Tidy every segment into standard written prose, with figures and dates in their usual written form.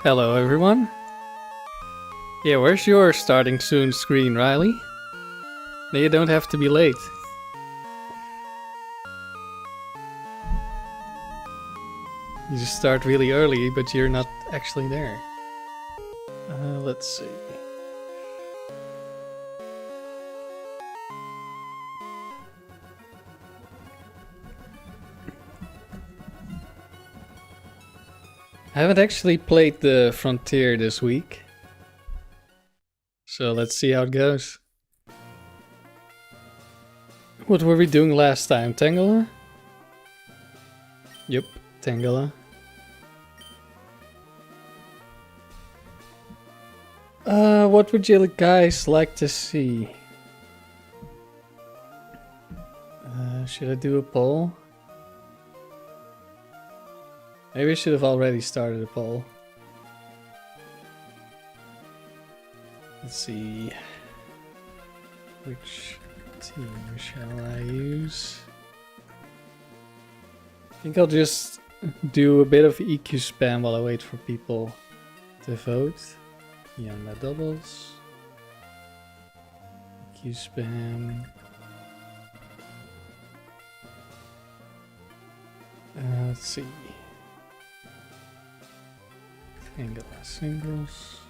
Hello everyone. Yeah, where's your starting soon screen, Riley? No, you don't have to be late. You just start really early, but you're not actually there. Let's see. I haven't actually played the Frontier this week. So let's see how it goes. What were we doing last time? Tangela? Yep, Tangela. What would you guys like to see? Should I do a poll? Maybe I should have already started a poll. Let's see. Which team shall I use? I think I'll just do a bit of EQ spam while I wait for people to vote. Yanma doubles. EQ spam. Let's see. Tangela singles.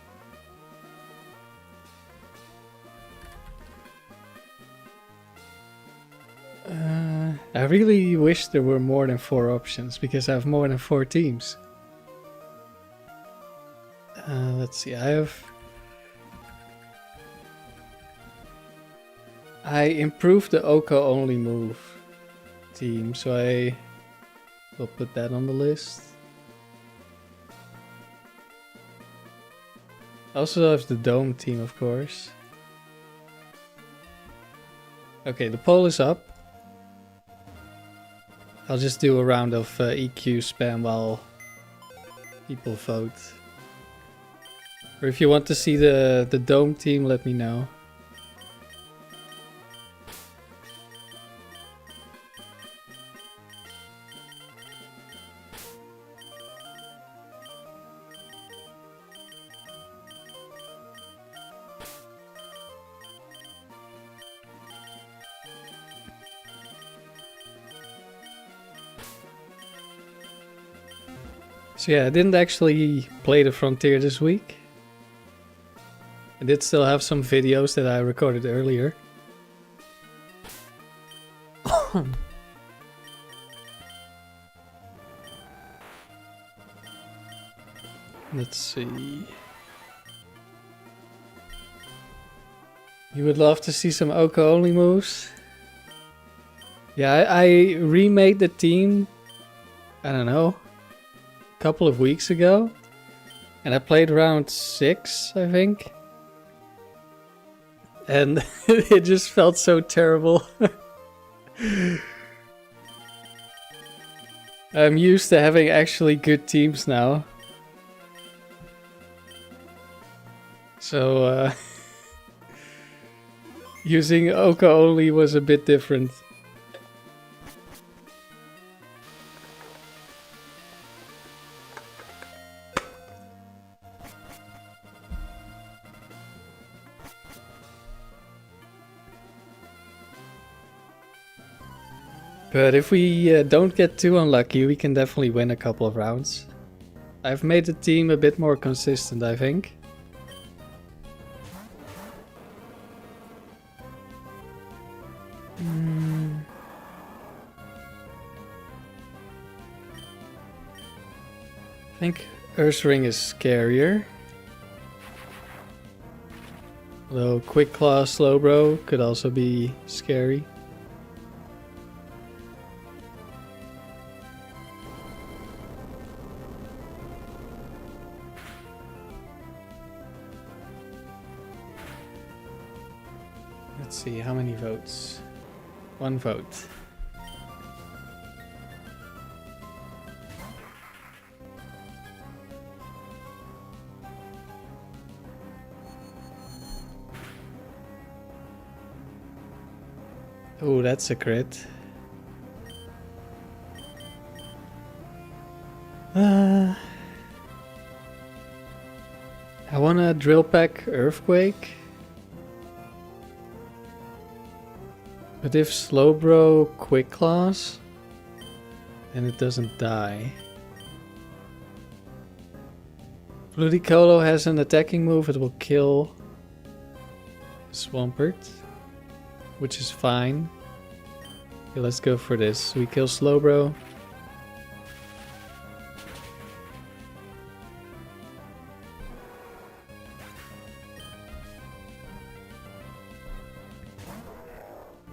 I really wish there were more than 4 options because I have more than 4 teams. Let's see, I improved the OHKO only move team, so I will put that on the list. I also have the dome team, of course. Okay, the poll is up. I'll just do a round of EQ spam while people vote. Or if you want to see the dome team, let me know. So yeah, I didn't actually play the Frontier this week. I did still have some videos that I recorded earlier. Let's see. You would love to see some OHKO only moves? Yeah, I remade the team, I don't know, a couple of weeks ago. And I played round 6, I think. And it just felt so terrible. I'm used to having actually good teams now. So, using OHKO only was a bit different. But if we don't get too unlucky, we can definitely win a couple of rounds. I've made the team a bit more consistent, I think. I think Earthring is scarier. Although Quick Claw Slowbro could also be scary. Let's see, how many votes? 1 vote. Oh, that's a crit. I want a drill pack Earthquake. But if Slowbro Quick Claws, then it doesn't die. Ludicolo has an attacking move, it will kill Swampert, which is fine. Okay, let's go for this. We kill Slowbro.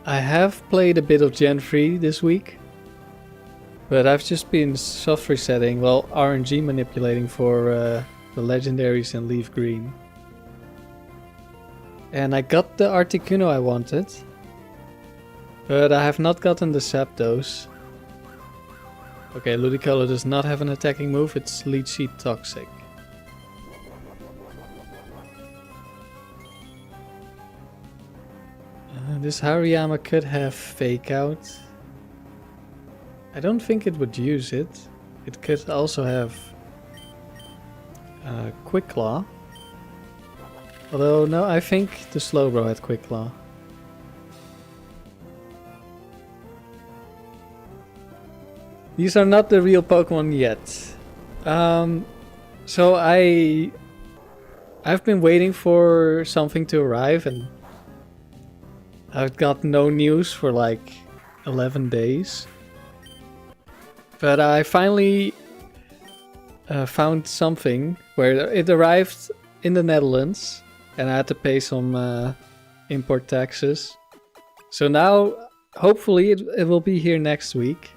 I have played a bit of Gen 3 this week, but I've just been soft resetting, well, RNG manipulating for the legendaries in Leaf Green. And I got the Articuno I wanted, but I have not gotten the Zapdos. Okay, Ludicolo does not have an attacking move, it's Leechy Toxic. This Hariyama could have Fake Out. I don't think it would use it. It could also have Quick Claw. Although, no, I think the Slowbro had Quick Claw. These are not the real Pokemon yet. So I've been waiting for something to arrive, and I've got no news for like 11 days. But I finally found something where it arrived in the Netherlands and I had to pay some import taxes. So now, hopefully it will be here next week.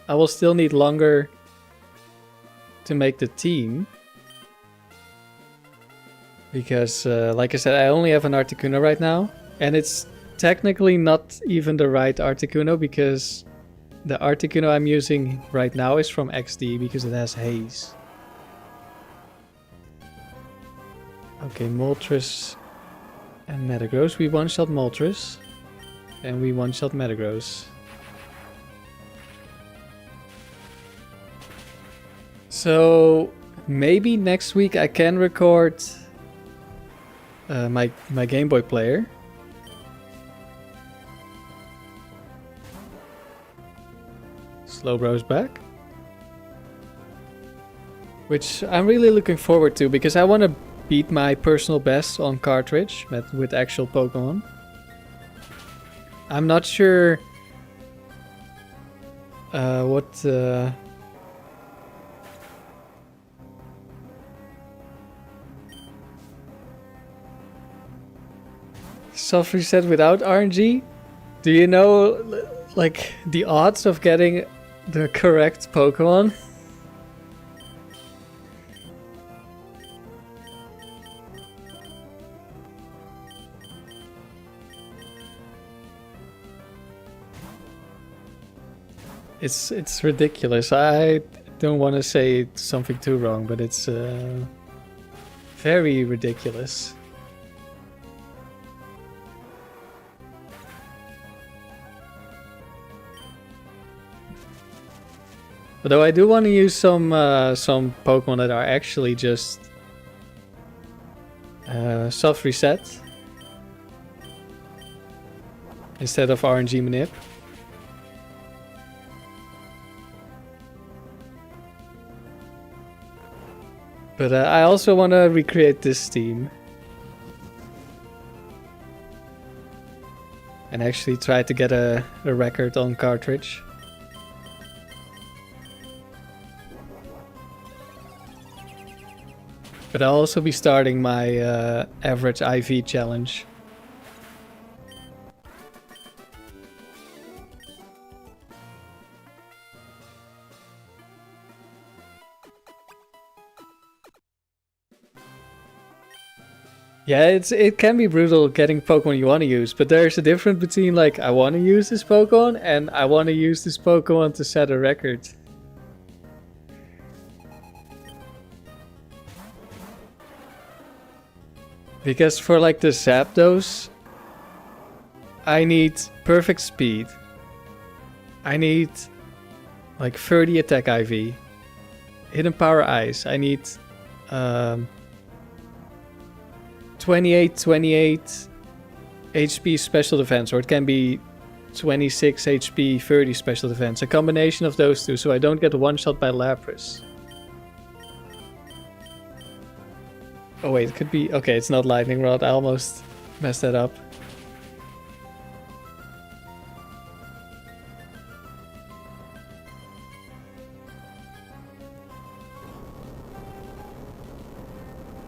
I will still need longer to make the team. Because, like I said, I only have an Articuno right now. And it's technically not even the right Articuno, because the Articuno I'm using right now is from XD because it has Haze. Okay, Moltres and Metagross. We one-shot Moltres. And we one-shot Metagross. So maybe next week I can record my Game Boy player. Slowbro's back. Which I'm really looking forward to, because I want to beat my personal best on cartridge with actual Pokemon. I'm not sure what soft reset without RNG? Do you know like the odds of getting the correct Pokemon? It's ridiculous. I don't want to say something too wrong, but it's very ridiculous. Although I do want to use some Pokemon that are actually just soft reset instead of RNG manip. But I also want to recreate this team. And actually try to get a record on cartridge. But I'll also be starting my average IV challenge. Yeah, it can be brutal getting Pokemon you want to use, but there's a difference between like, I want to use this Pokemon and I want to use this Pokemon to set a record. Because for like the Zapdos, I need perfect speed. I need like 30 attack IV. Hidden Power Ice. I need 28, 28 HP special defense, or it can be 26 HP, 30 special defense. A combination of those two, so I don't get one shot by Lapras. Oh wait, it could be... Okay, it's not Lightning Rod. I almost messed that up.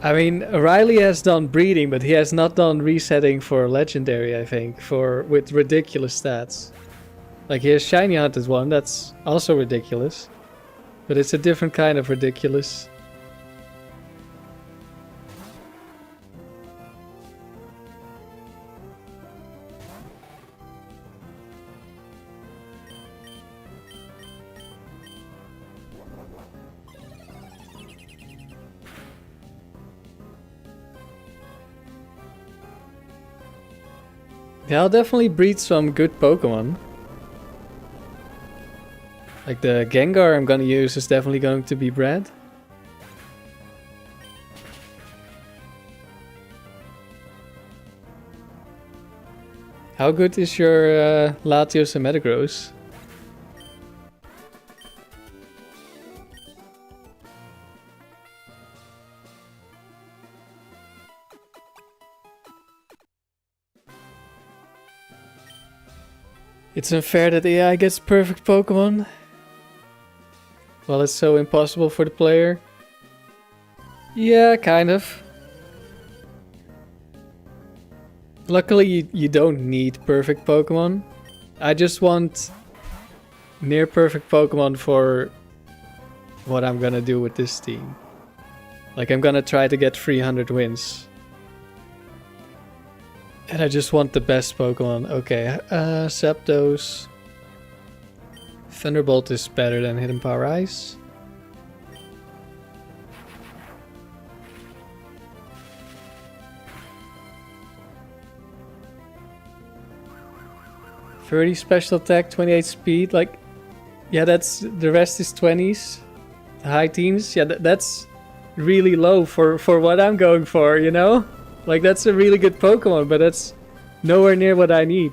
I mean, Riley has done breeding, but he has not done resetting for legendary, I think, with ridiculous stats. Like, he has shiny hunted one, that's also ridiculous. But it's a different kind of ridiculous. Yeah, I'll definitely breed some good Pokemon. Like the Gengar I'm gonna use is definitely going to be bred. How good is your Latios and Metagross? It's unfair that AI gets perfect Pokemon. Well, it's so impossible for the player. Yeah, kind of. Luckily, you don't need perfect Pokemon. I just want near perfect Pokemon for what I'm gonna do with this team. Like, I'm gonna try to get 300 wins. And I just want the best Pokemon. Okay, Zapdos. Thunderbolt is better than Hidden Power Ice. $30 special attack, 28 speed. Like, yeah, that's the rest is 20s, high teens. Yeah, that's really low for what I'm going for, you know? Like, that's a really good Pokemon, but that's nowhere near what I need.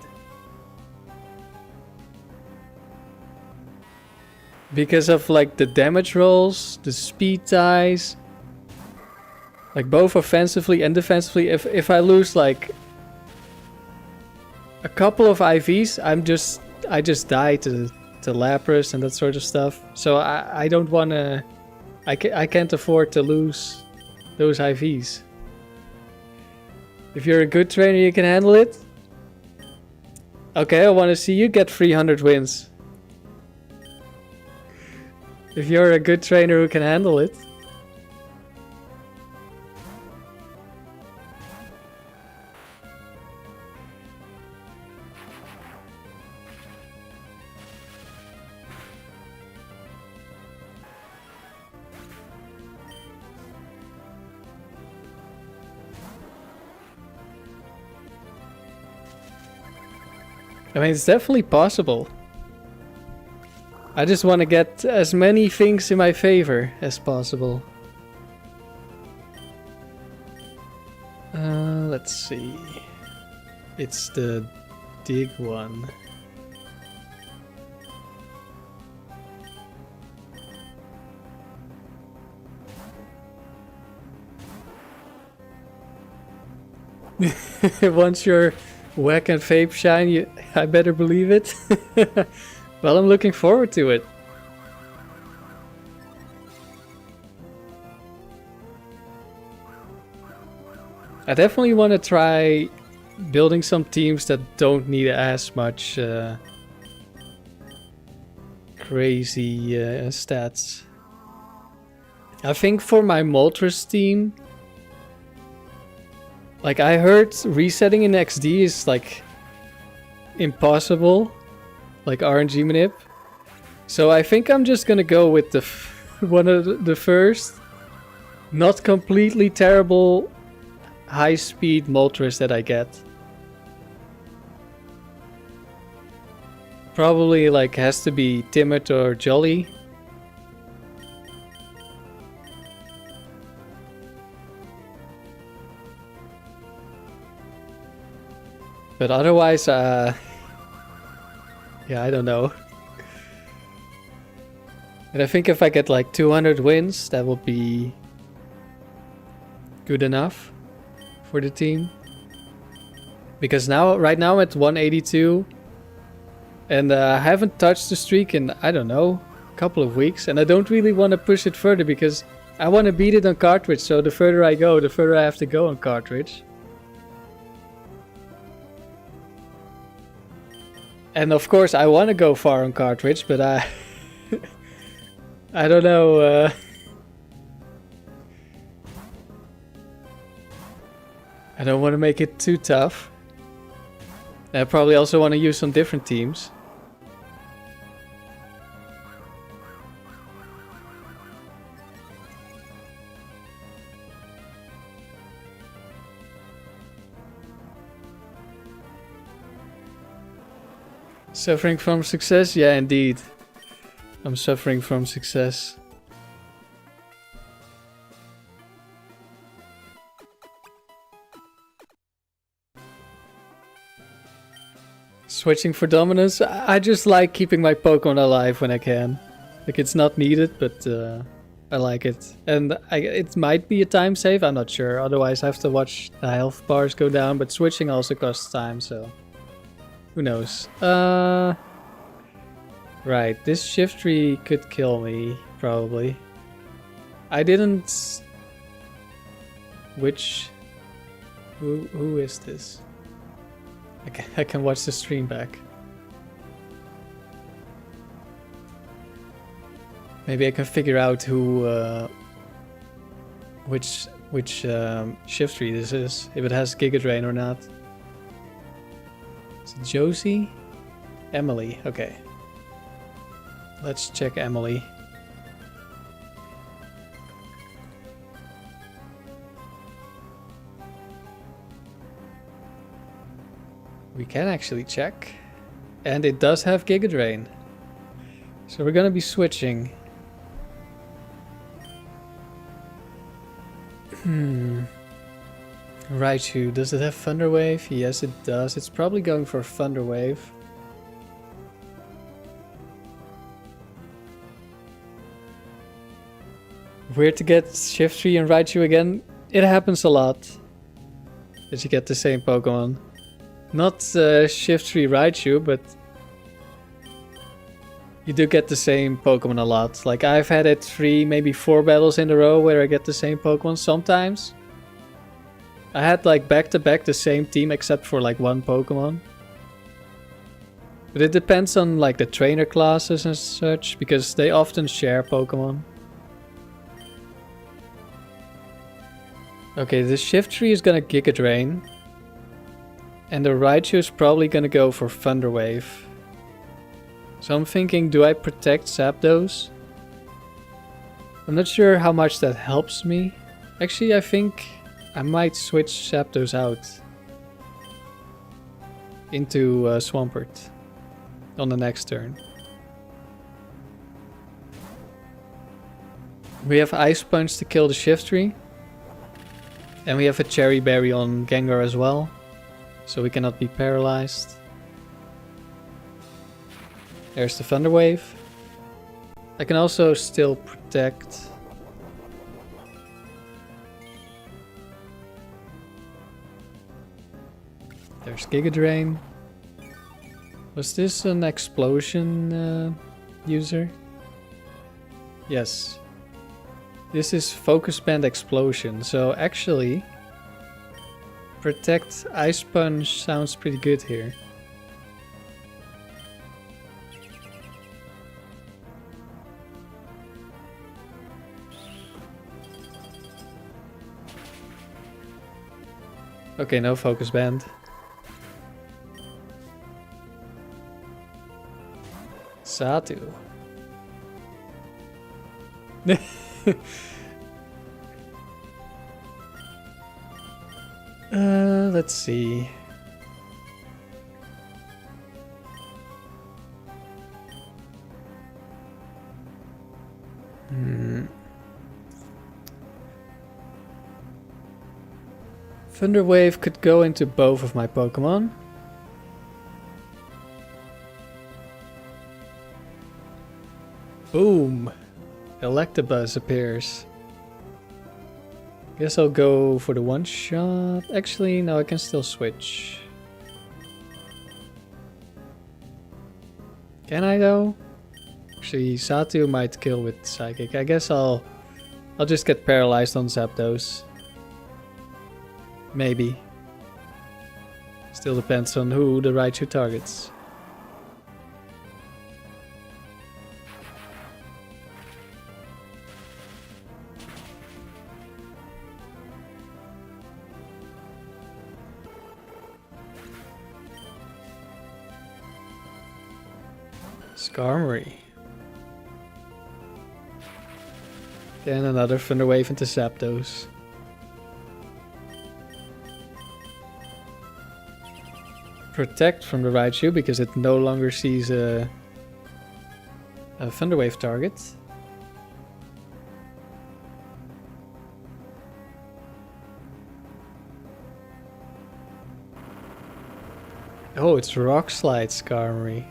Because of, like, the damage rolls, the speed ties. Like, both offensively and defensively. If I lose, like, a couple of IVs, I just die to Lapras and that sort of stuff. So I don't want to... I can't afford to lose those IVs. If you're a good trainer, you can handle it. Okay, I want to see you get 300 wins. If you're a good trainer who can handle it. I mean, it's definitely possible. I just want to get as many things in my favor as possible. Let's see. It's the dig one. Once you're whack and vape shine, I better believe it. Well, I'm looking forward to it. I definitely want to try building some teams that don't need as much crazy stats. I think for my Moltres team, like, I heard resetting in XD is, like, impossible. Like RNG manip. So I think I'm just gonna go with the one of the first not completely terrible high speed Moltres that I get. Probably, like, has to be Timid or Jolly. But otherwise, yeah, I don't know. And I think if I get like 200 wins, that will be good enough for the team. Because right now I'm at 182. And I haven't touched the streak in, I don't know, a couple of weeks. And I don't really want to push it further because I want to beat it on cartridge. So the further I go, the further I have to go on cartridge. And of course I want to go far on cartridge, but I don't know. I don't want to make it too tough. I probably also want to use some different teams. Suffering from success? Yeah, indeed. I'm suffering from success. Switching for dominance? I just like keeping my Pokemon alive when I can. Like, it's not needed, but I like it. And it might be a time save, I'm not sure. Otherwise I have to watch the health bars go down, but switching also costs time, so... Who knows? Right, this shift tree could kill me, probably. I didn't... Who is this? I can watch the stream back. Maybe I can figure out who... which shift tree this is. If it has Giga Drain or not. Is it Josie? Emily, okay. Let's check Emily. We can actually check. And it does have Giga Drain. So we're gonna be switching. Raichu, does it have Thunder Wave? Yes, it does. It's probably going for Thunder Wave. Weird to get Shift Tree and Raichu again. It happens a lot that you get the same Pokemon. Not Shift Tree Raichu, but you do get the same Pokemon a lot. Like, I've had it 3, maybe 4 battles in a row where I get the same Pokemon sometimes. I had like back-to-back the same team except for like 1 Pokemon. But it depends on like the trainer classes and such, because they often share Pokemon. Okay, the Shift Tree is gonna Giga Drain. And the Raichu is probably gonna go for Thunder Wave. So I'm thinking, do I protect Zapdos? I'm not sure how much that helps me. Actually, I think I might switch Zapdos out into Swampert on the next turn. We have Ice Punch to kill the Shift Tree. And we have a Cherry Berry on Gengar as well. So we cannot be paralyzed. There's the Thunder Wave. I can also still protect. There's Giga Drain. Was this an explosion user? Yes. This is Focus Band Explosion. So actually, protect Ice Punch sounds pretty good here. Okay, no Focus Band. Satu. Let's see. Thunder Wave could go into both of my Pokemon. Electabuzz appears. Guess I'll go for the one shot. Actually, no, I can still switch. Can I though? Actually, Satu might kill with Psychic. I guess I'll just get paralyzed on Zapdos. Maybe. Still depends on who the Raichu targets. Skarmory. Then another Thunder Wave into Zapdos. Protect from the Raichu because it no longer sees a Thunder Wave target. Oh, it's Rock Slide Skarmory.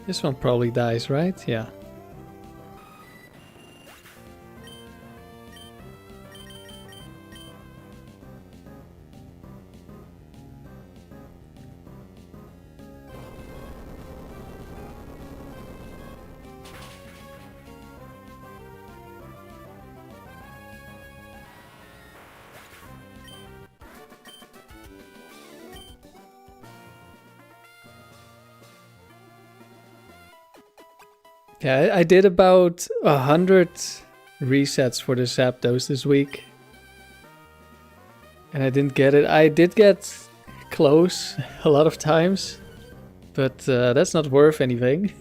This one probably dies, right? Yeah. Yeah, I did about 100 resets for the Zapdos this week. And I didn't get it. I did get close a lot of times. But that's not worth anything.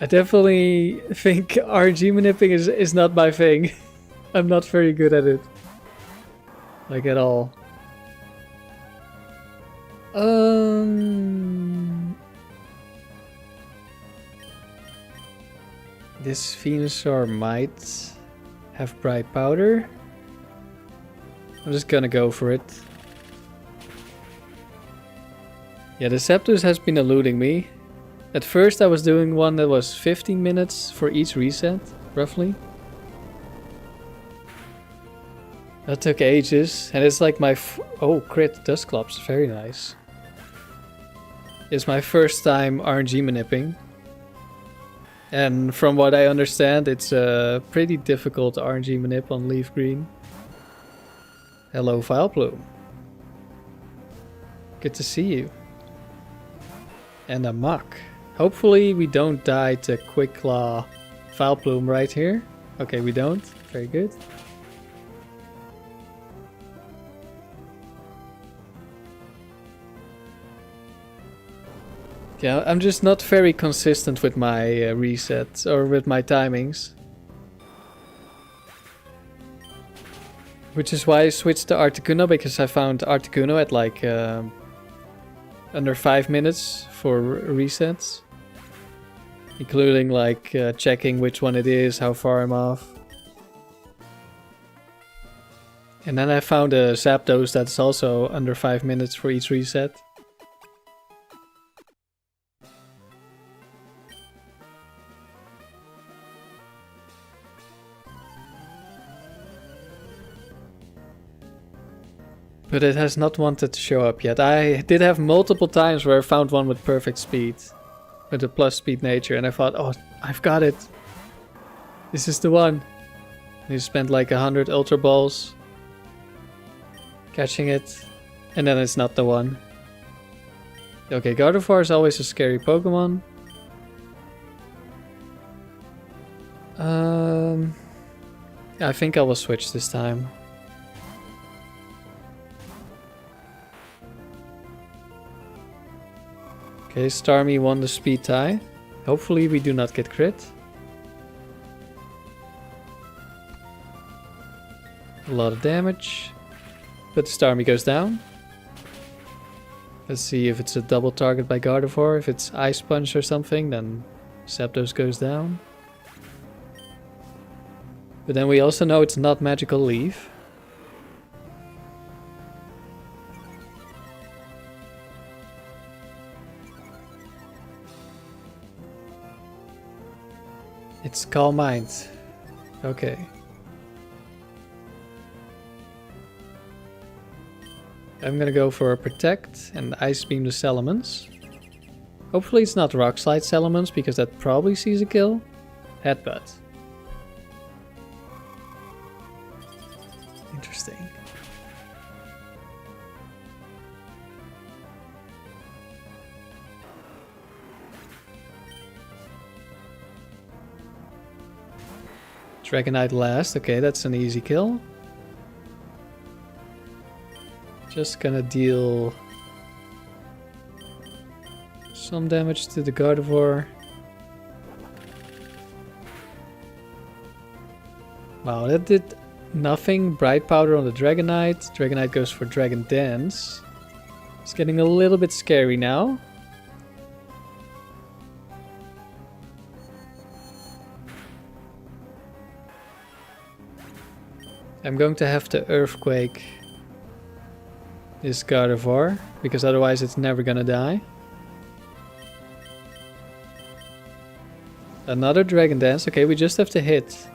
I definitely think RNG manipping is not my thing. I'm not very good at it. Like at all. This Venusaur might have Bright Powder. I'm just gonna go for it. Yeah, the Zapdos has been eluding me. At first I was doing one that was 15 minutes for each reset, roughly. That took ages, and it's like my oh, crit Dusclops, very nice. It's my first time RNG manipping. And from what I understand, it's a pretty difficult RNG manip on Leaf Green. Hello, Vileplume. Good to see you. And a Mach. Hopefully we don't die to Quick Claw Vileplume right here. Okay, we don't. Very good. Yeah, I'm just not very consistent with my resets or with my timings. Which is why I switched to Articuno, because I found Articuno at like under 5 minutes for resets. Including like checking which one it is, how far I'm off. And then I found a Zapdos that's also under 5 minutes for each reset. But it has not wanted to show up yet. I did have multiple times where I found one with perfect speed. With a plus speed nature. And I thought, oh, I've got it. This is the one. And you spent like 100 Ultra Balls. Catching it. And then it's not the one. Okay, Gardevoir is always a scary Pokemon. I think I will switch this time. Okay, Starmie won the speed tie. Hopefully we do not get crit. A lot of damage. But Starmie goes down. Let's see if it's a double target by Gardevoir. If it's Ice Punch or something, then Zapdos goes down. But then we also know it's not Magical Leaf. It's Calm Mind. Okay. I'm gonna go for a Protect and Ice Beam the Salamence. Hopefully it's not Rock Slide Salamence, because that probably sees a kill. Headbutt. Interesting. Dragonite last. Okay, that's an easy kill. Just gonna deal some damage to the Gardevoir. Wow, that did nothing. Bright Powder on the Dragonite. Dragonite goes for Dragon Dance. It's getting a little bit scary now. I'm going to have to Earthquake this Gardevoir, because otherwise it's never gonna die. Another Dragon Dance. Okay, we just have to hit.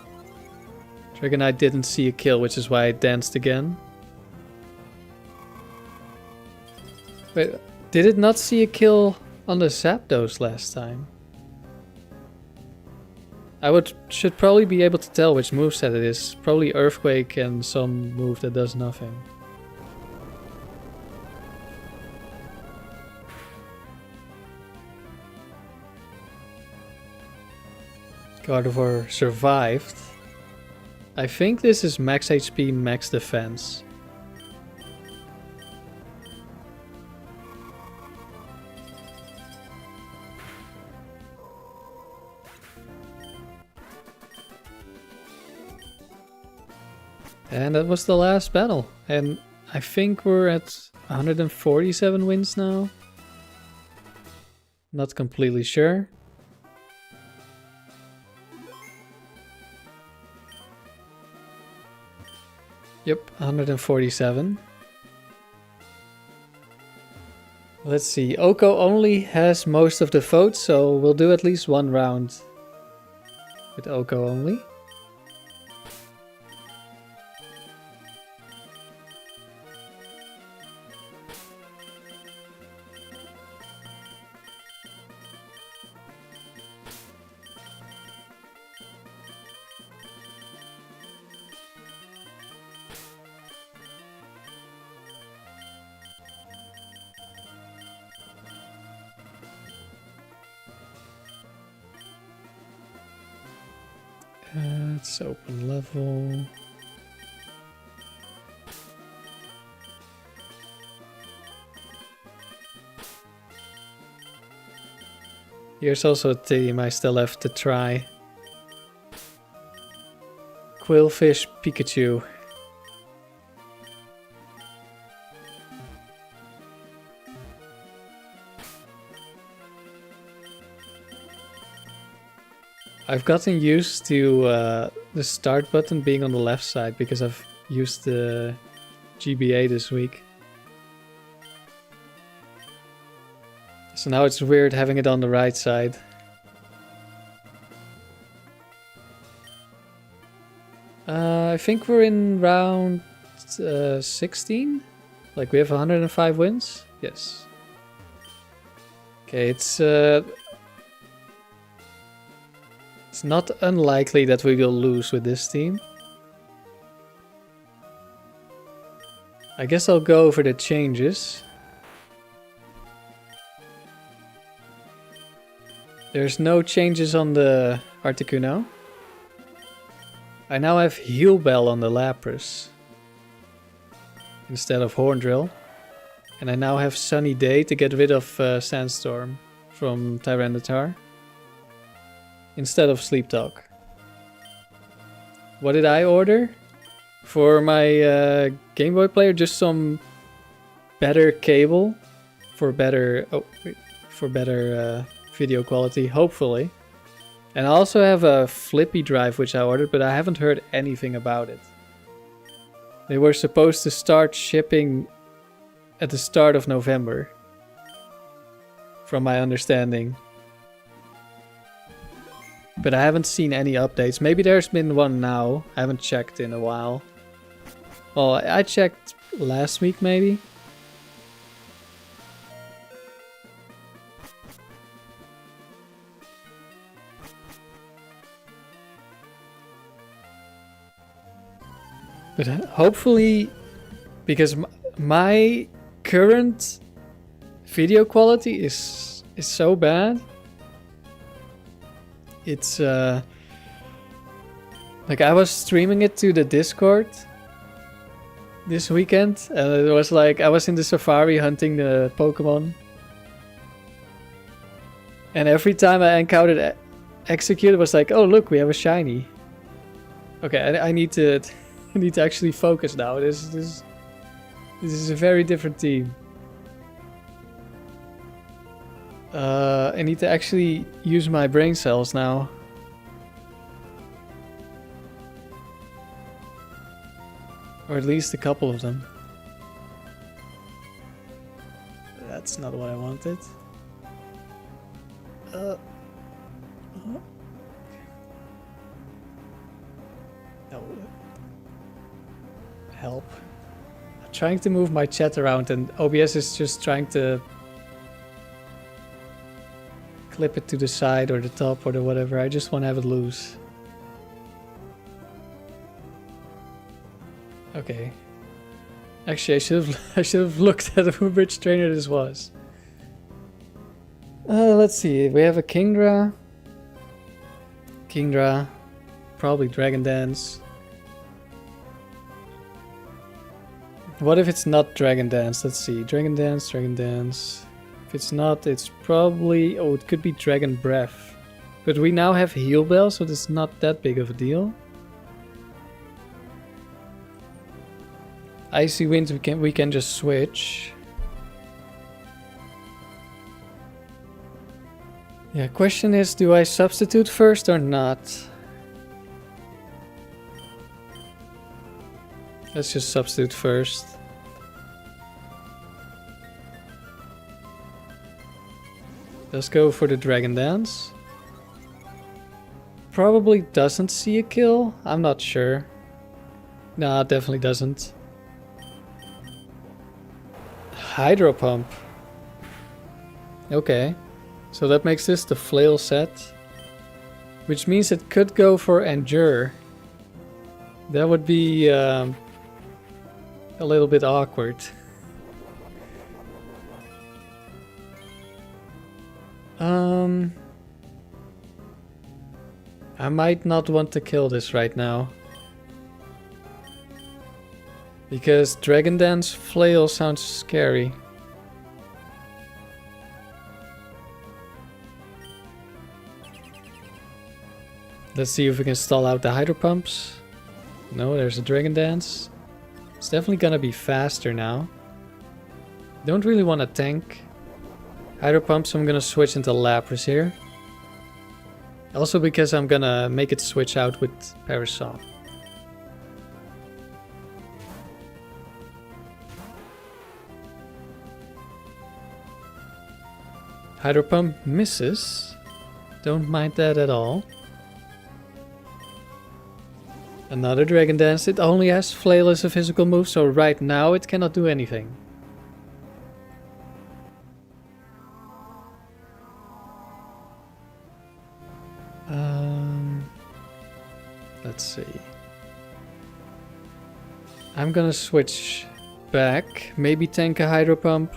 Dragonite didn't see a kill, which is why it danced again. Wait, did it not see a kill on the Zapdos last time? I should probably be able to tell which moveset it is. Probably Earthquake and some move that does nothing. Gardevoir survived. I think this is max HP, max defense. And that was the last battle. And I think we're at 147 wins now. Not completely sure. Yep, 147. Let's see. OHKO only has most of the votes, so we'll do at least one round with OHKO only. Let's open level. Here's also a team I still have to try. Quillfish Pikachu. I've gotten used to the start button being on the left side because I've used the GBA this week. So now it's weird having it on the right side. I think we're in round 16? Like we have 105 wins? Yes. Okay, it's not unlikely that we will lose with this team. I guess I'll go over the changes. There's no changes on the Articuno. I now have Heal Bell on the Lapras instead of Horn Drill. And I now have Sunny Day to get rid of Sandstorm from Tyranitar instead of Sleep Talk. What did I order for my Game Boy player? Just some better cable for better video quality, hopefully. And I also have a flippy drive which I ordered, but I haven't heard anything about it. They were supposed to start shipping at the start of November, from my understanding. But I haven't seen any updates. Maybe there's been one now. I haven't checked in a while. Well, I checked last week maybe. But hopefully, because my current video quality is so bad. It's like I was streaming it to the Discord this weekend, and it was like I was in the safari hunting the Pokemon, and every time I encountered Execute, it was like, oh look, we have a shiny. Okay, I need to I need to actually focus now. This is a very different team. I need to actually use my brain cells now. Or at least a couple of them. That's not what I wanted. No. Help. I'm trying to move my chat around and OBS is just trying to clip it to the side or the top or the whatever. I just want to have it loose. Okay. Actually, I should have looked at which trainer this was. Let's see. We have a Kingdra. Probably Dragon Dance. What if it's not Dragon Dance? Let's see. Dragon Dance. If it's not, it's probably... Oh, it could be Dragon Breath. But we now have Heal Bell, so it's not that big of a deal. Icy Wind, we can just switch. Yeah, question is, do I substitute first or not? Let's just substitute first. Let's go for the Dragon Dance. Probably doesn't see a kill. I'm not sure. Nah, definitely doesn't. Hydro Pump. Okay. So that makes this the Flail set. Which means it could go for Endure. That would be a little bit awkward. I might not want to kill this right now. Because Dragon Dance Flail sounds scary. Let's see if we can stall out the Hydro Pumps. No, there's a Dragon Dance. It's definitely gonna be faster now. Don't really want to tank Hydro Pumps, so I'm gonna switch into Lapras here. Also because I'm gonna make it switch out with Parasol. Hydro Pump misses. Don't mind that at all. Another Dragon Dance. It only has Flail as a physical move, so right now it cannot do anything. Let's see. I'm gonna switch back. Maybe tank a Hydro Pump.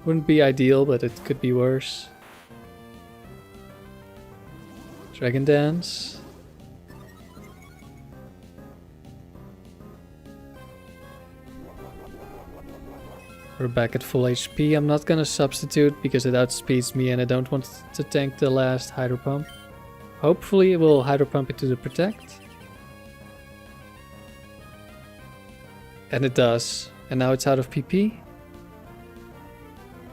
Wouldn't be ideal, but it could be worse. Dragon Dance. We're back at full HP. I'm not gonna substitute because it outspeeds me and I don't want to tank the last Hydro Pump. Hopefully it will Hydro Pump into the Protect. And it does. And now it's out of PP.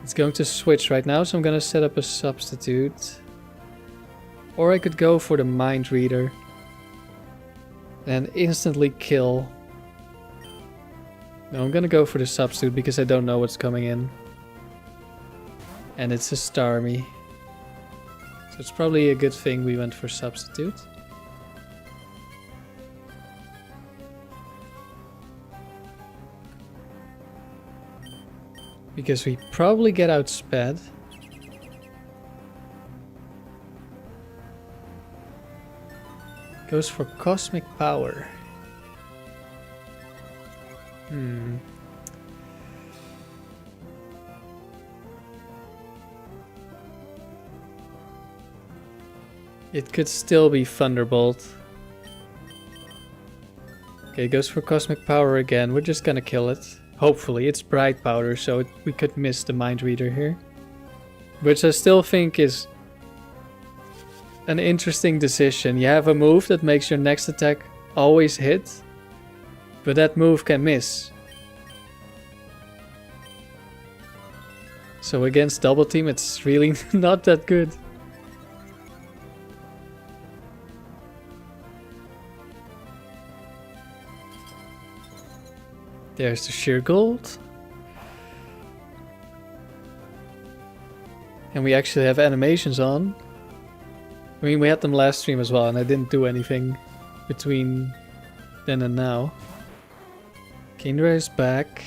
It's going to switch right now, so I'm gonna set up a substitute. Or I could go for the Mind Reader and instantly kill. No, I'm gonna go for the substitute because I don't know what's coming in. And it's a Starmie. So it's probably a good thing we went for substitute. Because we probably get outsped. Goes for cosmic power. It could still be Thunderbolt. Okay, goes for cosmic power again. We're just gonna kill it. Hopefully, it's bright powder, so we could miss the mind reader here. Which I still think is an interesting decision. You have a move that makes your next attack always hit, but that move can miss. So against double team, it's really not that good. There's the sheer gold. And we actually have animations on. I mean, we had them last stream as well, and I didn't do anything between then and now. Kindra is back.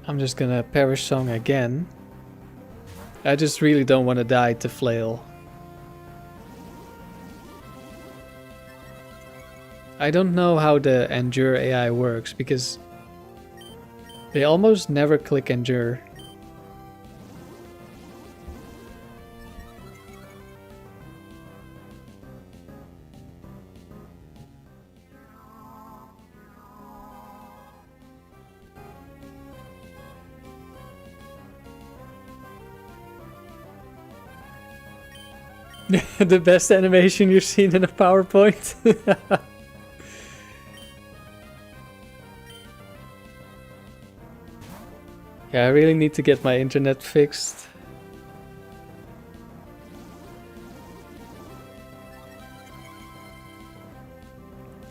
I'm just gonna Perish Song again. I just really don't want to die to Flail. I don't know how the Endure AI works, because they almost never click Endure. The best animation you've seen in a PowerPoint? Yeah, I really need to get my internet fixed.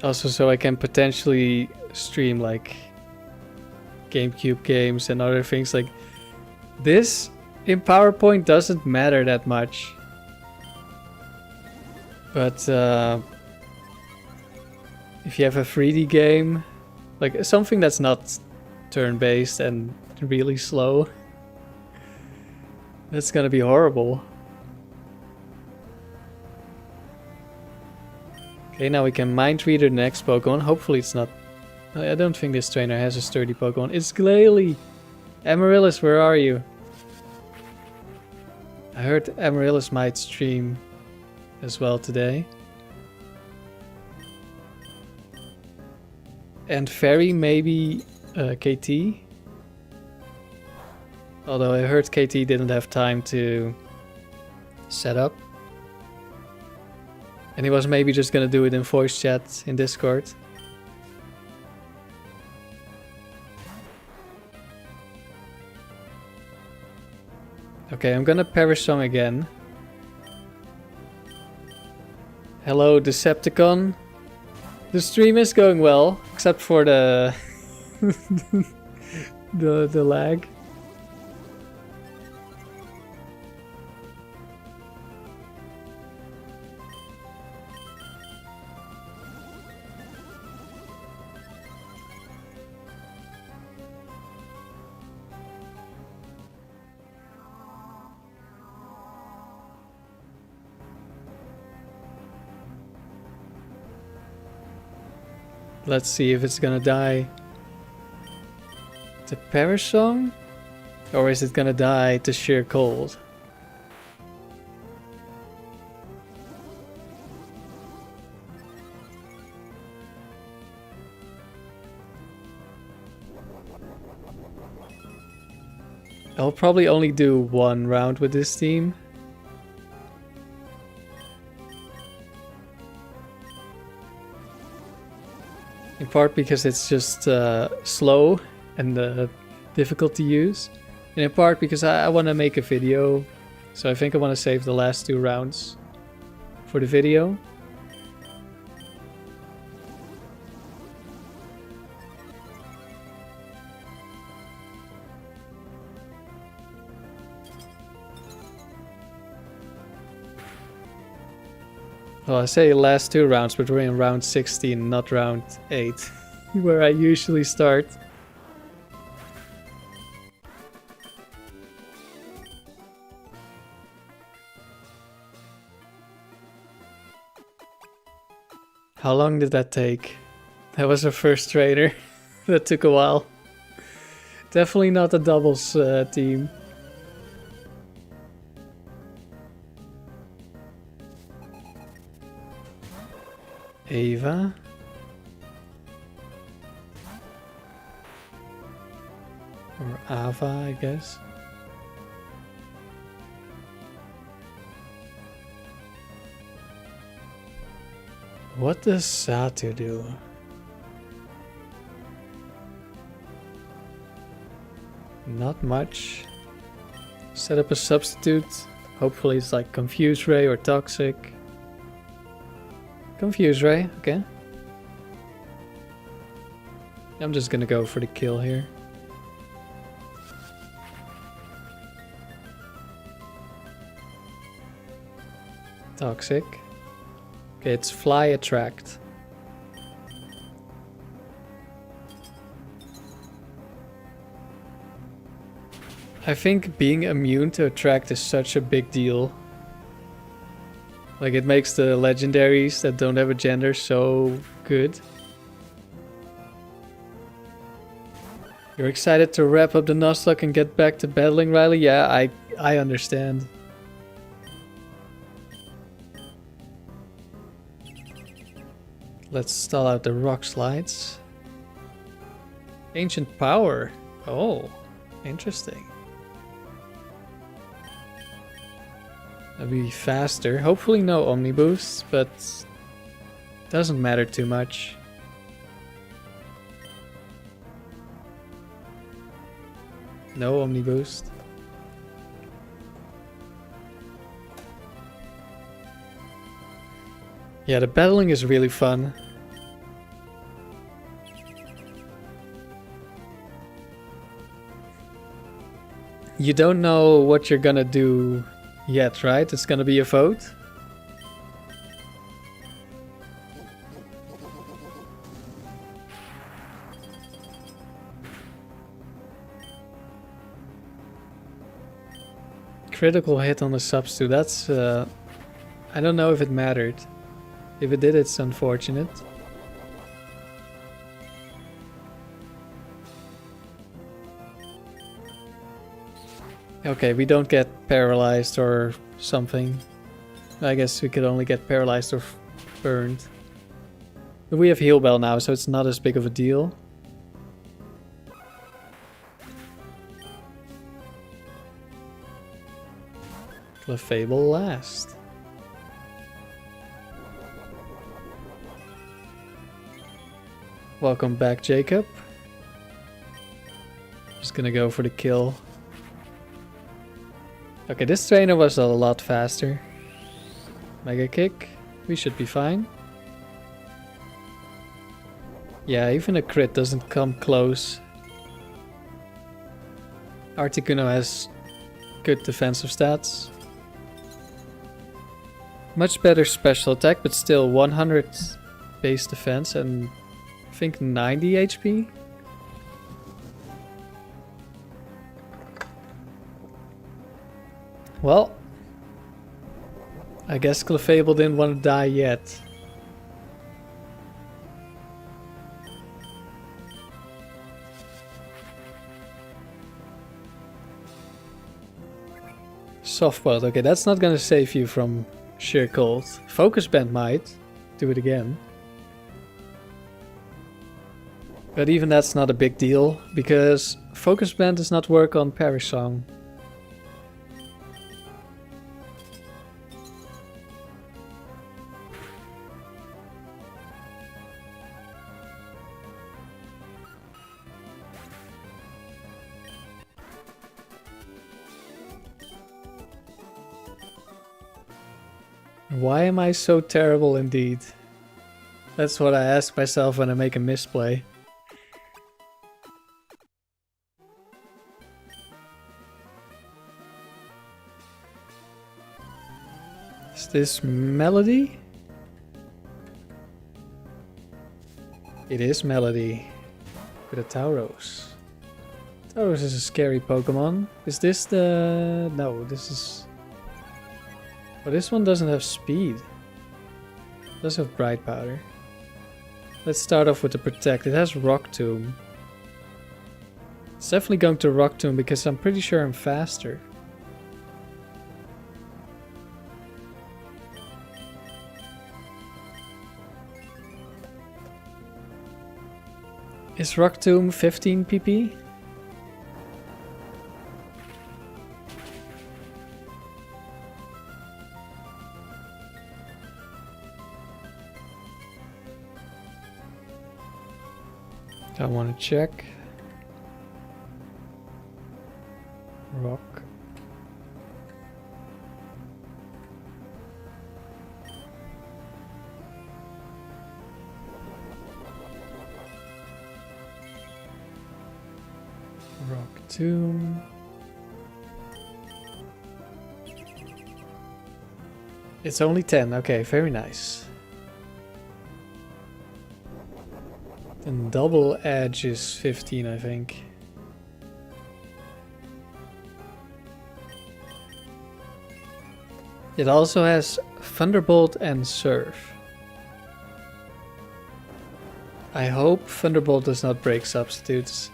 Also, so I can potentially stream like GameCube games and other things. Like this in PowerPoint doesn't matter that much. But if you have a 3D game, like something that's not turn-based and really slow, that's gonna be horrible. Okay, now we can mind reader the next Pokemon. Hopefully it's not... I don't think this trainer has a sturdy Pokemon. It's Glalie! Amaryllis, where are you? I heard Amaryllis might stream as well today. And Fairy, maybe KT? Although I heard KT didn't have time to set up. And he was maybe just gonna do it in voice chat in Discord. Okay, I'm gonna Perish Song again. Hello, Decepticon. The stream is going well, except for the the lag. Let's see if it's gonna die to Perish Song, or is it gonna die to sheer cold? I'll probably only do one round with this team. In part because it's just slow and difficult to use. And in part because I want to make a video. So I think I want to save the last 2 rounds for the video. Well, I say last 2 rounds, but we're in round 16, not round 8, where I usually start. How long did that take? That was our first trainer. That took a while. Definitely not a doubles team. Ava. Or Ava, I guess. What does Satu do? Not much. Set up a substitute. Hopefully it's like Confuse Ray or Toxic. Confuse Ray, okay. I'm just gonna go for the kill here. Toxic. Okay, it's Fly Attract. I think being immune to Attract is such a big deal. Like, it makes the legendaries that don't have a gender so good. You're excited to wrap up the Nuzlocke and get back to battling, Riley? Yeah, I understand. Let's stall out the rock slides. Ancient Power. Oh, interesting. That'll be faster. Hopefully no Omni boosts, but doesn't matter too much. No Omni boost. Yeah, the battling is really fun. You don't know what you're gonna do yet, right? It's gonna be a vote. Critical hit on the substitute. That's I don't know if it mattered. If it did, it's unfortunate. Okay, we don't get paralyzed or something. I guess we could only get paralyzed or burned. But we have Heal Bell now, so it's not as big of a deal. Clefable last. Welcome back, Jacob. Just gonna go for the kill. Okay, this trainer was a lot faster. Mega Kick. We should be fine. Yeah, even a crit doesn't come close. Articuno has good defensive stats. Much better special attack, but still 100 base defense and I think 90 HP. Well, I guess Clefable didn't want to die yet. Softball, okay, that's not gonna save you from sheer cold. Focus Band might do it again. But even that's not a big deal, because Focus Band does not work on Perish Song. Why am I so terrible indeed? That's what I ask myself when I make a misplay. Is this Melody? It is Melody with a Tauros. Tauros is a scary Pokemon. Is this the... No, this is... Oh, this one doesn't have speed. It does have Bright Powder. Let's start off with the Protect. It has Rock Tomb. It's definitely going to Rock Tomb because I'm pretty sure I'm faster. Is Rock Tomb 15 PP? I want to check. Rock. Rock Tomb. It's only 10. Okay, very nice. And Double Edge is 15, I think. It also has Thunderbolt and Surf. I hope Thunderbolt does not break substitutes.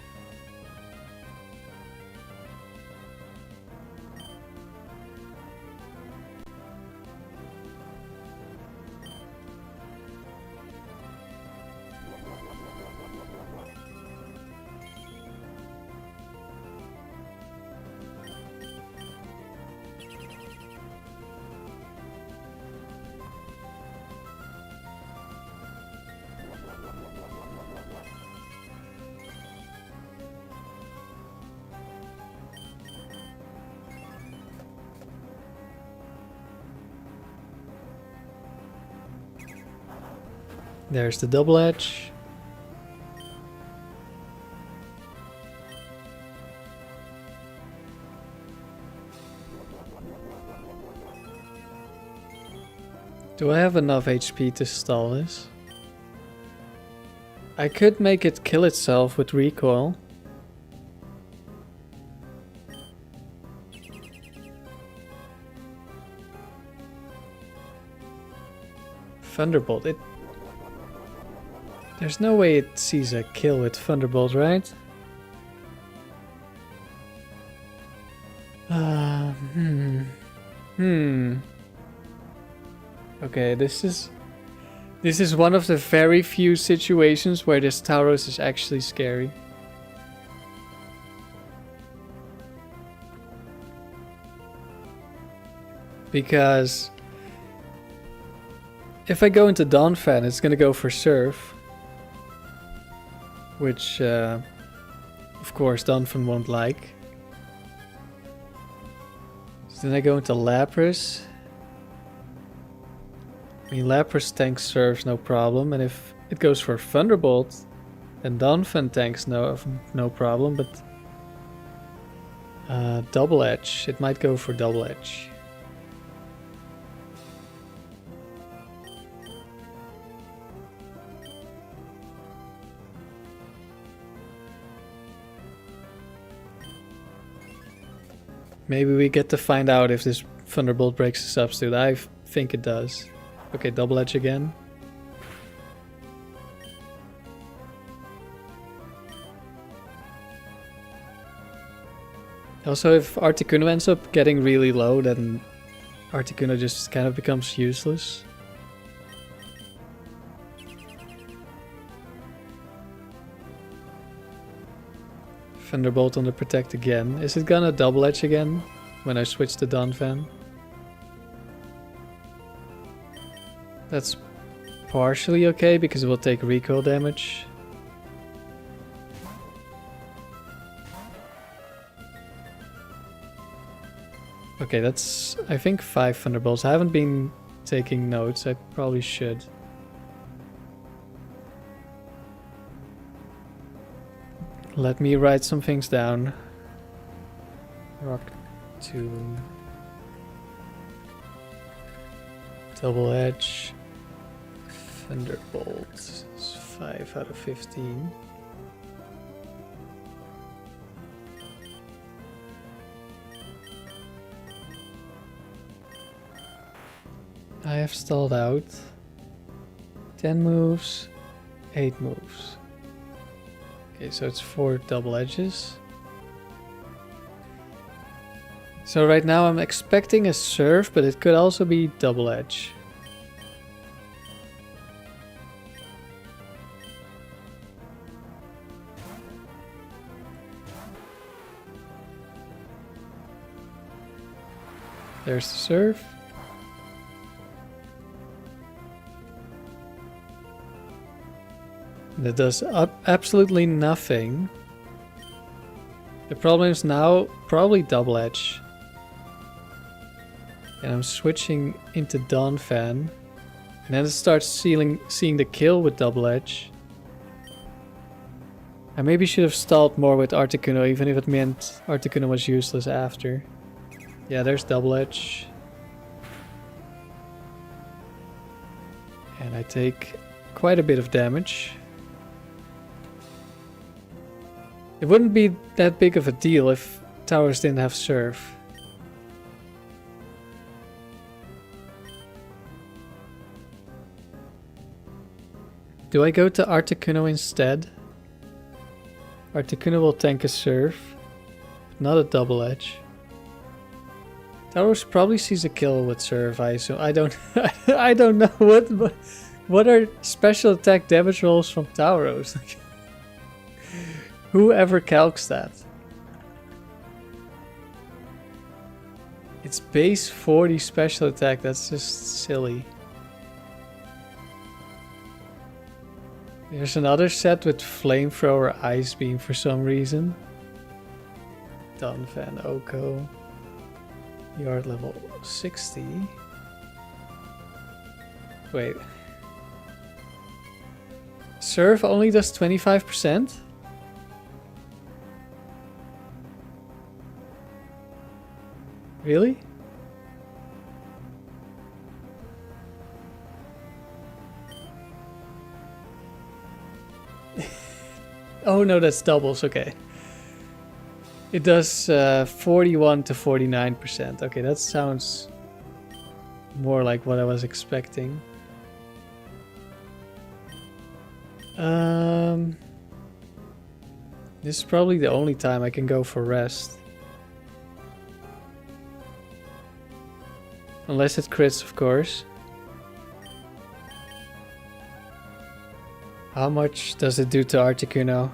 There's the Double Edge. Do I have enough HP to stall this? I could make it kill itself with recoil. Thunderbolt. There's no way it sees a kill with Thunderbolt, right? Okay, this is one of the very few situations where this Tauros is actually scary. Because if I go into Donphan, it's gonna go for Surf. Which, of course, Donphan won't like. So then I go into Lapras. I mean, Lapras tanks Surfs no problem, and if it goes for Thunderbolt, then Donphan tanks no problem, but... Double Edge. It might go for Double Edge. Maybe we get to find out if this Thunderbolt breaks the substitute. I think it does. Okay, Double Edge again. Also, if Articuno ends up getting really low, then Articuno just kind of becomes useless. Thunderbolt on the Protect again. Is it gonna Double Edge again when I switch to Donphan? That's partially okay because it will take recoil damage. Okay, that's I think 5 Thunderbolts. I haven't been taking notes. I probably should. Let me write some things down. Rock Tomb. Double Edge. Thunderbolt. 5 out of 15. I have stalled out 10 moves, 8 moves. Okay, so it's 4 double edges. So right now I'm expecting a serve, but it could also be double edge. There's the serve. That does absolutely nothing. The problem is now probably double edge. And I'm switching into Dawn Fan. And then it starts seeing the kill with double edge. I maybe should have stalled more with Articuno, even if it meant Articuno was useless after. Yeah, there's double edge. And I take quite a bit of damage. It wouldn't be that big of a deal if towers didn't have serve. Do I go to Articuno instead? Articuno will tank a serve, but not a double edge. Tauros probably sees a kill with serve, I assume. I don't I don't know what are special attack damage rolls from Tauros? Whoever calcs that? It's base 40 special attack, that's just silly. There's another set with Flamethrower Ice Beam for some reason. Dawn Fan OHKO. Yard level 60. Wait. Serve only does 25%? Really? Oh no, that's doubles, okay. It does 41 to 49%. Okay, that sounds more like what I was expecting. This is probably the only time I can go for rest. Unless it crits, of course. How much does it do to Articuno?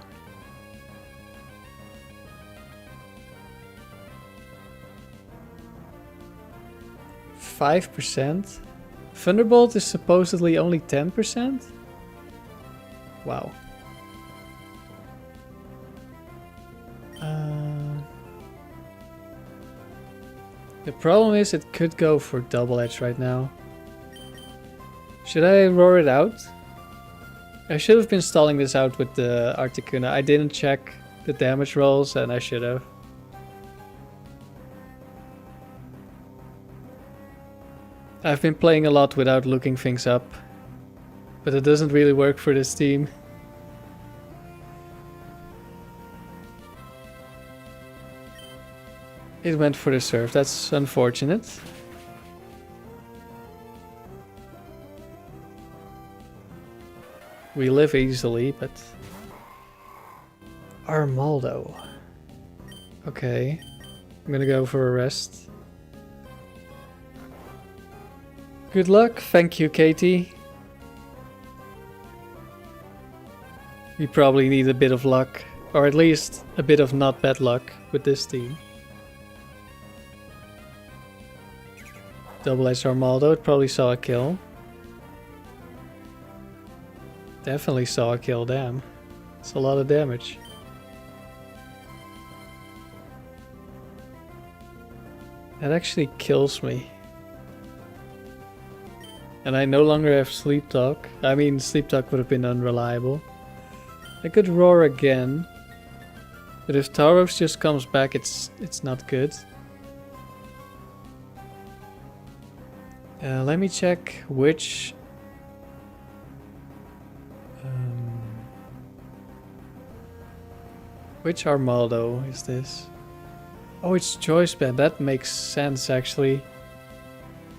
%? Thunderbolt is supposedly only 10%? Wow. The problem is it could go for double edge right now. Should I roar it out? I should have been stalling this out with the Articuno. I didn't check the damage rolls and I should have. I've been playing a lot without looking things up, but it doesn't really work for this team. It went for the serve, that's unfortunate. We live easily, but... Armaldo. Okay, I'm gonna go for a rest. Good luck, thank you, Katie. We probably need a bit of luck, or at least a bit of not bad luck with this team. Double Edge Armaldo, it probably saw a kill. Definitely saw a kill, damn. It's a lot of damage. That actually kills me. And I no longer have Sleep Talk. I mean, Sleep Talk would have been unreliable. I could roar again. But if Tauros just comes back, it's not good. Let me check which... Which Armaldo is this? Oh, it's Choice Band. That makes sense, actually.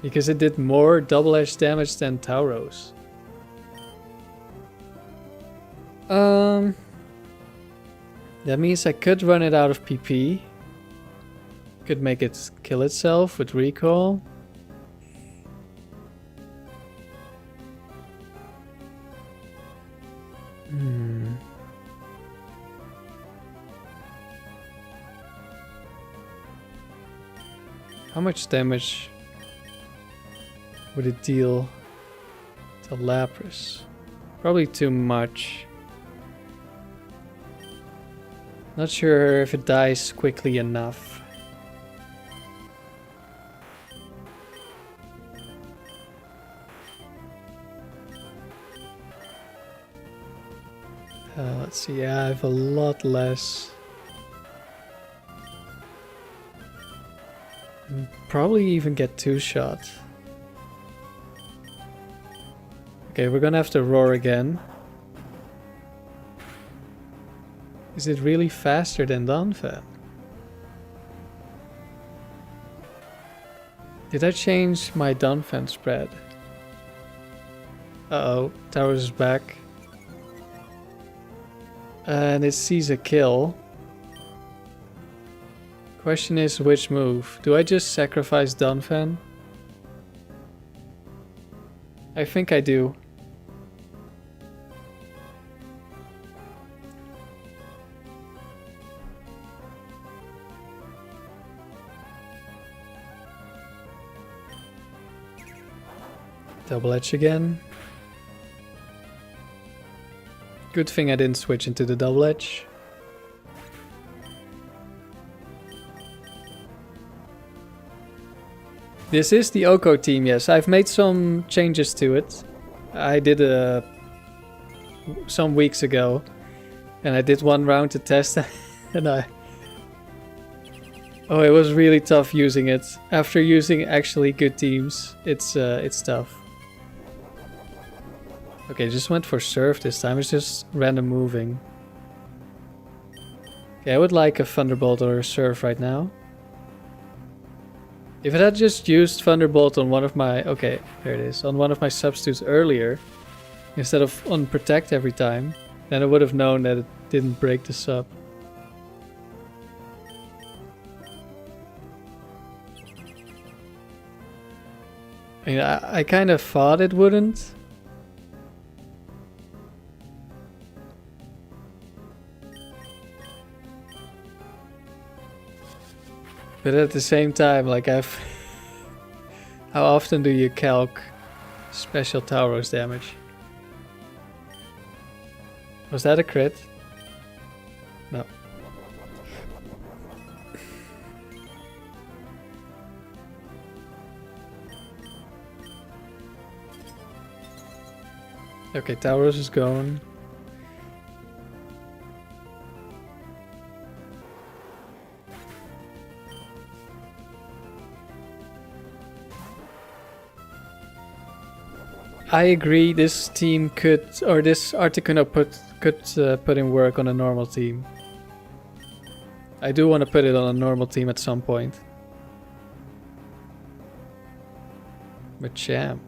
Because it did more double edge damage than Tauros. That means I could run it out of PP. Could make it kill itself with recall. How much damage would it deal to Lapras? Probably too much. Not sure if it dies quickly enough. Let's see, yeah, I have a lot less. Probably even get 2-shot. Okay, we're gonna have to roar again. Is it really faster than Donphan? Did I change my Donphan spread? Uh-oh, Towers is back. And it sees a kill. Question is, which move? Do I just sacrifice Donphan? I think I do. Double edge again. Good thing I didn't switch into the double edge. This is the OHKO team, yes. I've made some changes to it. I did some weeks ago. And I did one round to test and oh, it was really tough using it. After using actually good teams, it's tough. Okay, just went for Surf this time. It's just random moving. Okay, I would like a Thunderbolt or a Surf right now. If it had just used Thunderbolt on one of my... Okay, there it is. On one of my substitutes earlier, instead of on Protect every time, then I would have known that it didn't break the sub. I mean, I kind of thought it wouldn't. But at the same time, like how often do you calc special Tauros damage? Was that a crit? No. Okay, Tauros is gone. I agree. This team could, or this Articuno could put in work on a normal team. I do want to put it on a normal team at some point. Machamp.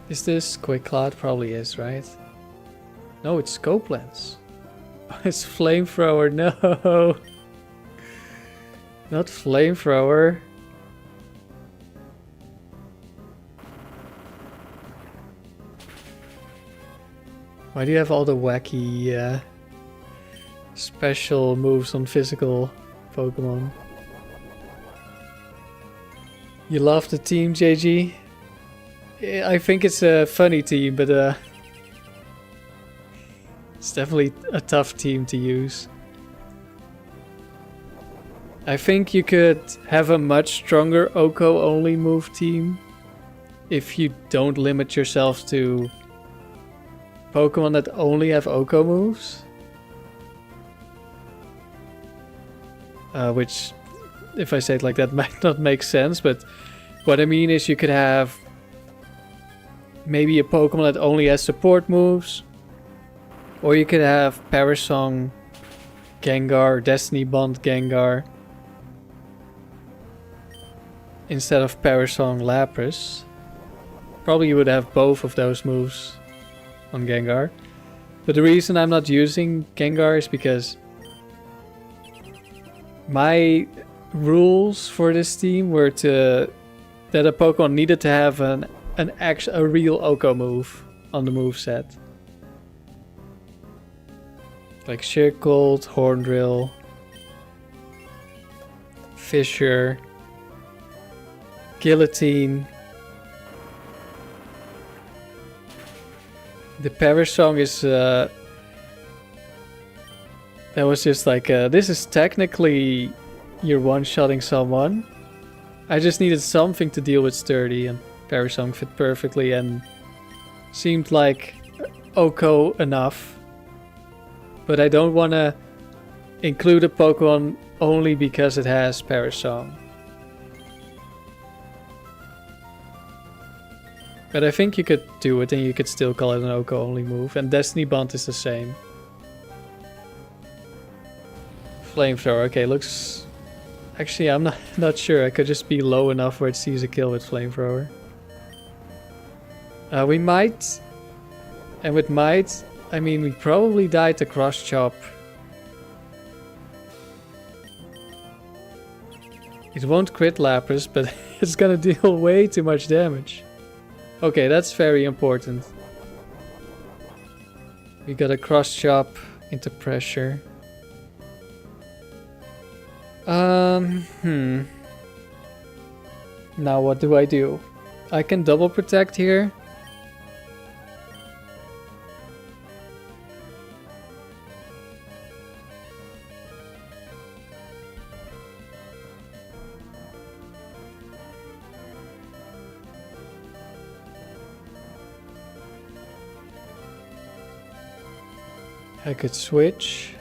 Is this Quick Cloud? Probably is, right? No, it's Scope Lens. It's Flamethrower. No. Not Flamethrower. Why do you have all the wacky special moves on physical Pokemon? You love the team, JG? I think it's a funny team, but it's definitely a tough team to use. I think you could have a much stronger OHKO only move team if you don't limit yourself to Pokemon that only have OHKO moves. Which, if I say it like that, might not make sense, but what I mean is you could have maybe a Pokemon that only has support moves. Or you could have Parasong Gengar, Destiny Bond Gengar, instead of Parasong Lapras. Probably you would have both of those moves on Gengar. But the reason I'm not using Gengar is because my rules for this team were that a Pokemon needed to have a real OHKO move on the moveset. Like Sheer Cold, Horn Drill, Fissure, Guillotine. The Parasong is that was just like this is technically you're one-shotting someone. I just needed something to deal with Sturdy, and Parasong fit perfectly and seemed like OHKO enough. But I don't want to include a Pokemon only because it has Parasong. But I think you could do it and you could still call it an OHKO only move. And Destiny Bond is the same. Flamethrower, okay, looks... Actually, I'm not sure. I could just be low enough where it sees a kill with Flamethrower. We might... And with might, I mean, we probably died to Cross Chop. It won't crit Lapras, but it's gonna deal way too much damage. Okay, that's very important. We got a Cross Chop into pressure. Now what do I do? I can double protect here. I could switch.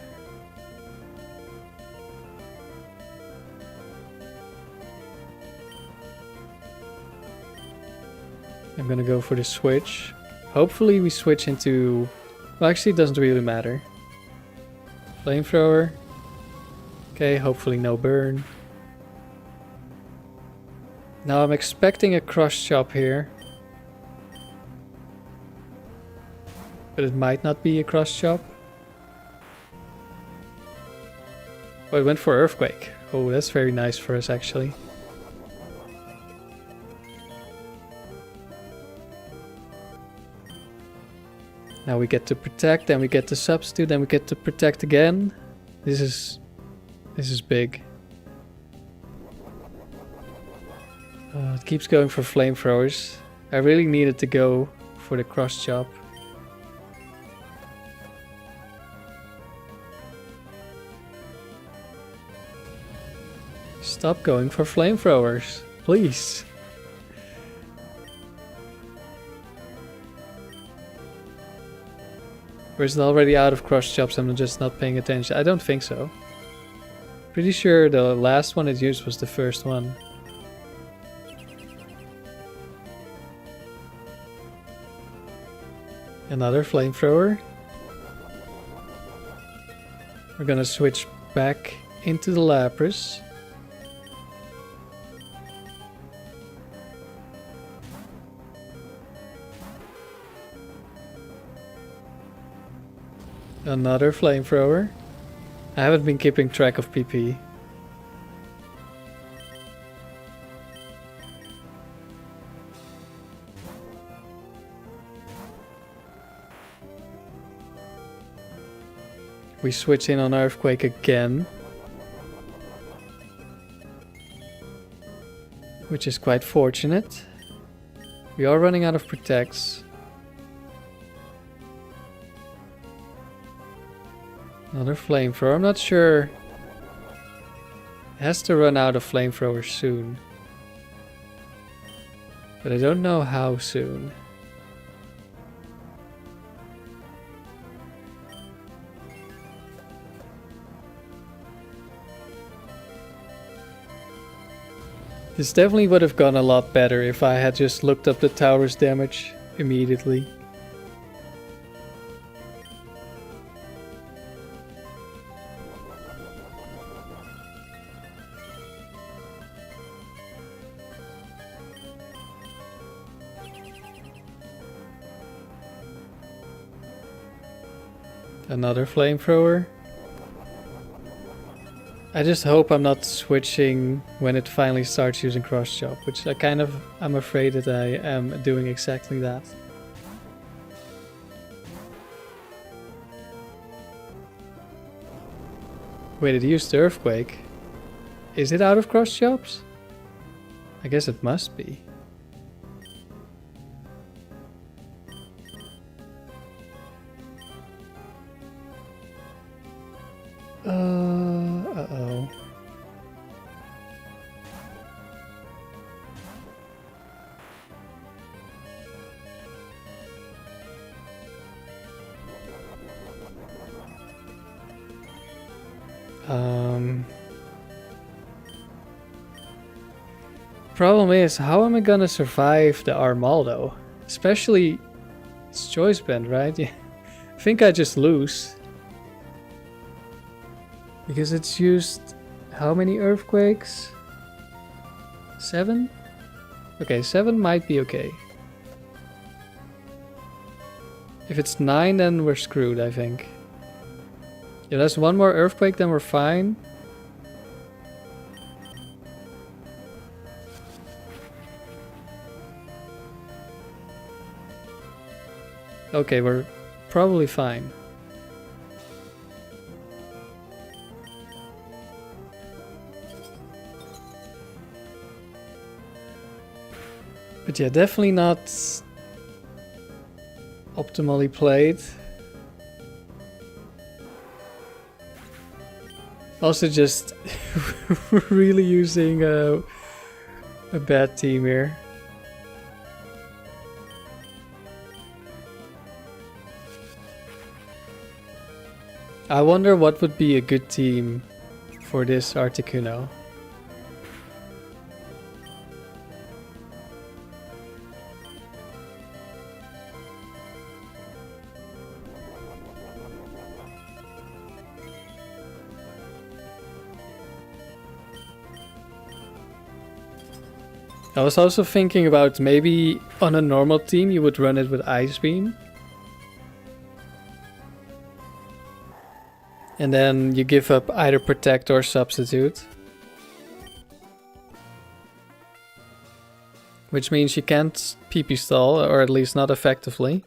I'm gonna go for the switch. Hopefully we switch into... Well, actually it doesn't really matter. Flamethrower. Okay, hopefully no burn. Now I'm expecting a Cross Chop here. But it might not be a Cross Chop. Oh, it went for Earthquake. Oh, that's very nice for us actually. Now we get to protect, then we get to substitute, then we get to protect again. This is big. It keeps going for flamethrowers. I really needed to go for the Cross Chop. Stop going for flamethrowers, please. Or is it already out of Cross Chops and I'm just not paying attention? I don't think so. Pretty sure the last one it used was the first one. Another flamethrower. We're gonna switch back into the Lapras. Another flamethrower. I haven't been keeping track of PP. We switch in on Earthquake again. Which is quite fortunate. We are running out of protects. Another flamethrower. I'm not sure. It has to run out of flamethrowers soon. But I don't know how soon. This definitely would have gone a lot better if I had just looked up the tower's damage immediately. Another flamethrower. I just hope I'm not switching when it finally starts using cross chop, which I'm afraid that I am doing exactly that. Wait, it used earthquake. Is it out of cross chops? I guess it must be. Uh-oh. Problem is, how am I gonna survive the Armaldo? Especially, it's choice band, right? Yeah. I think I just lose. Because it's used how many earthquakes? 7? Okay, 7 might be okay. If it's 9, then we're screwed, I think. Yeah, there's one more earthquake, then we're fine. Okay, we're probably fine. But yeah, definitely not optimally played. Also just really using a bad team here. I wonder what would be a good team for this Articuno. I was also thinking about maybe on a normal team you would run it with Ice Beam. And then you give up either Protect or Substitute. Which means you can't PP stall, or at least not effectively.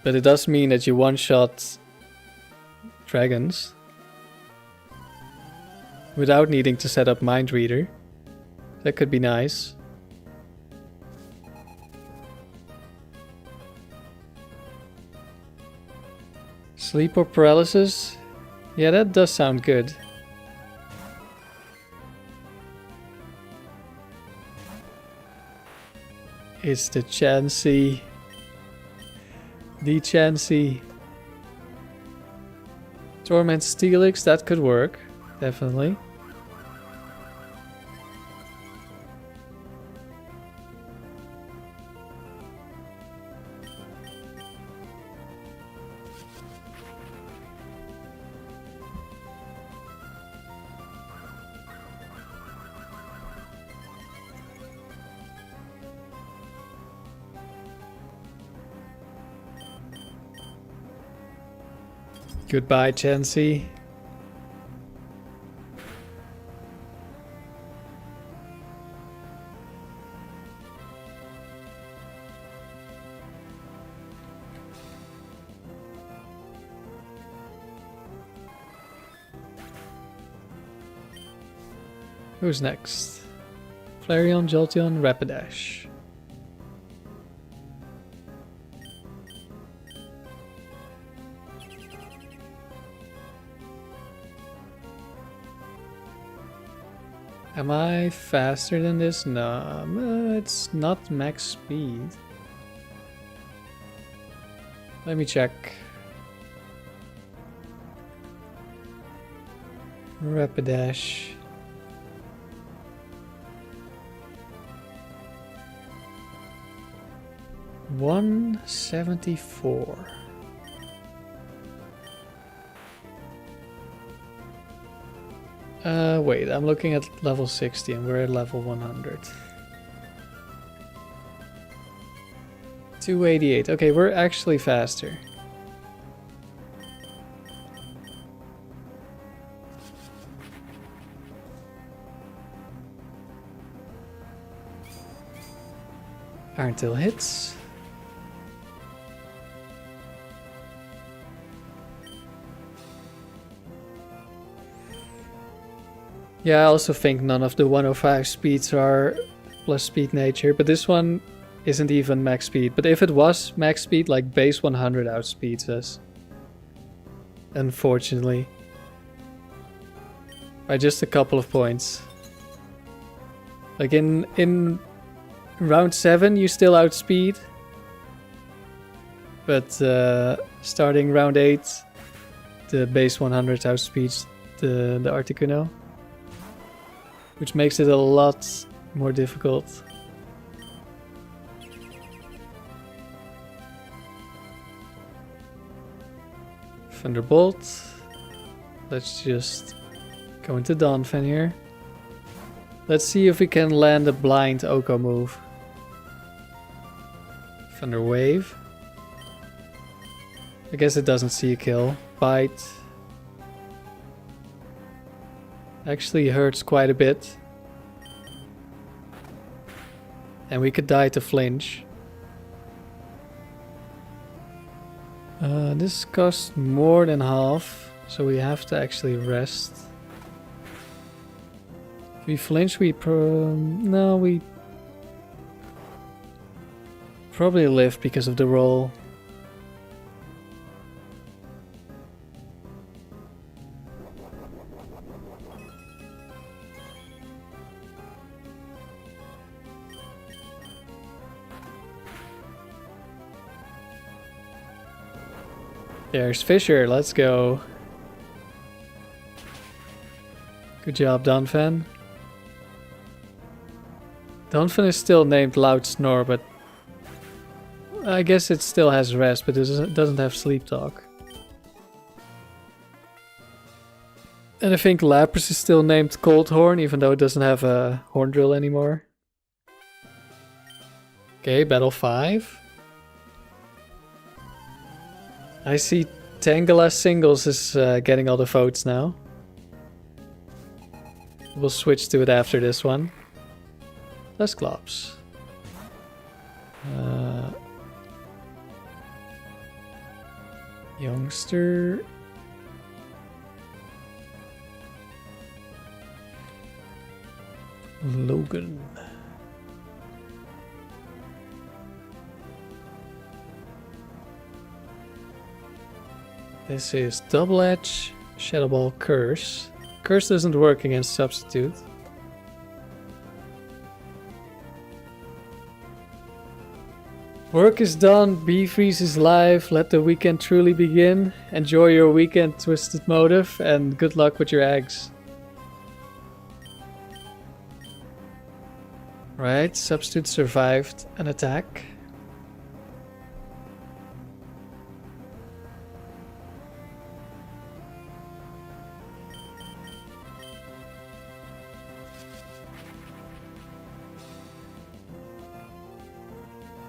But it does mean that you one-shot dragons. Without needing to set up Mind Reader. That could be nice. Sleep or paralysis? Yeah, that does sound good. It's the Chansey. The Chansey. Torment Steelix, that could work. Definitely. Goodbye, Chansey. Who's next? Flareon, Jolteon, Rapidash. Am I faster than this? No, it's not max speed. Let me check. Rapidash. 174. Wait, I'm looking at level 60 and we're at level 100. 288. Okay, we're actually faster. Iron Tail hits. Yeah, I also think none of the 105 speeds are plus speed nature, but this one isn't even max speed. But if it was max speed, like base 100 outspeeds us. Unfortunately. By just a couple of points. Like in round 7 you still outspeed. But starting round 8, the base 100 outspeeds the Articuno. Which makes it a lot more difficult. Thunderbolt. Let's just go into Donphan here. Let's see if we can land a blind OHKO move. Thunder Wave. I guess it doesn't see a kill. Bite. Actually hurts quite a bit. And we could die to flinch. This costs more than half, so we have to actually rest. If we flinch, we probably live because of the roll. There's Fisher, let's go. Good job, Donphan. Donphan is still named Loud Snore, but I guess it still has rest, but it doesn't have sleep talk. And I think Lapras is still named Cold Horn, even though it doesn't have a horn drill anymore. Okay, battle 5. I see Tangela singles is getting all the votes now. We'll switch to it after this one. Dusclops. Youngster. Logan. This is Double Edge, Shadow Ball, Curse. Curse doesn't work against Substitute. Work is done, B-Freeze is live, let the weekend truly begin. Enjoy your weekend, Twisted Motive, and good luck with your eggs. Right, Substitute survived an attack.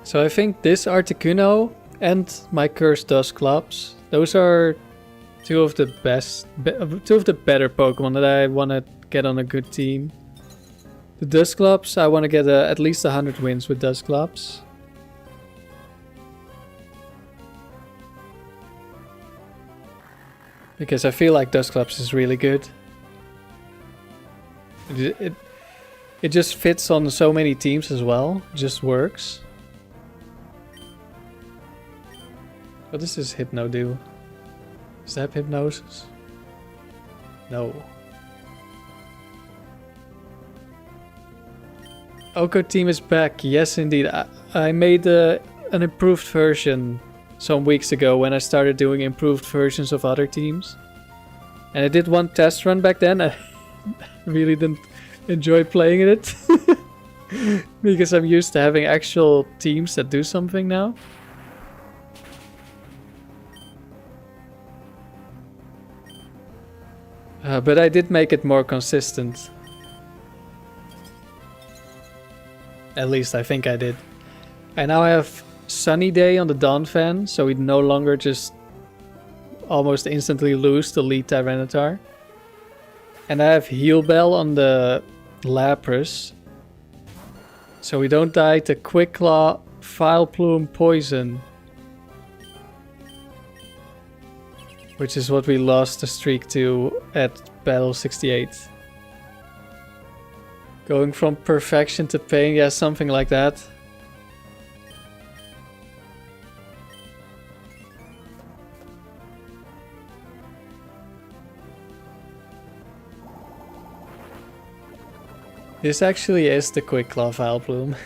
So I think this Articuno and my Cursed Dusclops, those are two of the better Pokemon that I want to get on a good team. The Dusclops, I want to get at least 100 wins with Dusclops. Because I feel like Dusclops is really good. It just fits on so many teams as well. It just works. What does this Hypno do? Is that Hypnosis? No. OHKO team is back. Yes, indeed. I made an improved version some weeks ago when I started doing improved versions of other teams. And I did one test run back then. I really didn't enjoy playing in it. Because I'm used to having actual teams that do something now. But I did make it more consistent. At least I think I did. And now I have Sunny Day on the Dawn fan, so we no longer just almost instantly lose the lead Tyranitar. And I have Heal Bell on the Lapras, so we don't die to Quick Claw, File Plume, Poison. Which is what we lost the streak to at Battle 68. Going from perfection to pain, yeah, something like that. This actually is the Quick Claw File Plume.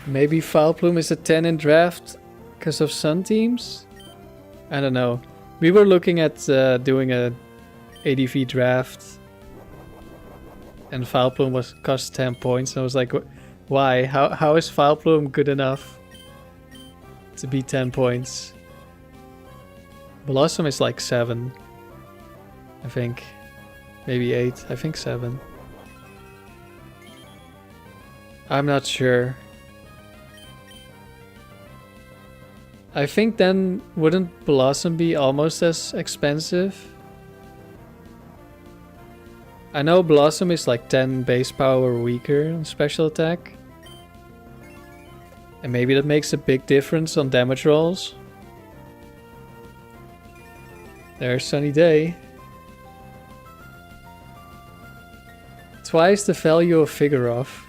Maybe File Plume is a 10 in draft because of Sun teams? I don't know. We were looking at doing a ADV draft. And File Plume cost 10 points. And I was like, why? How is File Plume good enough to be 10 points? Blossom is like 7. I think. Maybe 8. I think 7. I'm not sure. I think then wouldn't Blossom be almost as expensive? I know Blossom is like 10 base power weaker on special attack. And maybe that makes a big difference on damage rolls. There's Sunny Day. Twice the value of Vigoroth.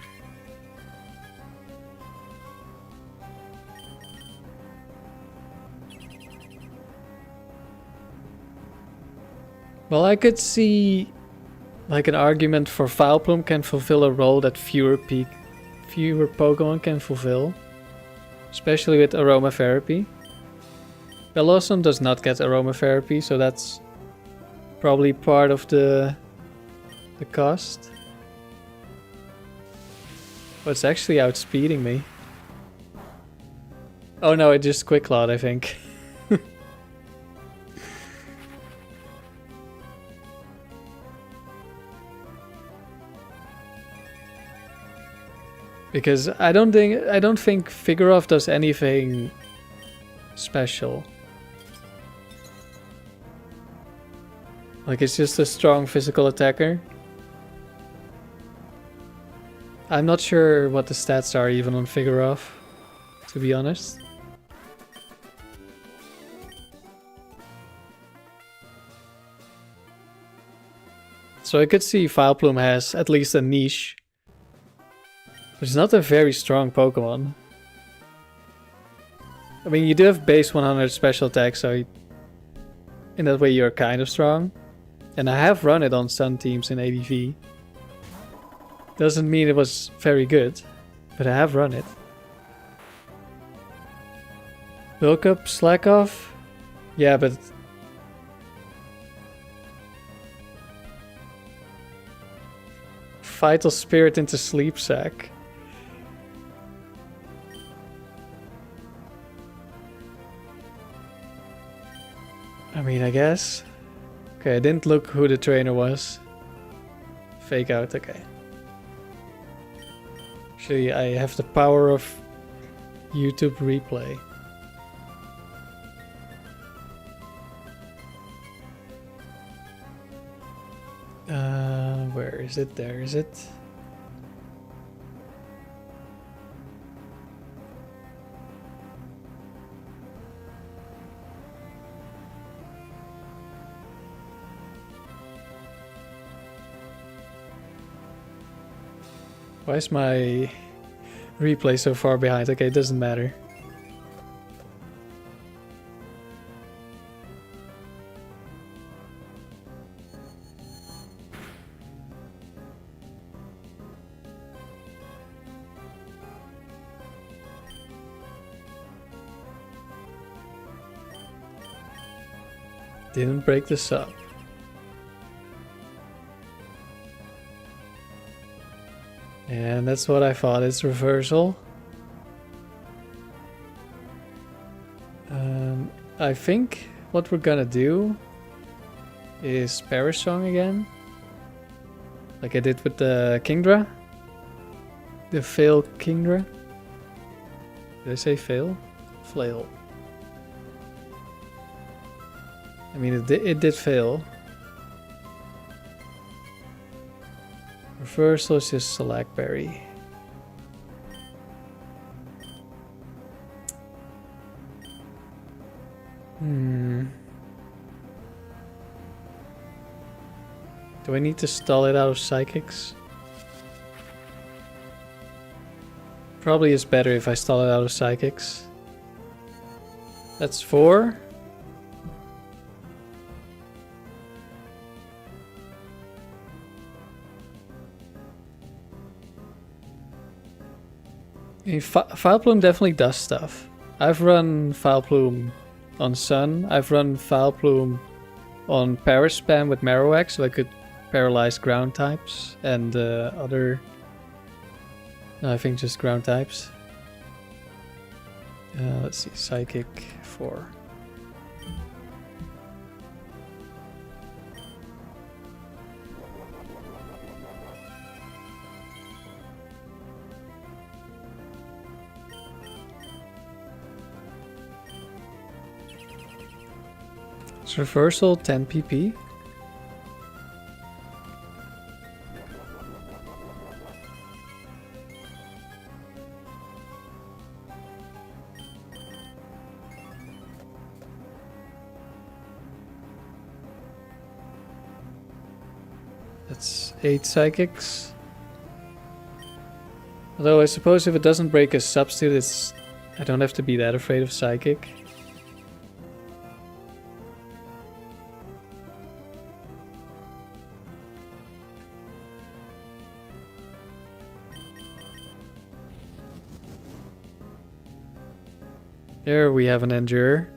Well, I could see like an argument for File Plume can fulfill a role that fewer Pokemon can fulfill. Especially with Aromatherapy. Bellossom does not get Aromatherapy, so that's probably part of the cost. Oh, it's actually outspeeding me. Oh no, it just Quick Clawed, I think. Because I don't think Vigoroth does anything special. Like, it's just a strong physical attacker. I'm not sure what the stats are even on Vigoroth, to be honest. So I could see File Plume has at least a niche. But it's not a very strong Pokemon. I mean, you do have base 100 special attack, so in that way you're kind of strong. And I have run it on Sun teams in ADV. Doesn't mean it was very good, but I have run it. Bulk up, slack off? Yeah, but... Vital Spirit into Sleep Sack. I mean, I guess. Okay, I didn't look who the trainer was. Fake out, okay. Actually, I have the power of YouTube replay. Where is it? There is it. Why is my replay so far behind? Okay, it doesn't matter. Didn't break the sub. And that's what I thought, it's reversal. I think what we're gonna do is Perish Song again. Like I did with the Kingdra. The Fail Kingdra. Did I say fail? Flail. I mean, it did fail. Reversal is just Selagberry. Do I need to stall it out of Psychics? Probably is better if I stall it out of Psychics. That's 4. Vileplume definitely does stuff. I've run Vileplume on Sun. I've run Vileplume on Perish Spam with Marowak, so I could paralyze ground types and other... No, I think just ground types. Let's see, Psychic 4. It's reversal 10 PP. That's 8 Psychics. Although I suppose if it doesn't break a substitute, I don't have to be that afraid of Psychic. There we have an Endure.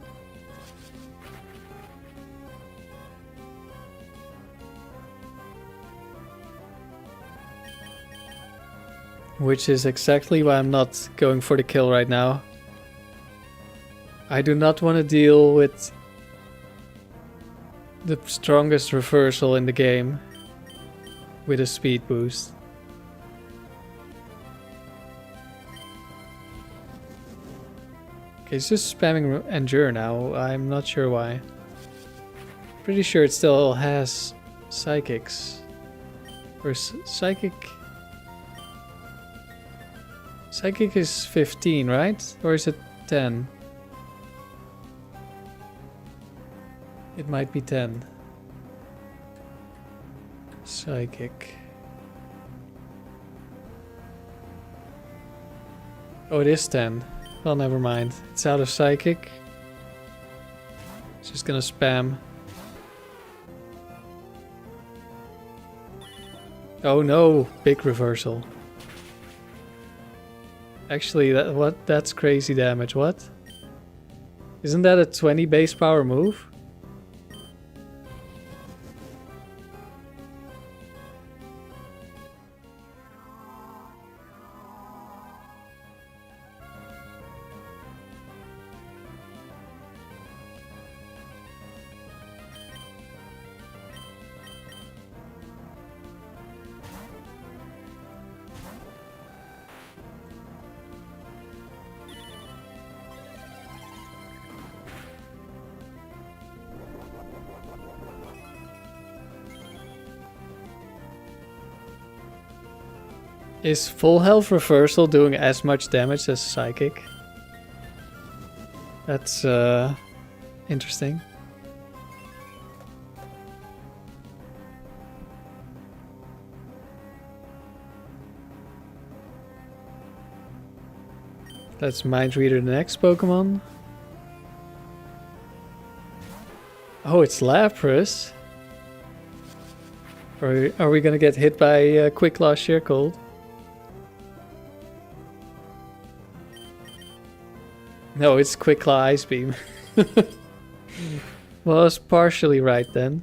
Which is exactly why I'm not going for the kill right now. I do not want to deal with the strongest reversal in the game with a speed boost. Okay, it's just spamming Endure now. I'm not sure why. Pretty sure it still has Psychics. Or Psychic... Psychic is 15, right? Or is it 10? It might be 10. Psychic. Oh, it is 10. Well, never mind. It's out of Psychic. It's just gonna spam. Oh no, big reversal. Actually, that's crazy damage. What? Isn't that a 20 base power move? Is full health reversal doing as much damage as Psychic? That's interesting. Let's mind reader the next Pokemon. Oh, it's Lapras. Are we gonna get hit by Quick Claw Sheer Cold? No, it's Quick Claw Ice Beam. Well, I was partially right then.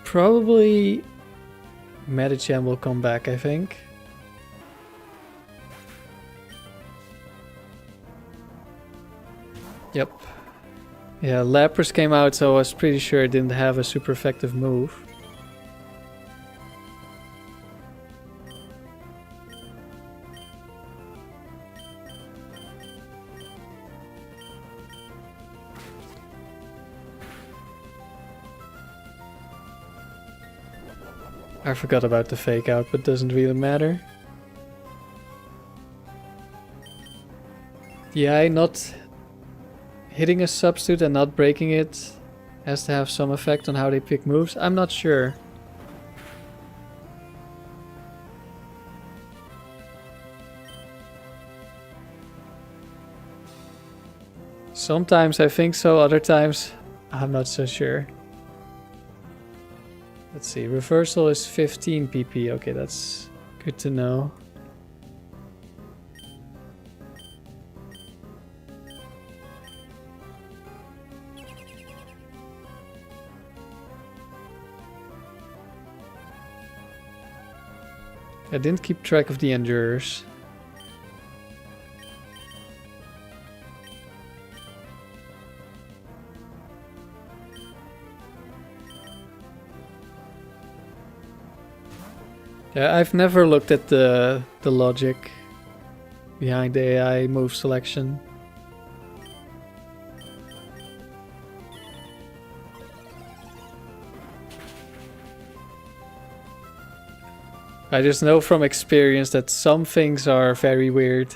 Probably Medicham will come back, I think. Yep. Yeah, Lapras came out, so I was pretty sure it didn't have a super effective move. I forgot about the fake out, but doesn't really matter. Yeah, not hitting a substitute and not breaking it has to have some effect on how they pick moves. I'm not sure. Sometimes I think so, other times I'm not so sure. Let's see, reversal is 15 PP. Okay, that's good to know. I didn't keep track of the endurers. Yeah, I've never looked at the logic behind the AI move selection. I just know from experience that some things are very weird.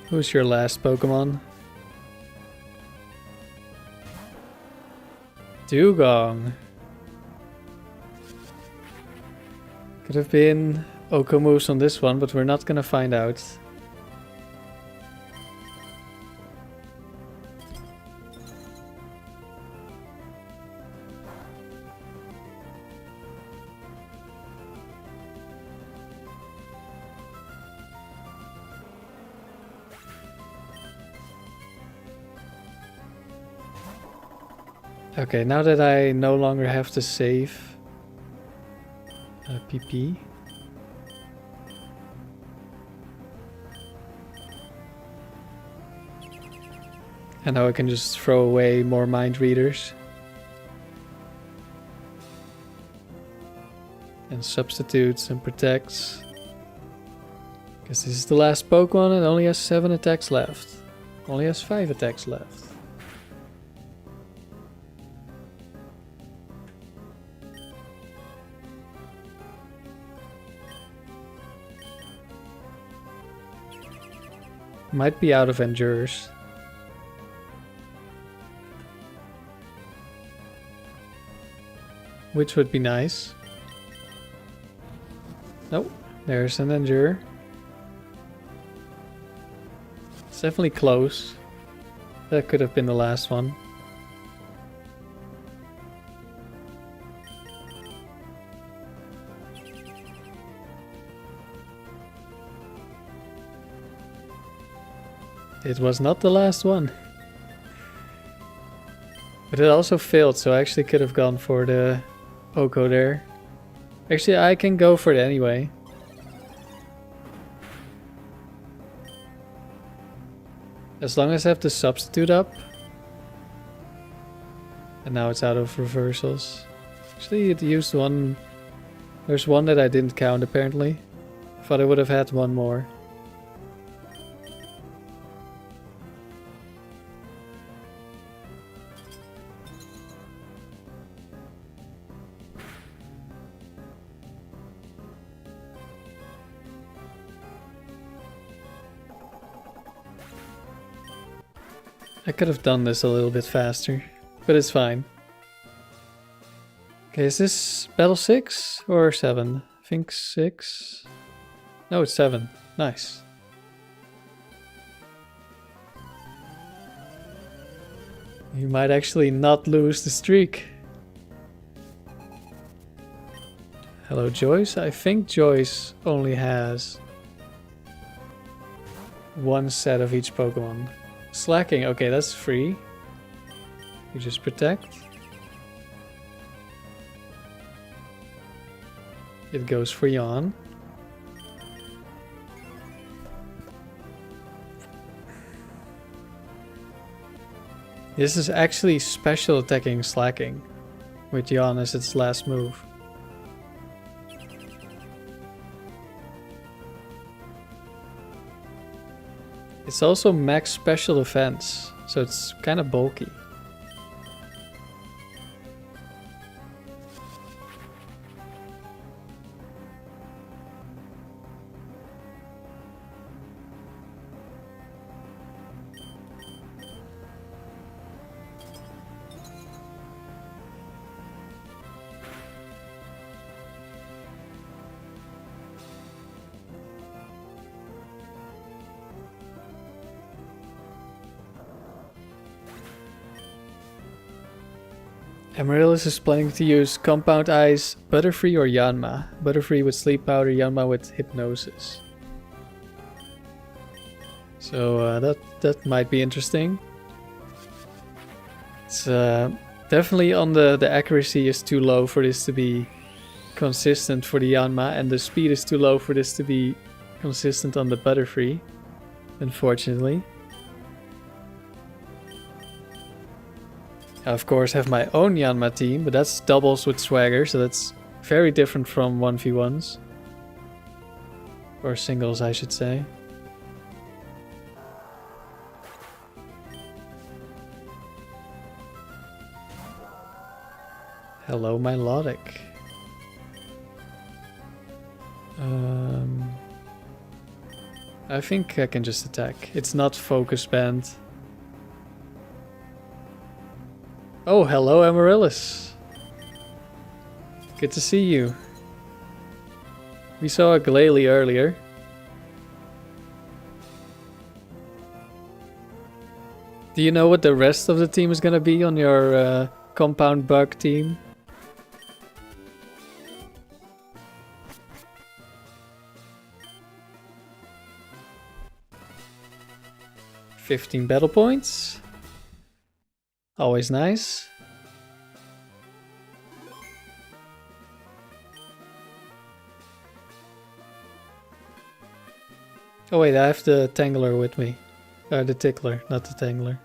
Who's your last Pokemon? Dugong. Could have been OHKO moves on this one, but we're not gonna find out. Okay, now that I no longer have to save PP. And now I can just throw away more mind readers. And substitutes and protects. Because this is the last Pokemon and only has 7 attacks left. Only has 5 attacks left. Might be out of endurers. Which would be nice. Nope, there's an endurer. It's definitely close. That could have been the last one. It was not the last one. But it also failed, so I actually could have gone for the OHKO there. Actually, I can go for it anyway. As long as I have the substitute up. And now it's out of reversals. Actually, it used one. There's one that I didn't count apparently. Thought I would have had one more. I could have done this a little bit faster, but it's fine. Okay, is this battle 6 or 7? I think 6. No, it's 7. Nice. You might actually not lose the streak. Hello, Joyce. I think Joyce only has one set of each Pokemon. Slacking, okay, that's free. You just protect. It goes for Yawn. This is actually special attacking Slacking, with Yawn as its last move. It's also max special defense, so it's kind of bulky. Amaryllis is planning to use Compound Ice, Butterfree or Yanma. Butterfree with Sleep Powder, Yanma with Hypnosis. So that might be interesting. It's definitely on the accuracy is too low for this to be consistent for the Yanma, and the speed is too low for this to be consistent on the Butterfree, unfortunately. I of course have my own Yanma team, but that's doubles with Swagger, so that's very different from 1v1s. Or singles, I should say. Hello, Milotic. I think I can just attack. It's not focus banned. Oh, hello, Amaryllis. Good to see you. We saw a Glalie earlier. Do you know what the rest of the team is gonna be on your Compound Bug team? $15 battle points. Always nice. Oh wait, I have the Tangela with me. The Tickler, not the Tangela.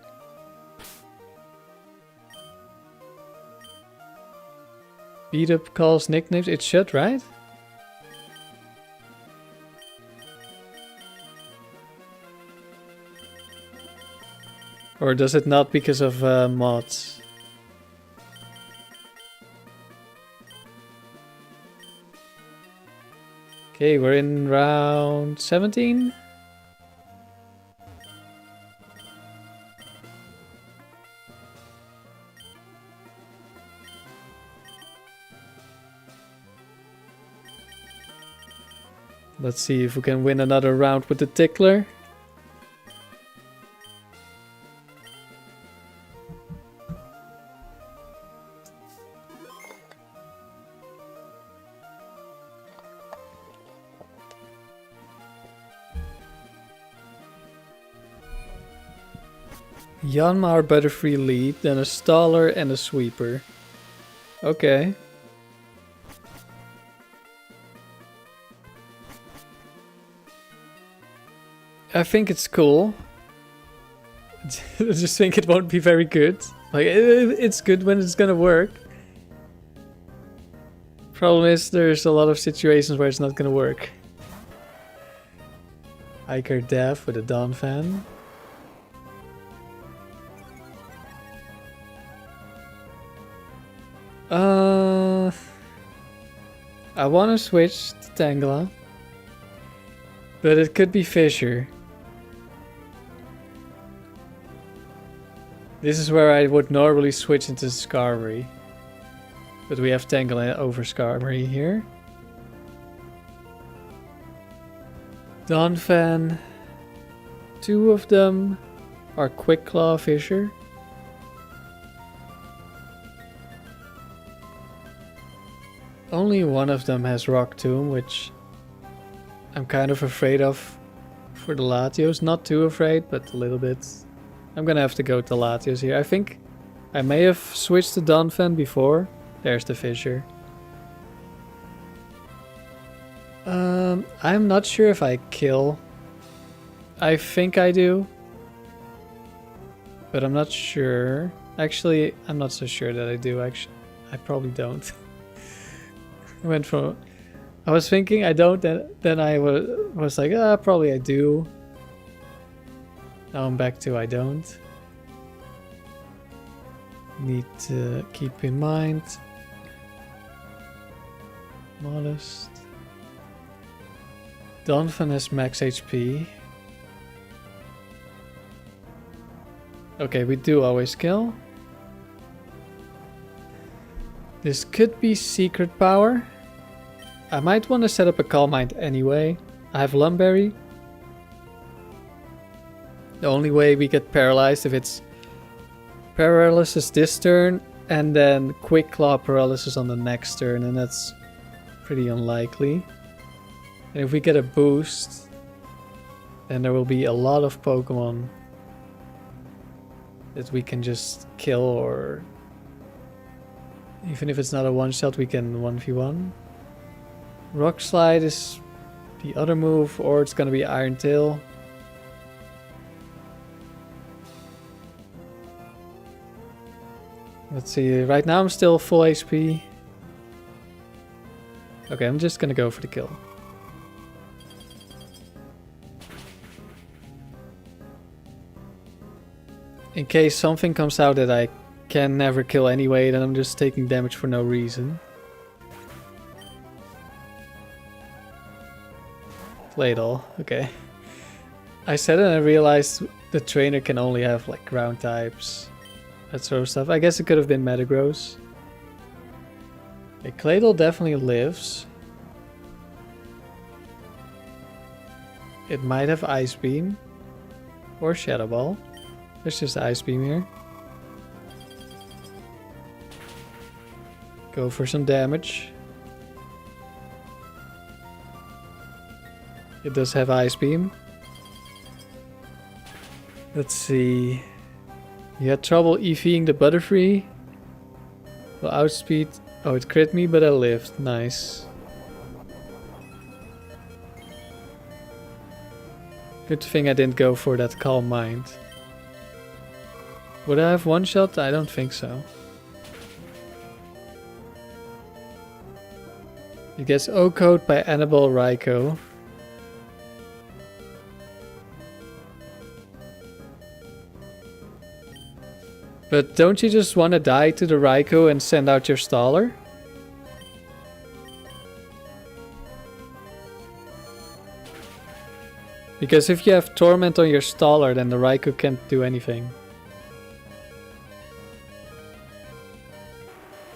Beat up calls nicknames. It should, right? Or does it not because of mods? Okay, we're in round 17. Let's see if we can win another round with the Tickler. Yanma our Butterfree lead, then a Staller and a Sweeper. Okay. I think it's cool. I just think it won't be very good. Like, it's good when it's gonna work. Problem is, there's a lot of situations where it's not gonna work. Hiker Dev with a Dawn Fan. I want to switch to Tangela, but it could be Fissure. This is where I would normally switch into Skarmory, but we have Tangela over Skarmory here. Dawn Fan. 2 of them are Quick Claw Fissure. Only one of them has Rock Tomb, which I'm kind of afraid of for the Latios. Not too afraid, but a little bit. I'm gonna have to go to Latios here. I think I may have switched to Dawn Fan before. There's the Fissure. I'm not sure if I kill. I think I do, but I'm not sure. Actually, I'm not so sure that I do. Actually, I probably don't. I was thinking I don't, then I was like, probably I do. Now I'm back to I don't. Need to keep in mind. Modest. Donphan has max HP. Okay, we do always kill. This could be secret power. I might want to set up a Calm Mind anyway. I have Lumberry. The only way we get paralyzed if it's paralysis this turn and then Quick Claw paralysis on the next turn, and that's pretty unlikely. And if we get a boost, then there will be a lot of Pokemon that we can just kill, or even if it's not a one-shot, we can 1v1. Rock Slide is the other move, or it's gonna be Iron Tail. Let's see, right now I'm still full HP. Okay, I'm just gonna go for the kill. In case something comes out that I can never kill anyway, then I'm just taking damage for no reason. Ladle, okay. I said it and I realized the trainer can only have like ground types. That sort of stuff. I guess it could have been Metagross. Okay, Claydol definitely lives. It might have Ice Beam. Or Shadow Ball. There's just Ice Beam here. Go for some damage. It does have Ice Beam. Let's see. You had trouble EVing the Butterfree. Well, outspeed. Oh, it crit me, but I lived. Nice. Good thing I didn't go for that Calm Mind. Would I have one shot? I don't think so. It gets OHKO'd by Annabelle Raikou. But don't you just want to die to the Raikou and send out your Staller? Because if you have Torment on your Staller, then the Raikou can't do anything.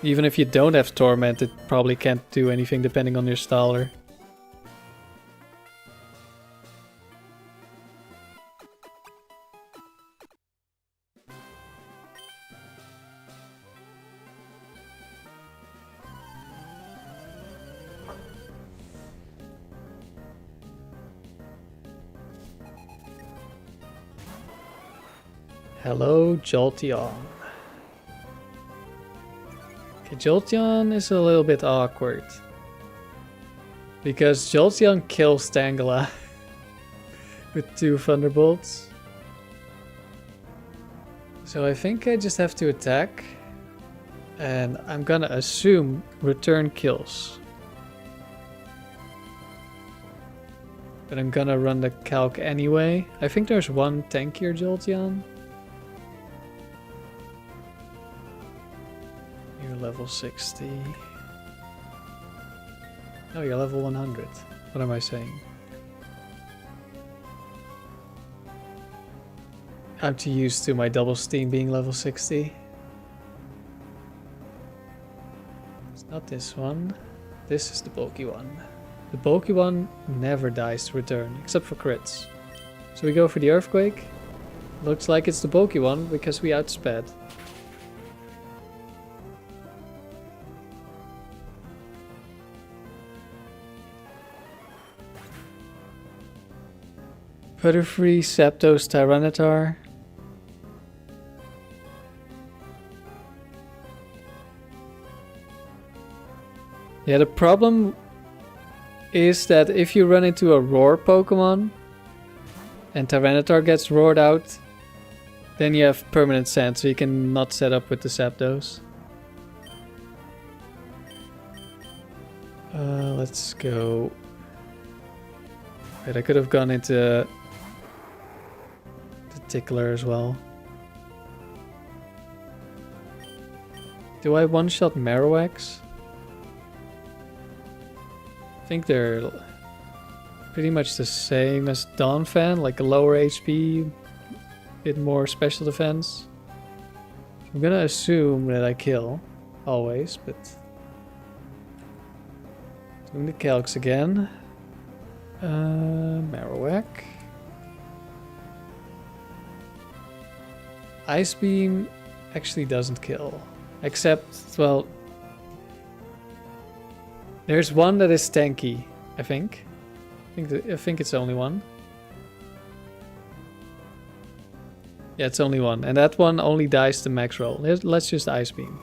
Even if you don't have Torment, it probably can't do anything depending on your Staller. Hello, Jolteon. Okay, Jolteon is a little bit awkward. Because Jolteon kills Tangela with 2 Thunderbolts. So I think I just have to attack. And I'm gonna assume return kills. But I'm gonna run the calc anyway. I think there's one tankier Jolteon. You're level 60. Oh, you're level 100. What am I saying? I'm too used to my double steam being level 60. It's not this one. This is the bulky one. The bulky one never dies to return, except for crits. So we go for the Earthquake. Looks like it's the bulky one because we outsped. Butterfree, Zapdos, Tyranitar. Yeah, the problem is that if you run into a Roar Pokemon and Tyranitar gets roared out, then you have permanent sand, so you can not set up with the Zapdos. Let's go. Wait, I could have gone into the Tickler as well. Do I one-shot Marowaks? I think they're pretty much the same as Donphan, like a lower HP, bit more special defense. I'm gonna assume that I kill, always, but... Doing the calcs again. Marowak. Ice Beam actually doesn't kill. Except, well... There's one that is tanky, I think. I think it's only one. Yeah, it's only one. And that one only dies to max roll. Let's just Ice Beam.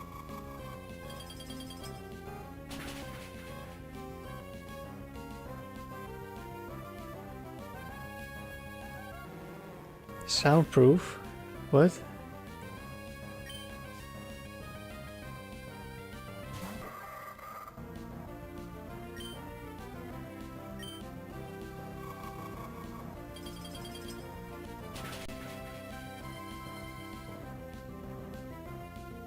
Soundproof? What?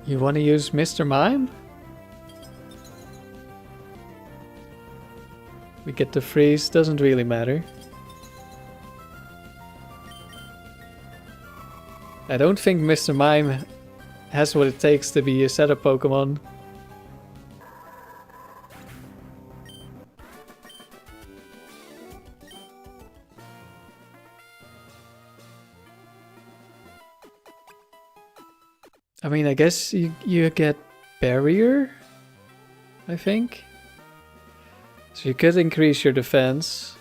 You want to use Mr. Mime? We get the freeze, doesn't really matter. I don't think Mr. Mime has what it takes to be a setup Pokemon. I mean, I guess you get Barrier, I think. So you could increase your defense,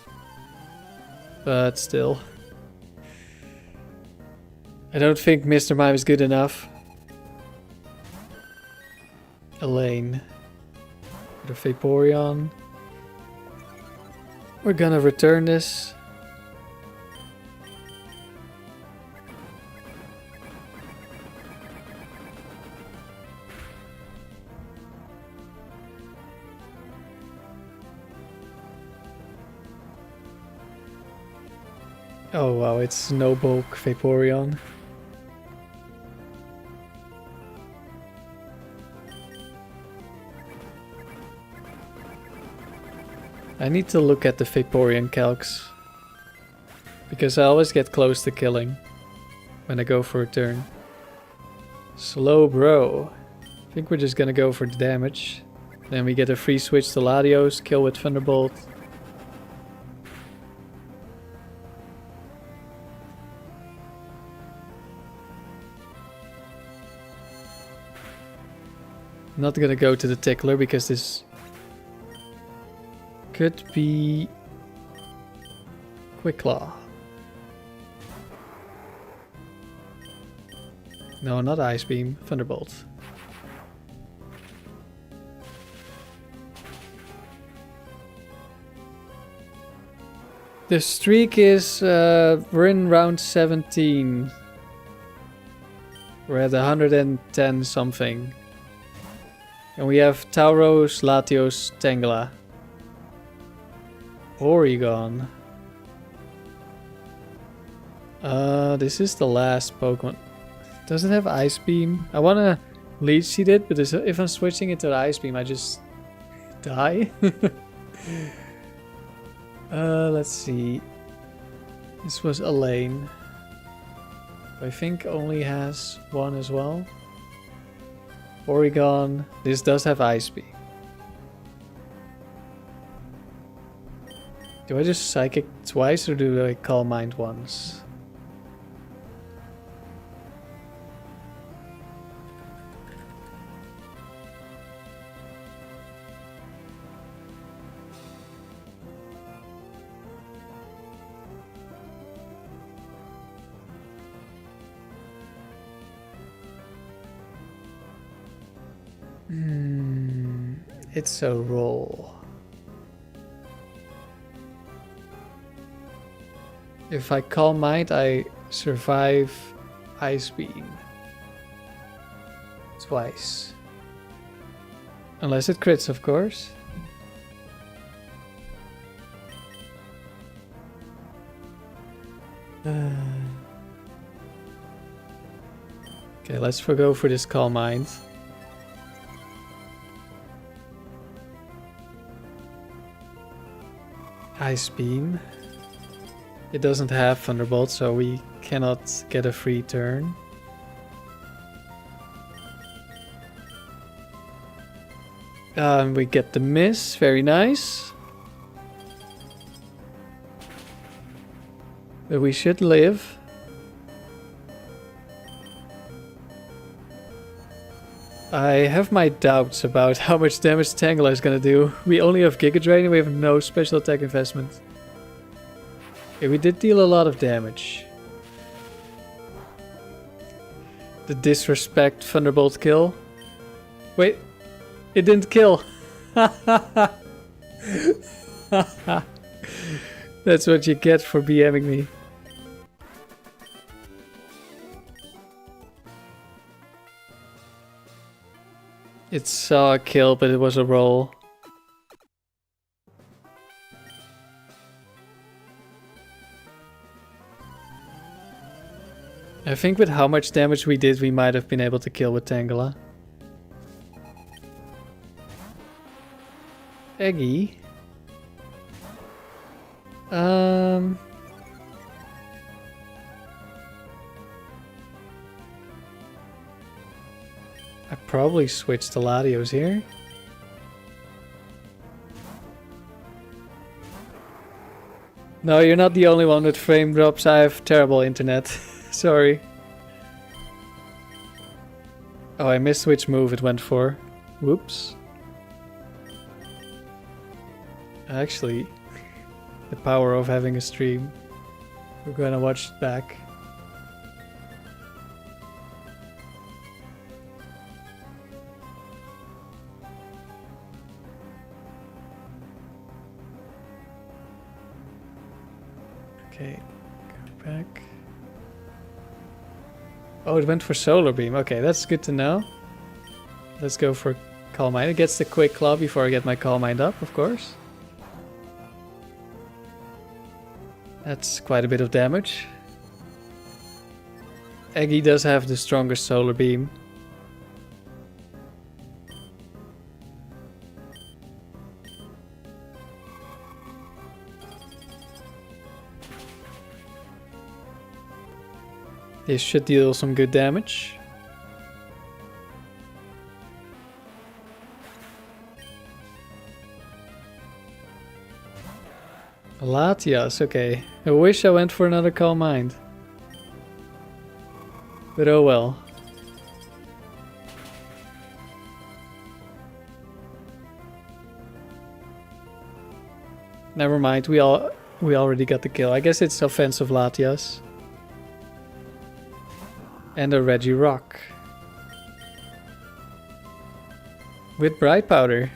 but still. I don't think Mr. Mime is good enough. Elaine. The Vaporeon. We're gonna return this. Oh wow, it's no bulk Vaporeon. I need to look at the Vaporeon calcs. Because I always get close to killing when I go for a turn. Slow bro. I think we're just gonna go for the damage. Then we get a free switch to Latios, kill with Thunderbolt. Not gonna go to the Tickler because this could be Quick Claw. No, not Ice Beam. Thunderbolt. The streak is... we're in round 17. We're at 110 something. And we have Tauros, Latios, Tangela. Porygon. This is the last Pokemon. Does it have Ice Beam? I wanna Leech Seed it, but if I'm switching it to the Ice Beam, I just die. Let's see. This was Elaine. I think only has one as well. Porygon. This does have Ice Beam. Do I just Psychic twice or do I Calm Mind once? It's a roll. If I Calm Mind, I survive Ice Beam. Twice. Unless it crits, of course. Okay, let's go for this Calm Mind. Ice Beam. It doesn't have Thunderbolt, so we cannot get a free turn. We get the miss, very nice. But we should live. I have my doubts about how much damage Tangela is gonna do. We only have Giga Drain and we have no special attack investment. Okay, we did deal a lot of damage. The disrespect Thunderbolt kill. Wait, it didn't kill. That's what you get for BMing me. It saw a kill, but it was a roll. I think with how much damage we did, we might have been able to kill with Tangela. Eggy. I probably switched to Latios here. No, you're not the only one with frame drops. I have terrible internet. Sorry. Oh, I missed which move it went for. Whoops. Actually, the power of having a stream. We're gonna watch it back. Okay, go back. Oh, it went for Solar Beam. Okay, that's good to know. Let's go for Calm Mind. It gets the quick claw before I get my Calm Mind up, of course. That's quite a bit of damage. Eggy does have the strongest Solar Beam. This should deal some good damage. Latias, okay. I wish I went for another Calm Mind. But oh well. Never mind, we already got the kill. I guess it's offensive Latias. And a Regirock. With Bright Powder.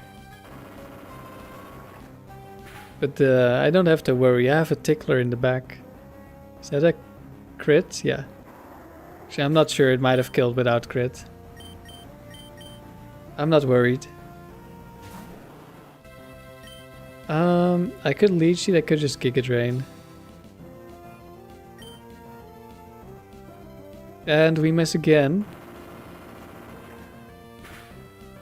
But I don't have to worry, I have a Tickler in the back. Is that a crit? Yeah. Actually, I'm not sure, it might have killed without crit. I'm not worried. I could Leech Seed, I could just Giga Drain. And we miss again.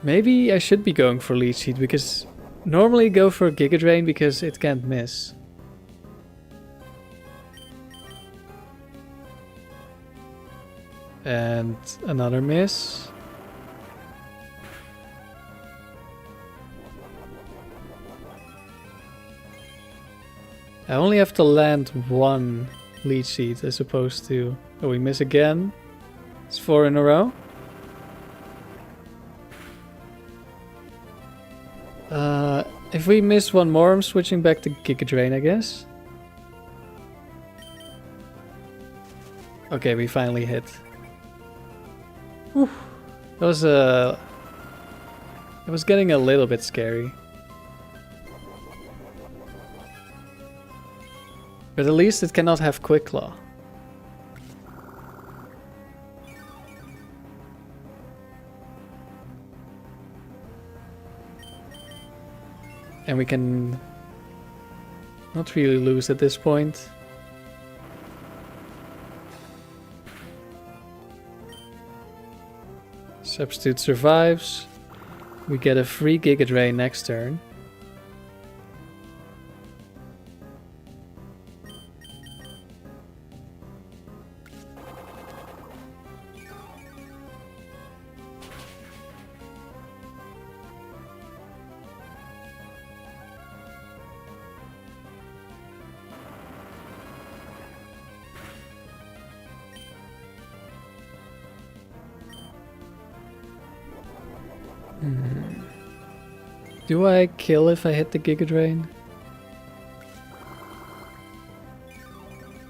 Maybe I should be going for Leech Seed, because normally go for Giga Drain because it can't miss. And another miss. I only have to land one Leech Seed as opposed to... Oh, we miss again. It's 4 in a row. If we miss one more, I'm switching back to Giga Drain, I guess. Okay, we finally hit. Whew. That was it was getting a little bit scary. But at least it cannot have Quick Claw. And we can not really lose at this point. Substitute survives. We get a free Giga Drain next turn. Do I kill if I hit the Giga Drain?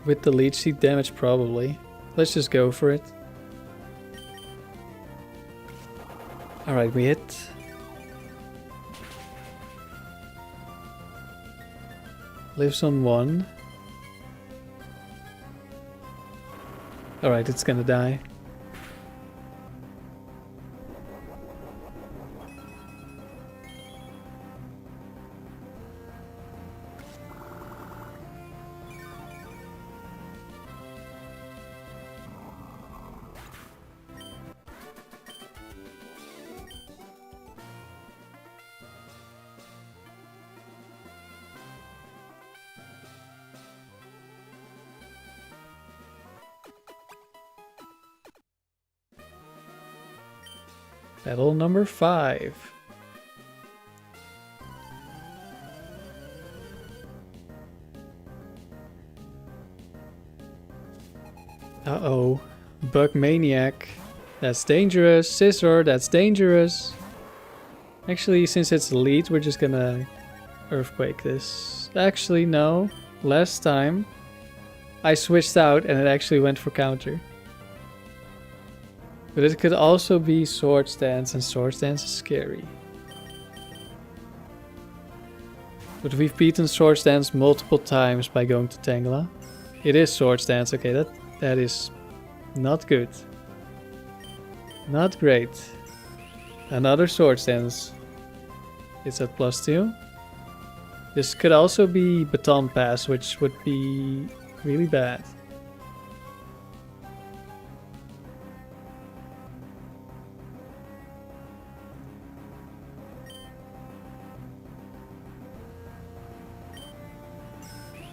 With the Leech Seed damage, probably. Let's just go for it. Alright, we hit. Lives on 1. Alright, it's gonna die. Battle number 5. Uh-oh. Bug Maniac. That's dangerous. Scissor, that's dangerous. Actually, since it's lead, we're just gonna Earthquake this. Actually, no. Last time I switched out and it actually went for counter. But it could also be Sword Stance, and Sword Stance is scary. But we've beaten Sword Stance multiple times by going to Tangela. It is Sword Stance, okay, that is not good. Not great. Another Sword Stance. It's at +2. This could also be Baton Pass, which would be really bad.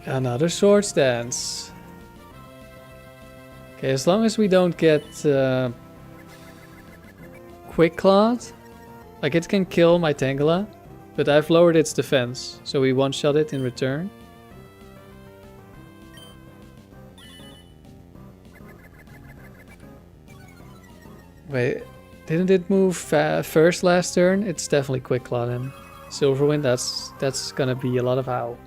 Another Sword Stance. Okay, as long as we don't get Quick Clawed, like it can kill my Tangela, but I've lowered its defense, so we one-shot it in return. Wait, didn't it move first last turn? It's definitely Quick Claw then. Silverwind, that's gonna be a lot of howl.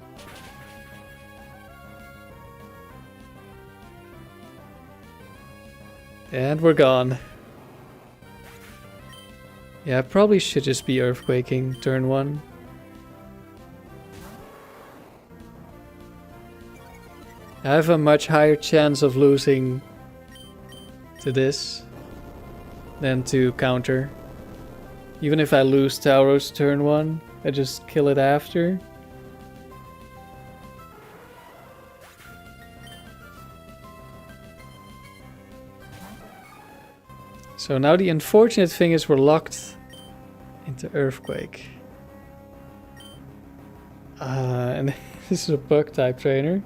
And we're gone. Yeah, I probably should just be Earthquaking turn 1. I have a much higher chance of losing to this than to counter. Even if I lose Tauros turn 1, I just kill it after. So now the unfortunate thing is we're locked into Earthquake. And this is a bug type trainer.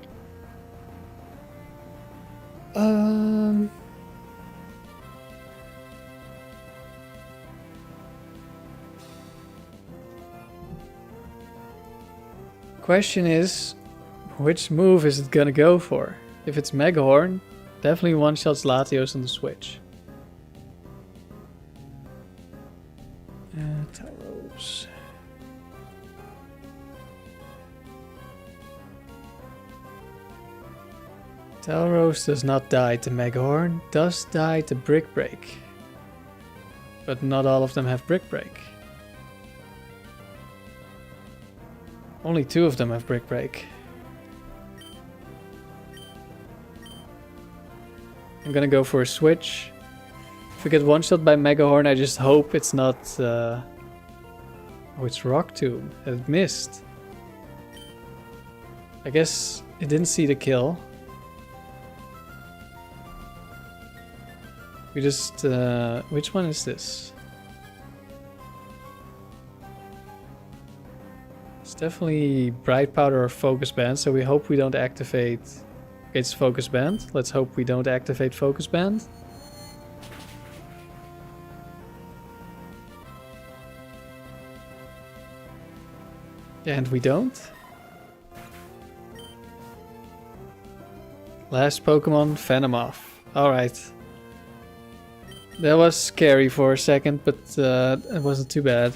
Question is, which move is it gonna go for? If it's Megahorn, definitely one-shots Latios on the switch. Tauros. Tauros does not die to Megahorn, does die to Brick Break. But not all of them have Brick Break. Only 2 of them have Brick Break. I'm gonna go for a switch. If we get one-shot by Megahorn, I just hope it's not... Oh, it's Rock Tomb. It missed. I guess it didn't see the kill. We just... which one is this? It's definitely Bright Powder or Focus Band, so we hope we don't activate... It's Focus Band. Let's hope we don't activate Focus Band. And we don't. Last Pokemon, Venomoth. Alright. That was scary for a second, but it wasn't too bad.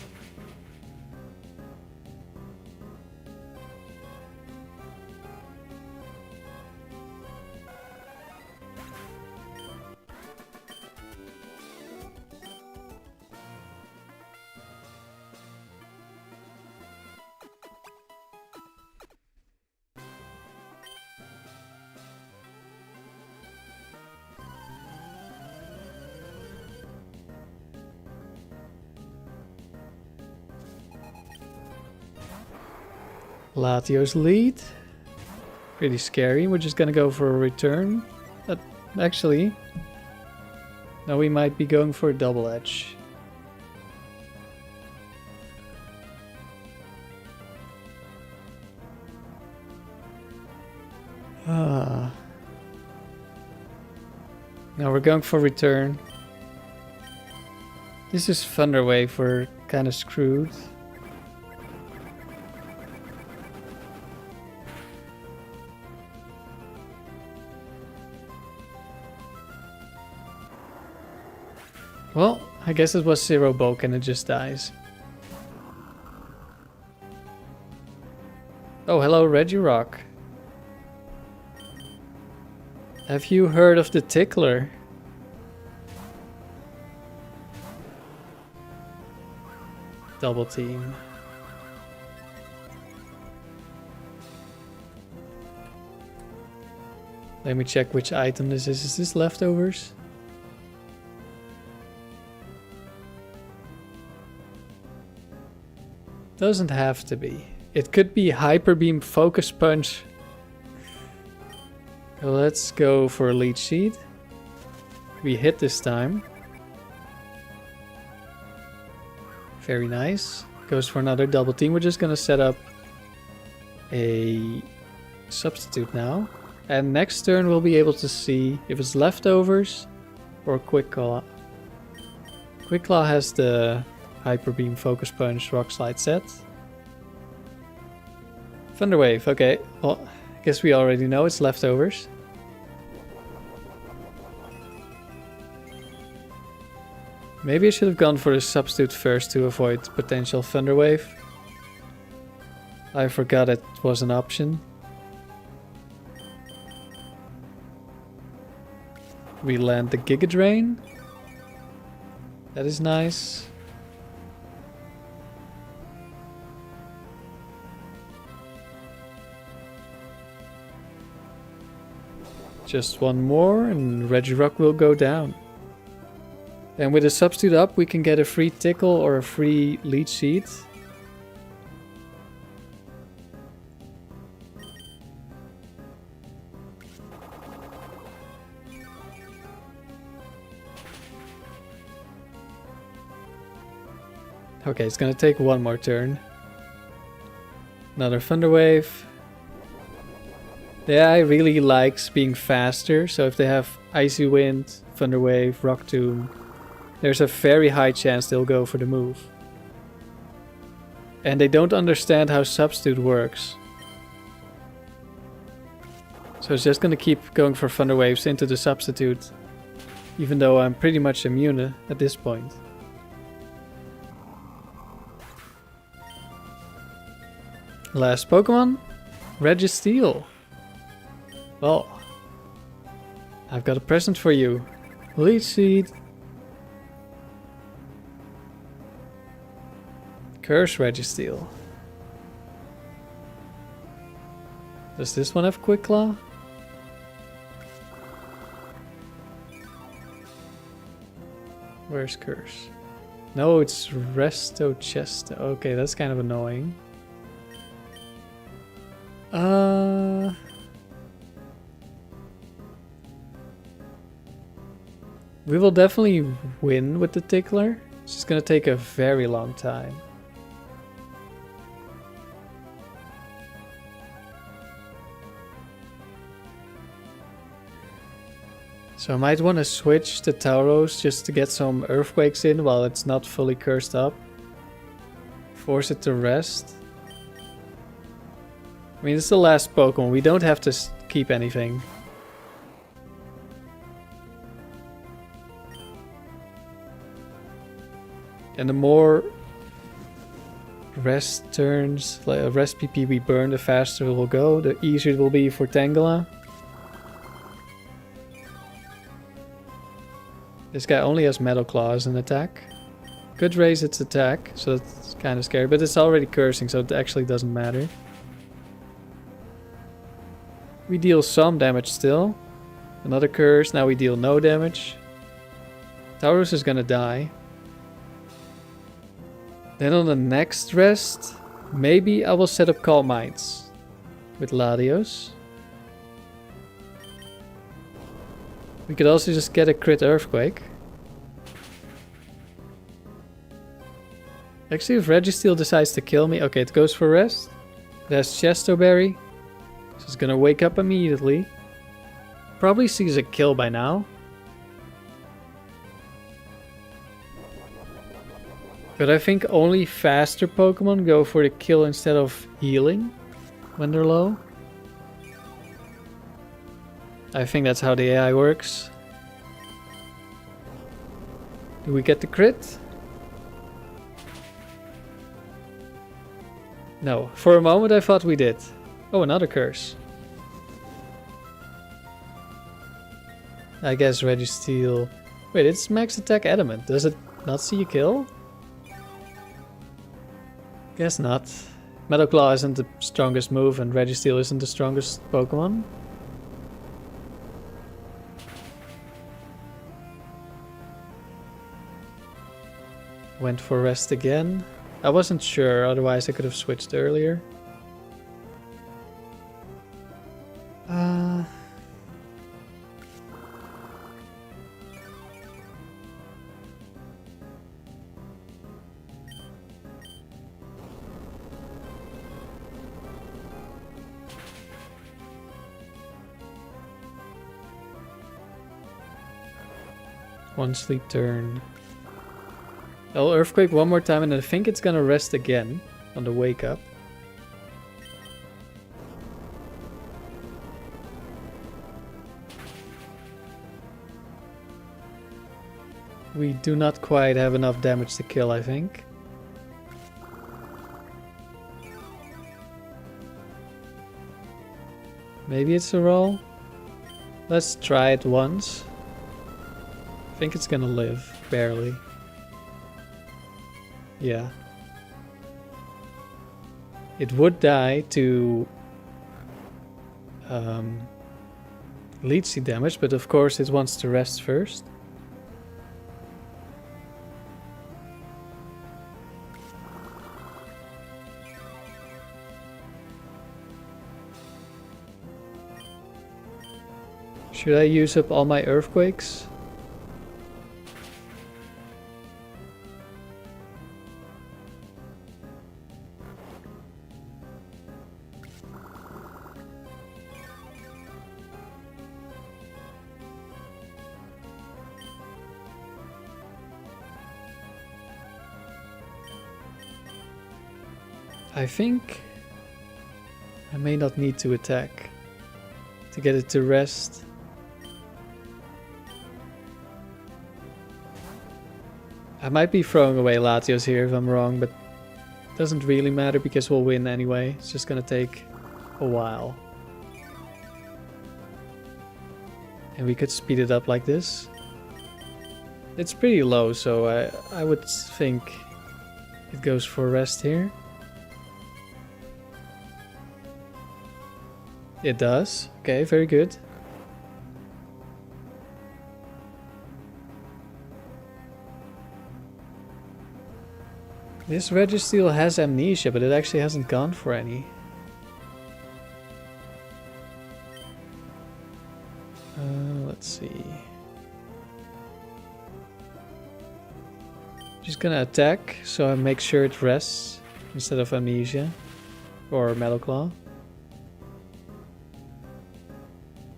Latios lead. Pretty scary. We're just gonna go for a return. Actually, no, we might be going for a double edge. Now we're going for return. This is Thunder Wave. We're kind of screwed. Well, I guess it was Zero Bulk and it just dies. Oh, hello Regirock. Have you heard of the Tickler? Double team. Let me check which item this is. Is this leftovers? Doesn't have to be. It could be Hyper Beam, Focus Punch. Let's go for a Leech Seed. We hit this time. Very nice. Goes for another double team. We're just gonna set up a substitute now. And next turn we'll be able to see if it's leftovers or Quick Claw. Quick Claw has the Hyper Beam, Focus Punch, Rock Slide set. Thunder Wave, okay. Well, I guess we already know it's leftovers. Maybe I should have gone for the substitute first to avoid potential Thunder Wave. I forgot it was an option. We land the Giga Drain. That is nice. Just one more and Regirock will go down. And with a substitute up, we can get a free Tickle or a free Leech Seed. Okay, it's gonna take one more turn. Another Thunder Wave. Yeah, I really likes being faster, so if they have Icy Wind, Thunder Wave, Rock Tomb, there's a very high chance they'll go for the move. And they don't understand how Substitute works. So it's just gonna keep going for Thunder Waves into the Substitute, even though I'm pretty much immune at this point. Last Pokemon, Registeel. Well, I've got a present for you. Leech Seed. Curse Registeel. Does this one have Quick Claw? Where's Curse? No, it's Resto Chesto. Okay, that's kind of annoying. We will definitely win with the Tickler. It's just gonna take a very long time. So I might want to switch to Tauros just to get some Earthquakes in while it's not fully cursed up. Force it to rest. I mean, it's the last Pokemon. We don't have to keep anything. And the more rest turns, like rest PP we burn, the faster it will go, the easier it will be for Tangela. This guy only has Metal Claw as an attack. Could raise its attack, so that's kind of scary, but it's already cursing, so it actually doesn't matter. We deal some damage still. Another curse, now we deal no damage. Tauros is gonna die. Then on the next rest, maybe I will set up Calm Minds with Latios. We could also just get a crit Earthquake. Actually, if Registeel decides to kill me... Okay, it goes for rest. It has Chesto Berry. So it's gonna wake up immediately. Probably sees a kill by now. But I think only faster Pokemon go for the kill instead of healing when they're low. I think that's how the AI works. Do we get the crit? No. For a moment I thought we did. Oh, another curse. I guess Registeel... Wait, it's max attack adamant. Does it not see a kill? Guess not. Metal Claw isn't the strongest move and Registeel isn't the strongest Pokemon. Went for rest again. I wasn't sure, otherwise I could have switched earlier. One sleep turn. I'll Earthquake one more time and I think it's gonna rest again on the wake up. We do not quite have enough damage to kill, I think. Maybe it's a roll? Let's try it once. think it's gonna live, barely. Yeah. It would die to leech seed damage, but of course it wants to rest first. Should I use up all my earthquakes? I think I may not need to attack to get it to rest. I might be throwing away Latios here if I'm wrong, but it doesn't really matter because we'll win anyway. It's just gonna take a while. And we could speed it up like this. It's pretty low, so I would think it goes for rest here. It does. Okay, very good. This Registeel has amnesia, but it actually hasn't gone for any. Let's see. Just gonna attack, so I make sure it rests instead of amnesia or Metal Claw.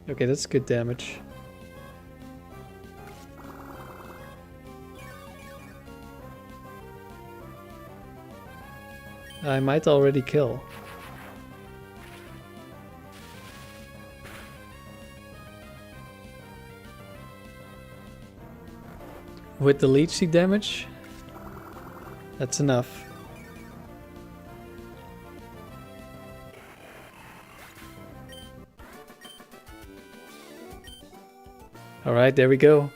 Okay, that's good damage. I might already kill. With the leech seed damage, that's enough. Alright, there we go.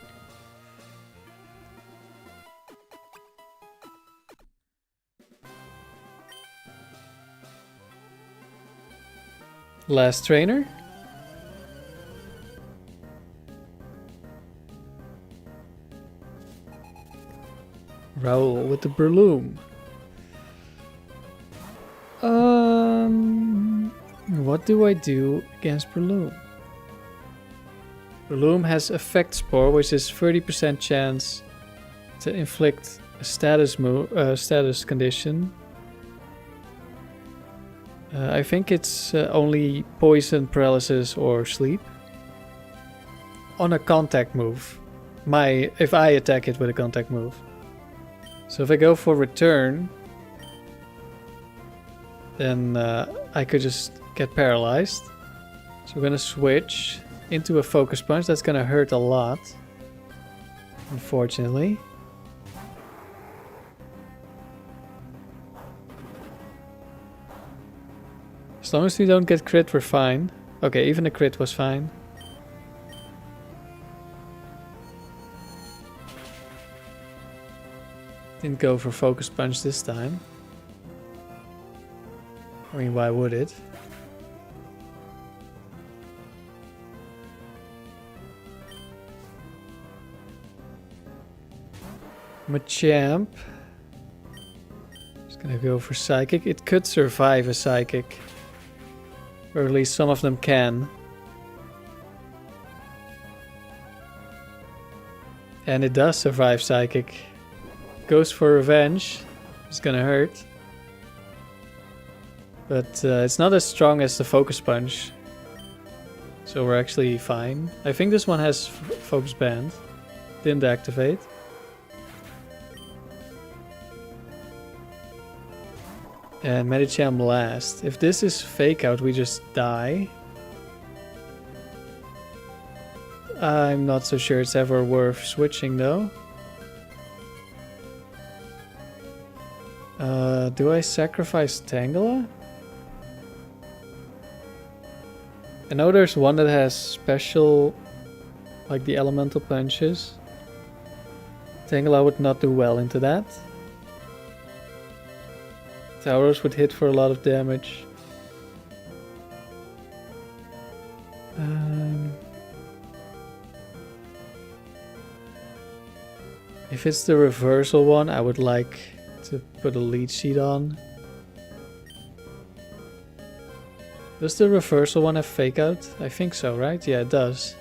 Last trainer. Raoul with the Breloom. What do I do against Breloom? Breloom has Effect Spore, which is 30% chance to inflict a status condition. I think it's only poison, paralysis, or sleep. On a contact move. If I attack it with a contact move. So if I go for return, then I could just get paralyzed. So we're gonna switch into a Focus Punch. That's gonna hurt a lot, unfortunately. As long as we don't get crit, we're fine. Okay, even a crit was fine. Didn't go for Focus Punch this time. I mean, why would it? Machamp. Just gonna go for Psychic. It could survive a Psychic. Or at least some of them can. And it does survive Psychic. Goes for Revenge. It's gonna hurt. But it's not as strong as the Focus Punch. So we're actually fine. I think this one has Focus Band. Didn't activate. And Medicham last. If this is Fake Out, we just die. I'm not so sure it's ever worth switching though. Do I sacrifice Tangela? I know there's one that has special, like the elemental punches. Tangela would not do well into that. Tauros would hit for a lot of damage. If it's the reversal one, I would like to put a lead sheet on. Does the reversal one have fake out? I think so, right? Yeah, it does.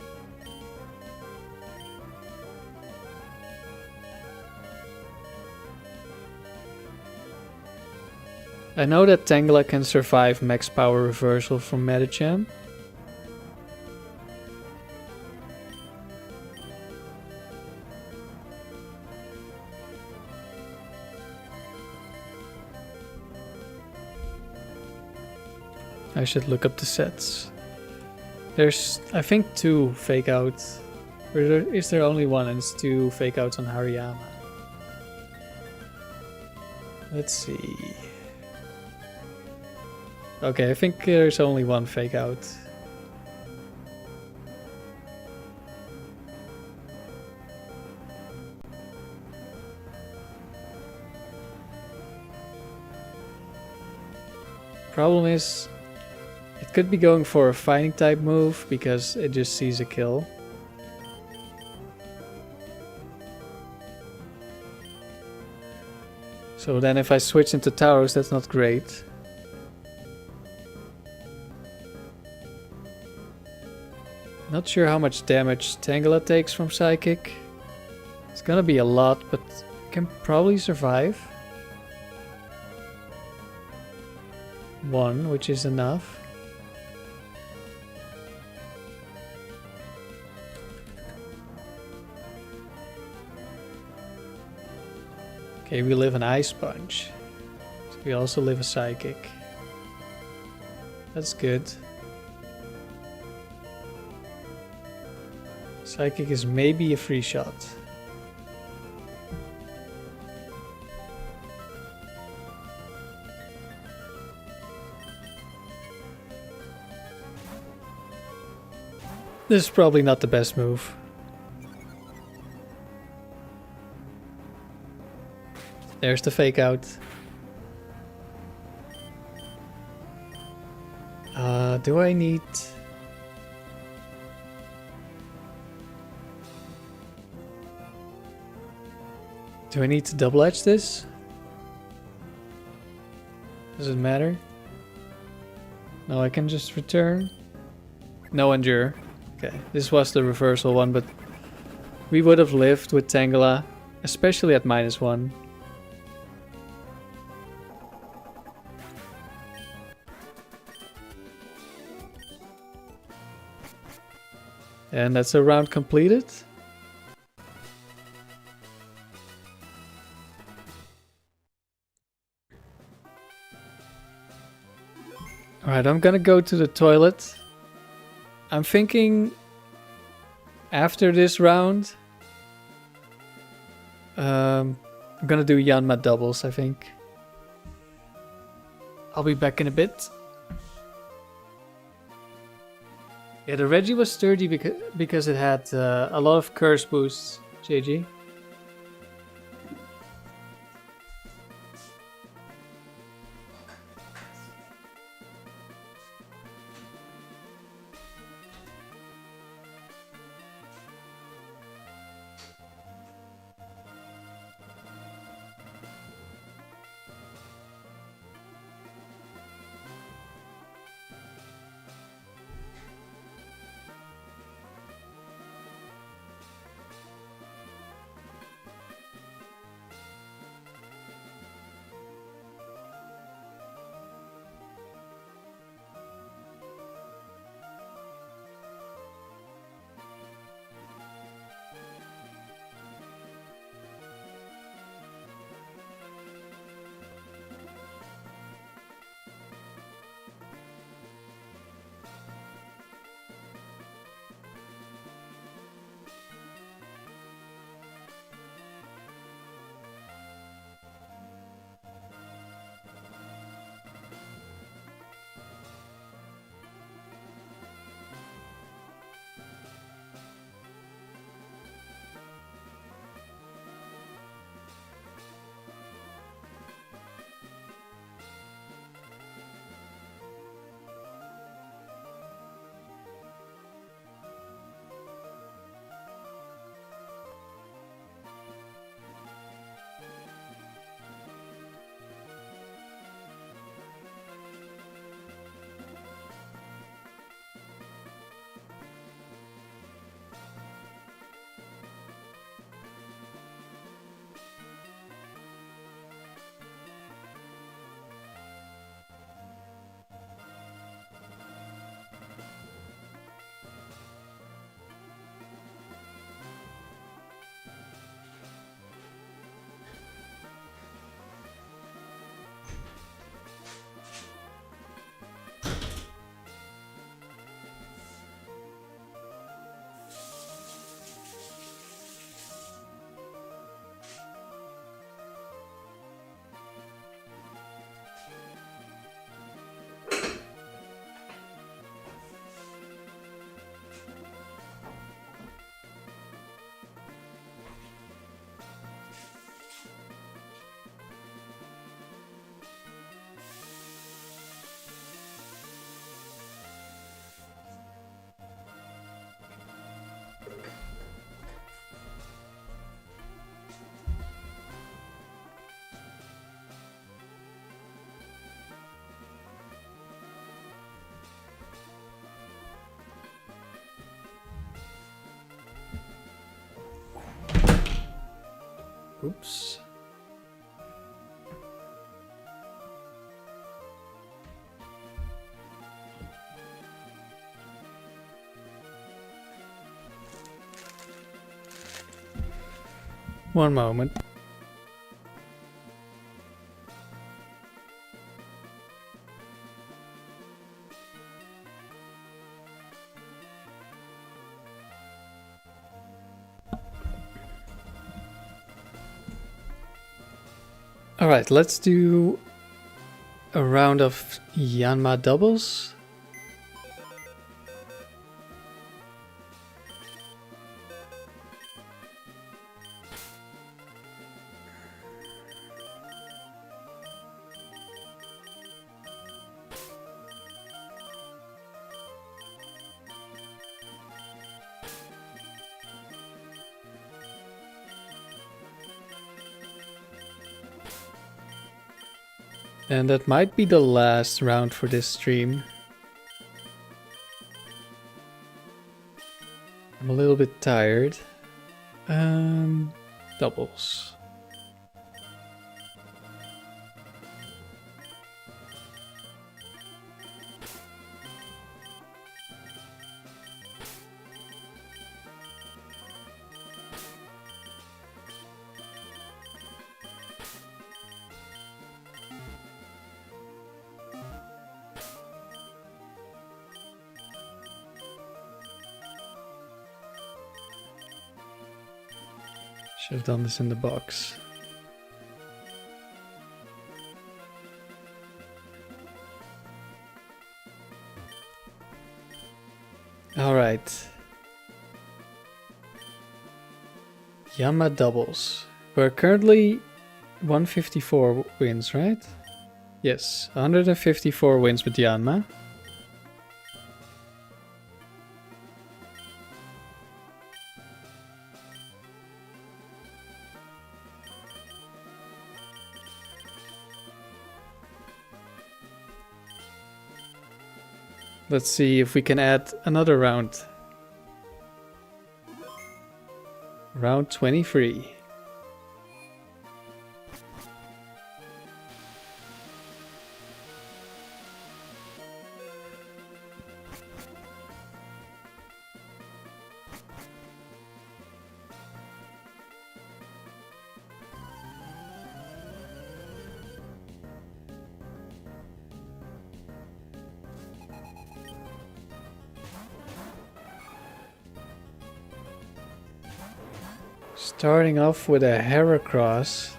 I know that Tangela can survive max power reversal from Medicham. I should look up the sets. There's, I think, 2 fake outs. Or is there only one and it's 2 fake outs on Hariyama? Let's see. Okay, I think there's only 1 fake out. Problem is, it could be going for a fighting type move because it just sees a kill. So then if I switch into Tauros, that's not great. Not sure how much damage Tangela takes from Psychic. It's gonna be a lot, but can probably survive. 1, which is enough. Okay, we live an Ice Punch. So we also live a Psychic. That's good. Psychic is maybe a free shot. This is probably not the best move. There's the fake out. Do I need... Do I need to double edge this? Does it matter? No, I can just return. No endure. Okay, this was the reversal one, but we would have lived with Tangela, especially at -1. And that's a round completed. Alright, I'm gonna go to the toilet. I'm thinking after this round, I'm gonna do Yanma doubles, I think. I'll be back in a bit. Yeah, the Reggie was sturdy because it had a lot of curse boosts, JG. Oops. One moment. Alright, let's do a round of Yanma doubles. And that might be the last round for this stream. I'm a little bit tired. Doubles. Should have done this in the box. All right. Yanma doubles. We're currently 154 wins, right? Yes, 154 wins with Yanma. Let's see if we can add another round. Round 23. Starting off with a Heracross.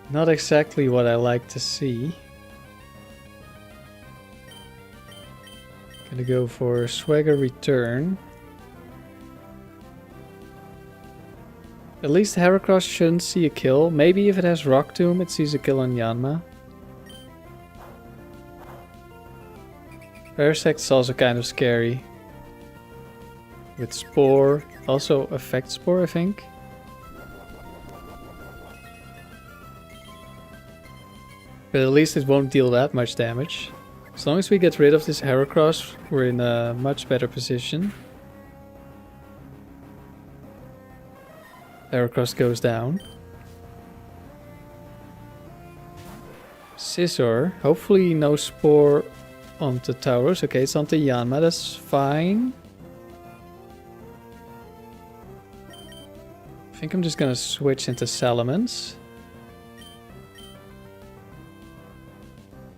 Not exactly what I like to see. Gonna go for Swagger Return. At least Heracross shouldn't see a kill. Maybe if it has Rock Tomb, it sees a kill on Yanma. Parasect is also kind of scary. With Spore, also Effect Spore, I think. But at least it won't deal that much damage. As long as we get rid of this Heracross, we're in a much better position. Heracross goes down. Scizor, hopefully no Spore onto Tauros. Okay, it's onto Yanma, that's fine. I think I'm just gonna switch into Salamence.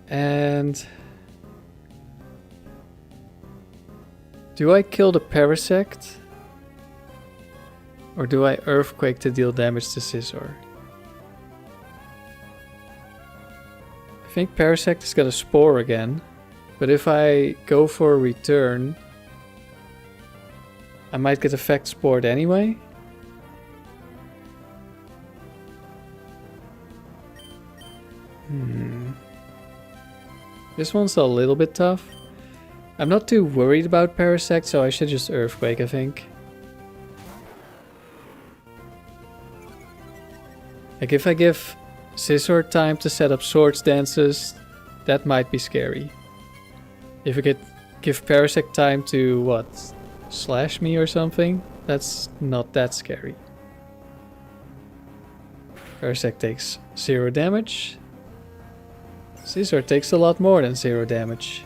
And do I kill the Parasect? Or do I Earthquake to deal damage to Scizor? I think Parasect has got a Spore again. But if I go for a return, I might get Effect Spored anyway. This one's a little bit tough. I'm not too worried about Parasect, so I should just Earthquake, I think. Like if I give Scizor time to set up Swords Dances, that might be scary. If I could give Parasect time to, what, slash me or something, that's not that scary. Parasect takes 0 damage. Scizor takes a lot more than 0 damage.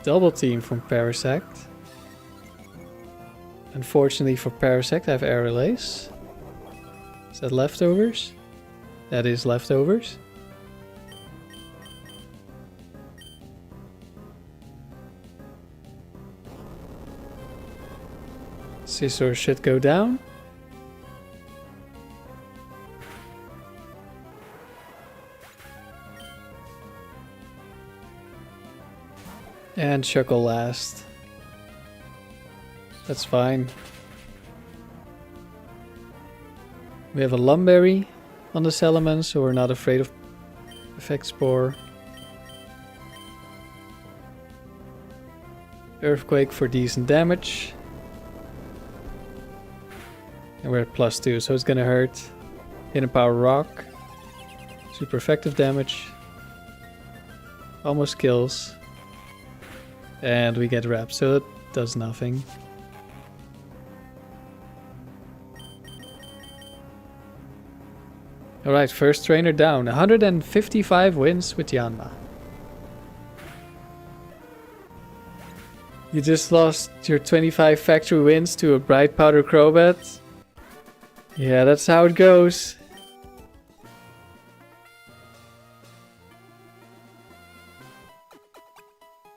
Double team from Parasect. Unfortunately for Parasect, I have Air Relays. Is that leftovers? That is leftovers. Scizor should go down. And Shuckle last. That's fine. We have a Lumberry on the Salamence, so we're not afraid of Effect Spore. Earthquake for decent damage. And we're at +2, so it's gonna hurt. Hidden Power Rock. Super effective damage. Almost kills. And we get wrapped, so it does nothing. Alright, first trainer down. 155 wins with Yanma. You just lost your 25 factory wins to a Bright Powder Crobat. Yeah, that's how it goes.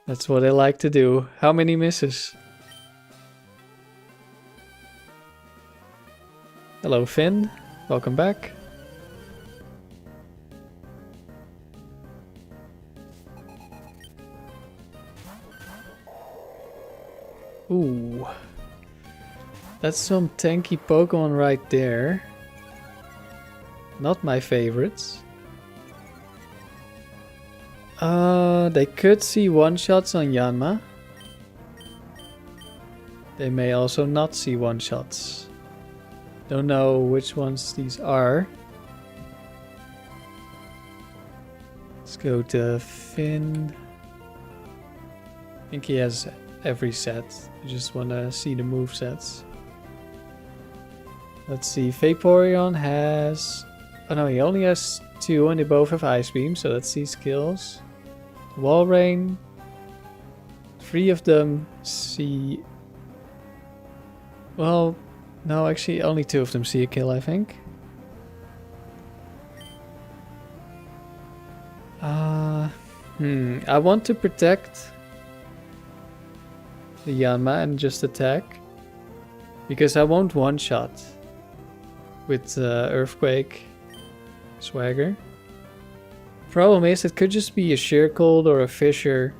That's what I like to do. How many misses? Hello, Finn. Welcome back. Ooh. That's some tanky Pokemon right there. Not my favorites. They could see one-shots on Yanma. They may also not see one-shots. Don't know which ones these are. Let's go to Finn. I think he has every set. I just want to see the movesets. Let's see, Vaporeon has... Oh no, he only has 2 and they both have Ice Beam, so let's see skills. Walrein. 3 of them see... Well, no, actually only 2 of them see a kill, I think. I want to protect the Yanma and just attack. Because I won't one-shot with Earthquake Swagger. Problem is, it could just be a Sheer Cold or a Fissure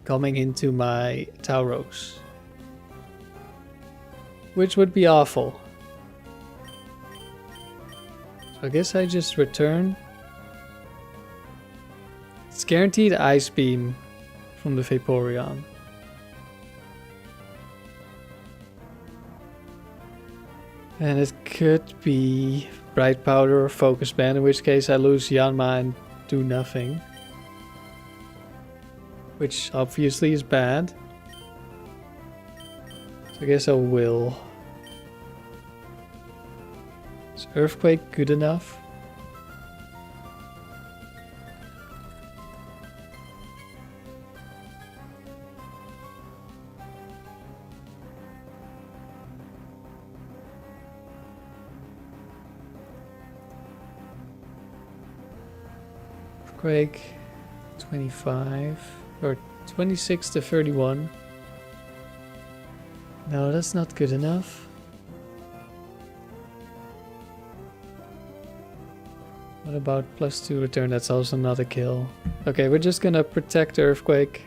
coming into my Tauros. Which would be awful. So I guess I just return. It's guaranteed Ice Beam from the Vaporeon. And it could be Bright Powder or Focus Band, in which case I lose Yanma and do nothing. Which obviously is bad. So I guess I will. Is Earthquake good enough? Earthquake 25 or 26 to 31. No, that's not good enough. What about +2 return? That's also not a kill. Okay, we're just gonna protect Earthquake.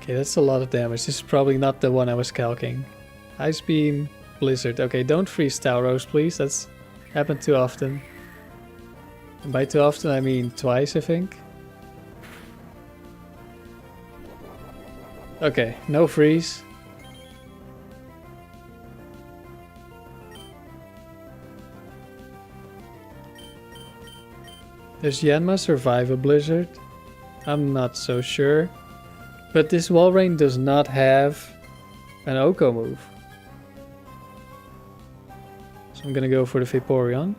Okay, that's a lot of damage. This is probably not the one I was calcing. Ice Beam, Blizzard. Okay, don't freeze Tauros, please. That's happened too often. And by too often, I mean twice, I think. Okay, no freeze. Does Yanma survive a blizzard? I'm not so sure. But this Walrein does not have an OHKO move. So I'm gonna go for the Vaporeon.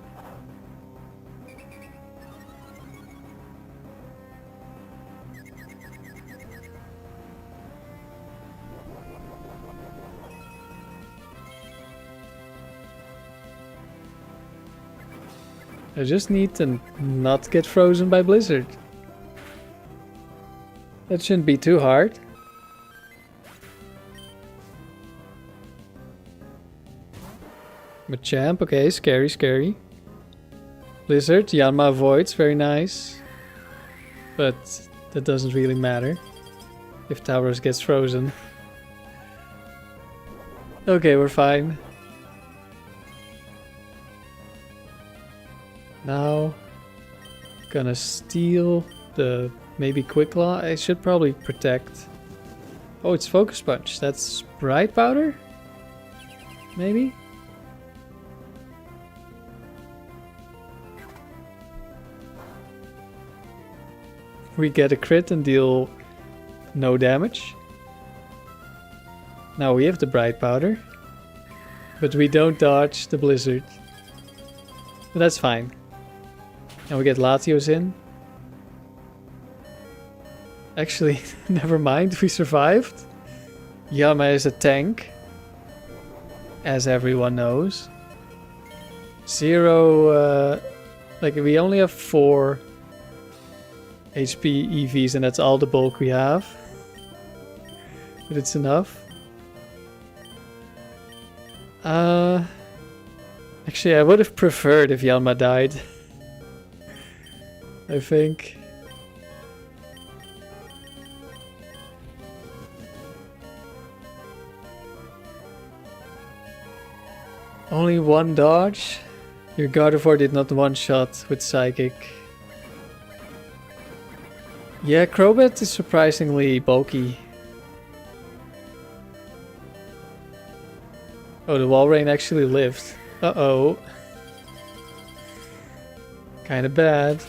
I just need to not get frozen by blizzard. That shouldn't be too hard. Machamp, okay, scary, scary. Blizzard, Yanma avoids, very nice. But that doesn't really matter if Tauros gets frozen. Okay, we're fine. Now, gonna steal the maybe Quick Claw. I should probably protect. Oh, it's Focus Punch. That's Bright Powder? Maybe? We get a crit and deal no damage. Now we have the Bright Powder. But we don't dodge the Blizzard. But that's fine. And we get Latios in. Actually, never mind, we survived. Yanma is a tank. As everyone knows. Like we only have 4 HP EVs and that's all the bulk we have. But it's enough. Actually, I would have preferred if Yanma died. I think. Only one dodge? Your Gardevoir did not one-shot with Psychic. Yeah, Crobat is surprisingly bulky. Oh, the Walrein actually lived. Uh-oh. Kinda bad.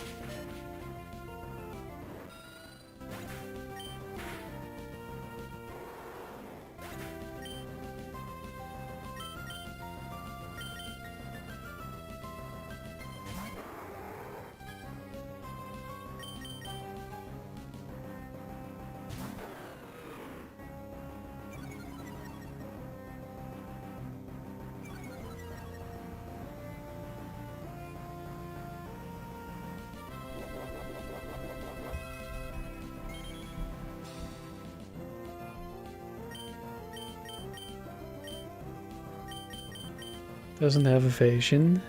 Doesn't have evasion.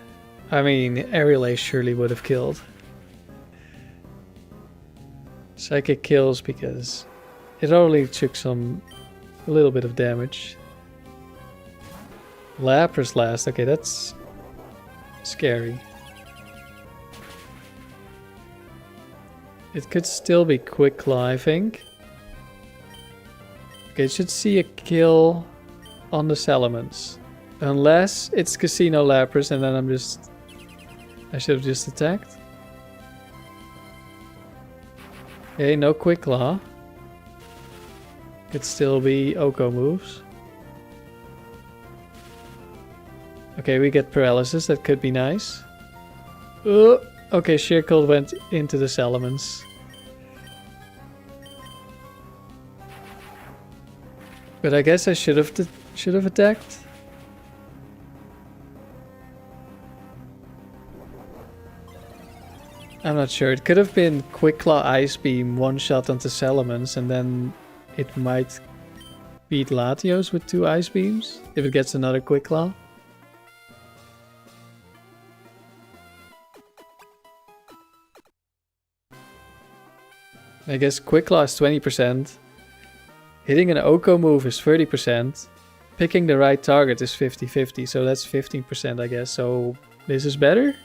I mean, Aerial Ace surely would have killed. Psychic kills because it already took a little bit of damage. Lapras last. Okay, that's scary. It could still be Quick Claw, I think. Okay, it should see a kill on the Salamence. Unless it's Casino Lapras and then I should have just attacked. Okay, no Quick Claw. Could still be OHKO moves. Okay, we get Paralysis, that could be nice. Okay, Sheer Cold went into the Salamence. But I guess I should have attacked. I'm not sure. It could have been Quick Claw Ice Beam, one shot onto Salamence, and then it might beat Latios with 2 Ice Beams if it gets another Quick Claw. I guess Quick Claw is 20%. Hitting an OHKO move is 30%. Picking the right target is 50-50, so that's 15%, I guess. So this is better?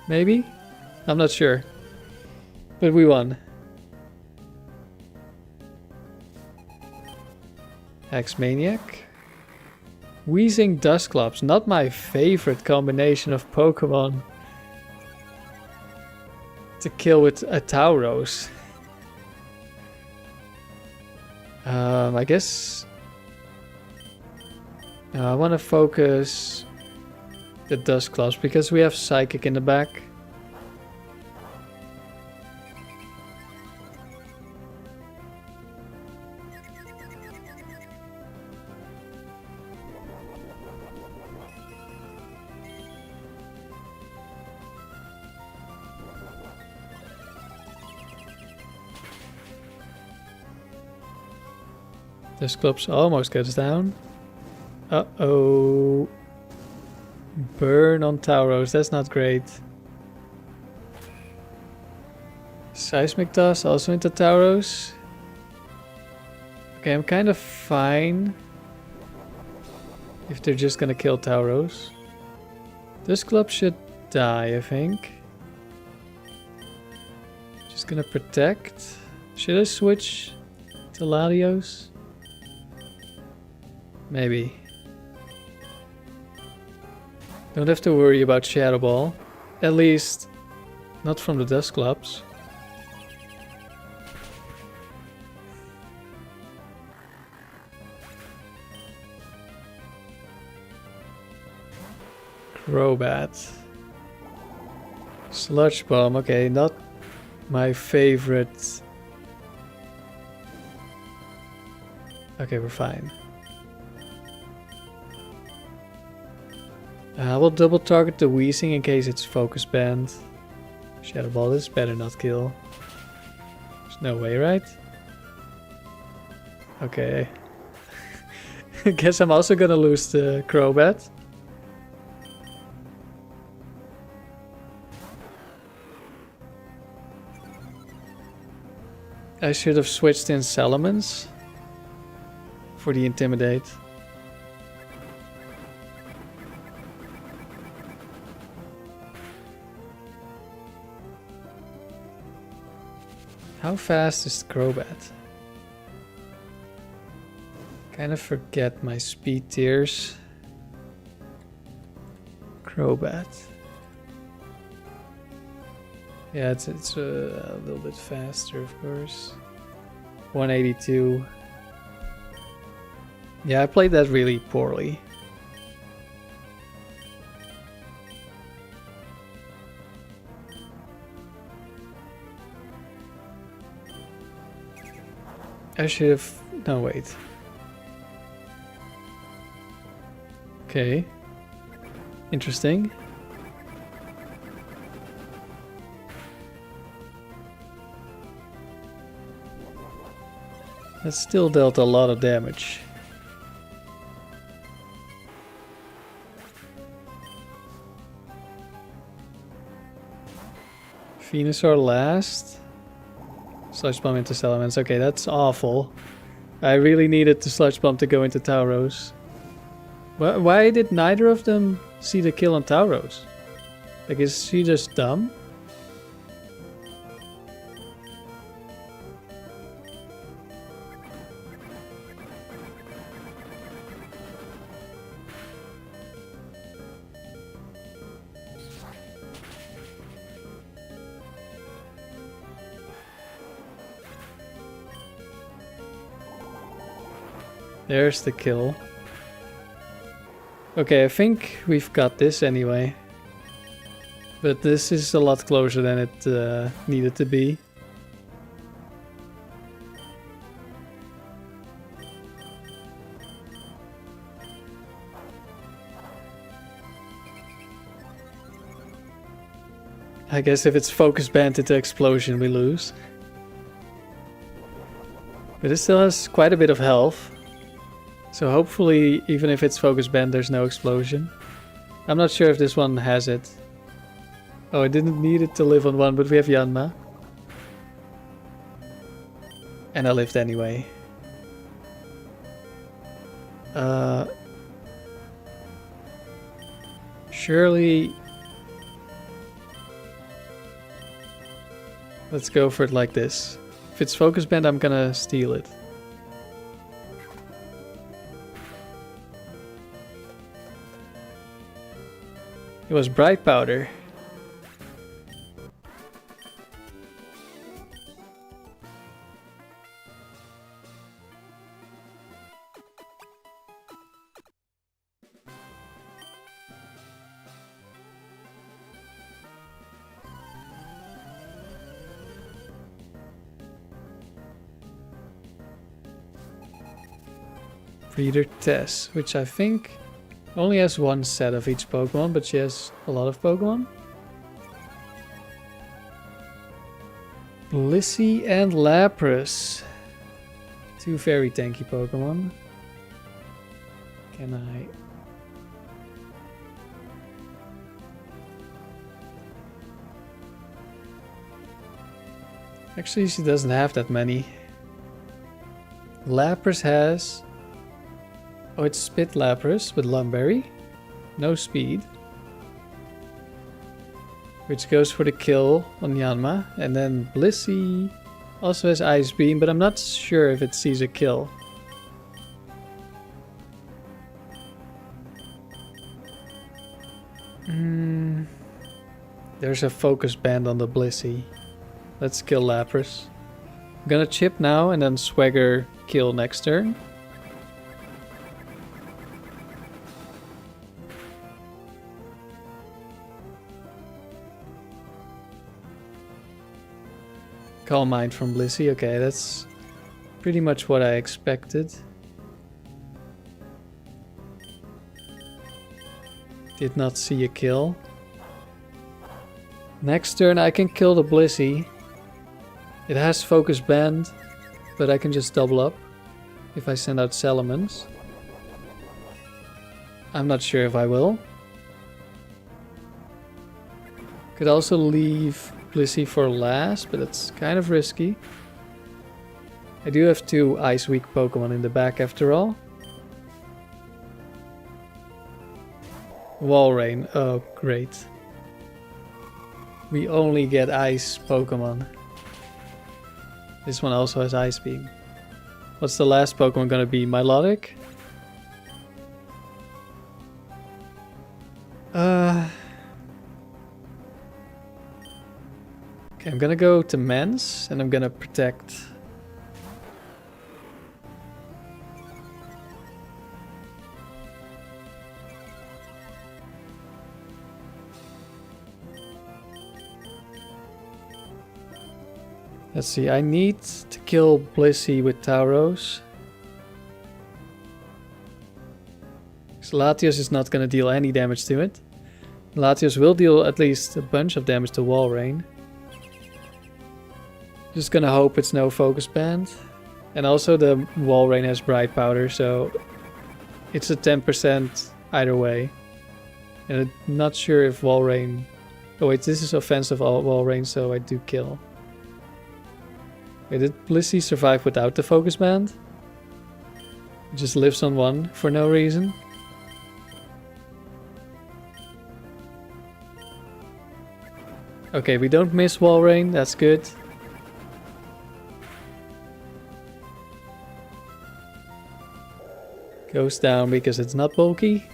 Maybe? I'm not sure. But we won. Hex Maniac. Wheezing Dusclops, not my favorite combination of Pokemon to kill with a Tauros. I guess I want to focus the Dusclops because we have Psychic in the back. Dusclops almost gets down. Uh-oh. Burn on Tauros, that's not great. Seismic Toss also into Tauros. Okay, I'm kind of fine if they're just gonna kill Tauros. Dusclops should die, I think. Just gonna protect. Should I switch to Latios? Maybe. Don't have to worry about Shadow Ball. At least, not from the Dusclops. Crobat. Sludge Bomb, okay, not my favorite. Okay, we're fine. I will double target the Wheezing in case it's focus banned. Shadow Ball, this better not kill. There's no way, right? Okay. Guess I'm also gonna lose the Crobat. I should have switched in Salamence for the Intimidate. How fast is the Crobat? Kind of forget my speed tiers. Crobat. Yeah, it's a little bit faster, of course. 182. Yeah, I played that really poorly. I should have... No, wait. Okay. Interesting. That still dealt a lot of damage. Venusaur last. Sludge Bomb into Salamence. Okay, that's awful. I really needed the Sludge Bomb to go into Tauros. Why did neither of them see the kill on Tauros? Like, is she just dumb? There's the kill. Okay, I think we've got this anyway. But this is a lot closer than it needed to be. I guess if it's focus banned into explosion, we lose. But it still has quite a bit of health. So hopefully, even if it's focus banned, there's no explosion. I'm not sure if this one has it. Oh, I didn't need it to live on one, but we have Yanma. And I lived anyway. Surely... Let's go for it like this. If it's focus banned, I'm gonna steal it. It was bright powder. Breeder Tess, which I think only has one set of each Pokemon, but she has a lot of Pokemon. Blissey and Lapras. Two very tanky Pokemon. Can I... Actually, she doesn't have that many. Lapras has... Oh, it's Spit Lapras with Lumberry. No speed. Which goes for the kill on Yanma. And then Blissey also has Ice Beam, but I'm not sure if it sees a kill. There's a focus band on the Blissey. Let's kill Lapras. I'm gonna chip now and then Swagger kill next turn. Calm Mind from Blissey. Okay, that's pretty much what I expected. Did not see a kill. Next turn I can kill the Blissey. It has Focus Band, but I can just double up if I send out Salamence. I'm not sure if I will. Could also leave Blissey for last, but it's kind of risky. I do have two Ice Weak Pokemon in the back after all. Walrein. Oh, great. We only get Ice Pokemon. This one also has Ice Beam. What's the last Pokemon gonna be? Milotic? Okay, I'm gonna go to Mance and I'm gonna protect. Let's see, I need to kill Blissey with Tauros. So Latios is not gonna deal any damage to it. Latios will deal at least a bunch of damage to Walrein. Just gonna hope it's no Focus Band. And also the Walrein has Bright Powder, so it's a 10% either way. And I'm not sure if Walrein... Oh wait, this is offensive Walrein, so I do kill. Wait, did Blissey survive without the Focus Band? It just lives on one for no reason. Okay, we don't miss Walrein, that's good. Goes down because it's not bulky.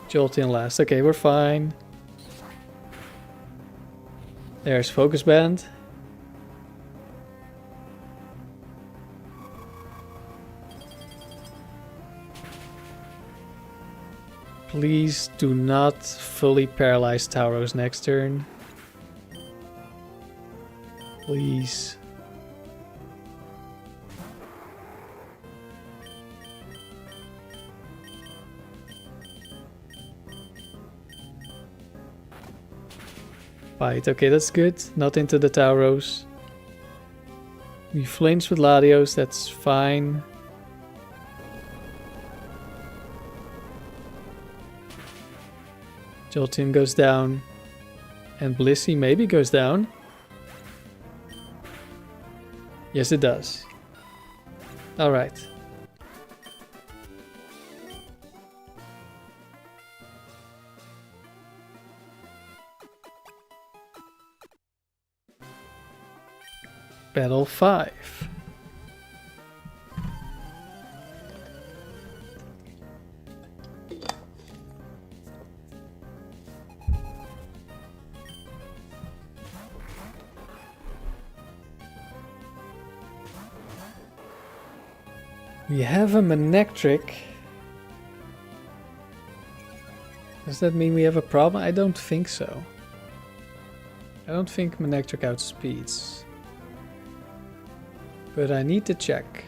Jolteon last. Okay, we're fine. There's Focus Band. Please do not fully paralyze Tauros next turn. Please. Bite. Okay, that's good. Not into the Tauros. We flinch with Latios, that's fine. Jolteon goes down. And Blissey maybe goes down. Yes, it does. Alright. Battle 5. We have a Manectric. Does that mean we have a problem? I don't think so. I don't think Manectric outspeeds. But I need to check.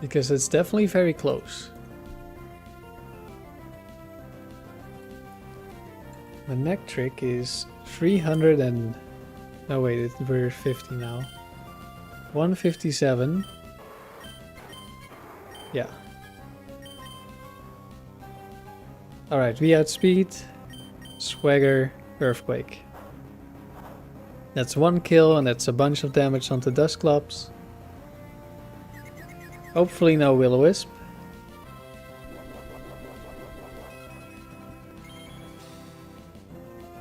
Because it's definitely very close. Manectric is 300 and... No wait, we're 50 now. 157. Yeah. Alright, we outspeed. Swagger, Earthquake. That's 1 kill and that's a bunch of damage onto Dusclops. Hopefully no Will-O-Wisp.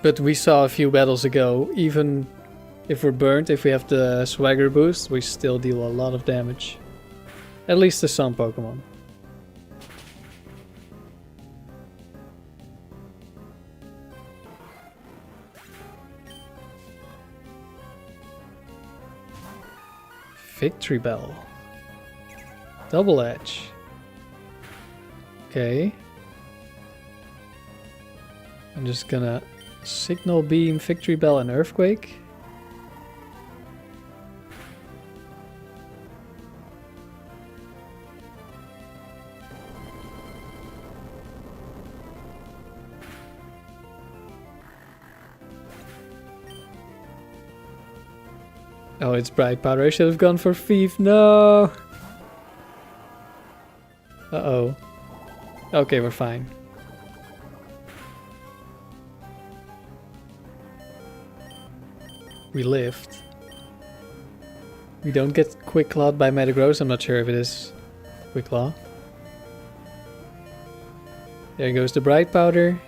But we saw a few battles ago, even if we're burnt, if we have the Swagger boost, we still deal a lot of damage. At least to some Pokemon. Victory Bell. Double Edge. Okay. I'm just gonna Signal Beam, Victory Bell and Earthquake. Oh, it's Bright Powder. I should have gone for Thief. No! Uh-oh. Okay, we're fine. We lived. We don't get Quick Clawed by Metagross. I'm not sure if it is Quick Claw. There goes the Bright Powder.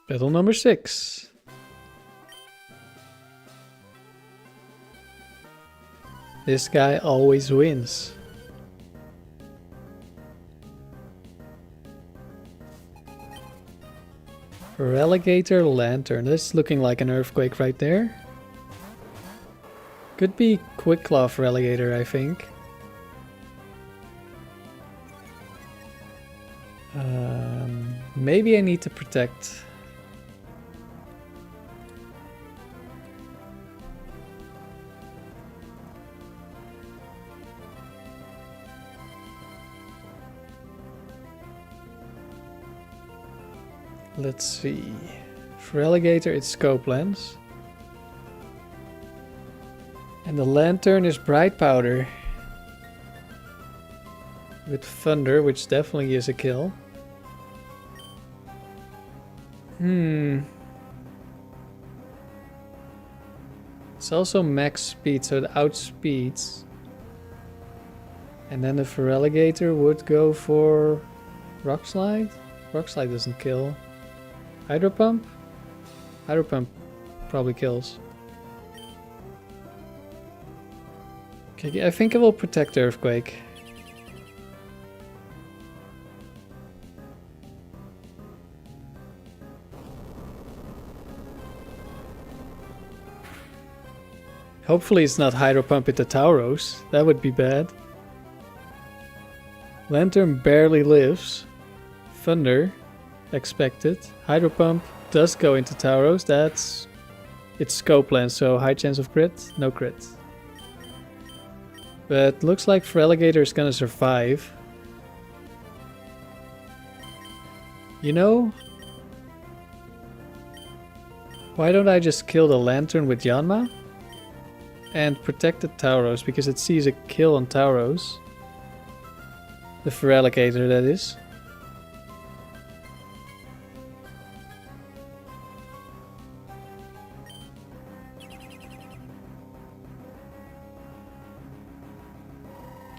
Battle number 6. This guy always wins. Relegator Lantern. This is looking like an Earthquake right there. Could be Quick Claw for Relegator, I think. Maybe I need to protect. Let's see. For Relegator, it's Scope Lens. And the Lantern is Bright Powder. With Thunder, which definitely is a kill. It's also max speed, so it outspeeds. And then the Feraligatr would go for Rock Slide. Rock Slide doesn't kill. Hydro Pump? Hydro Pump probably kills. Okay, I think I will protect Earthquake. Hopefully it's not Hydro Pump into Tauros. That would be bad. Lantern barely lives. Thunder. Expected. Hydro Pump does go into Tauros. That's... It's Scope Lens, so high chance of crit. No crit. But looks like Feraligatr is gonna survive. You know? Why don't I just kill the Lantern with Yanma? And protect the Tauros, because it sees a kill on Tauros. The Feraligatr, that is.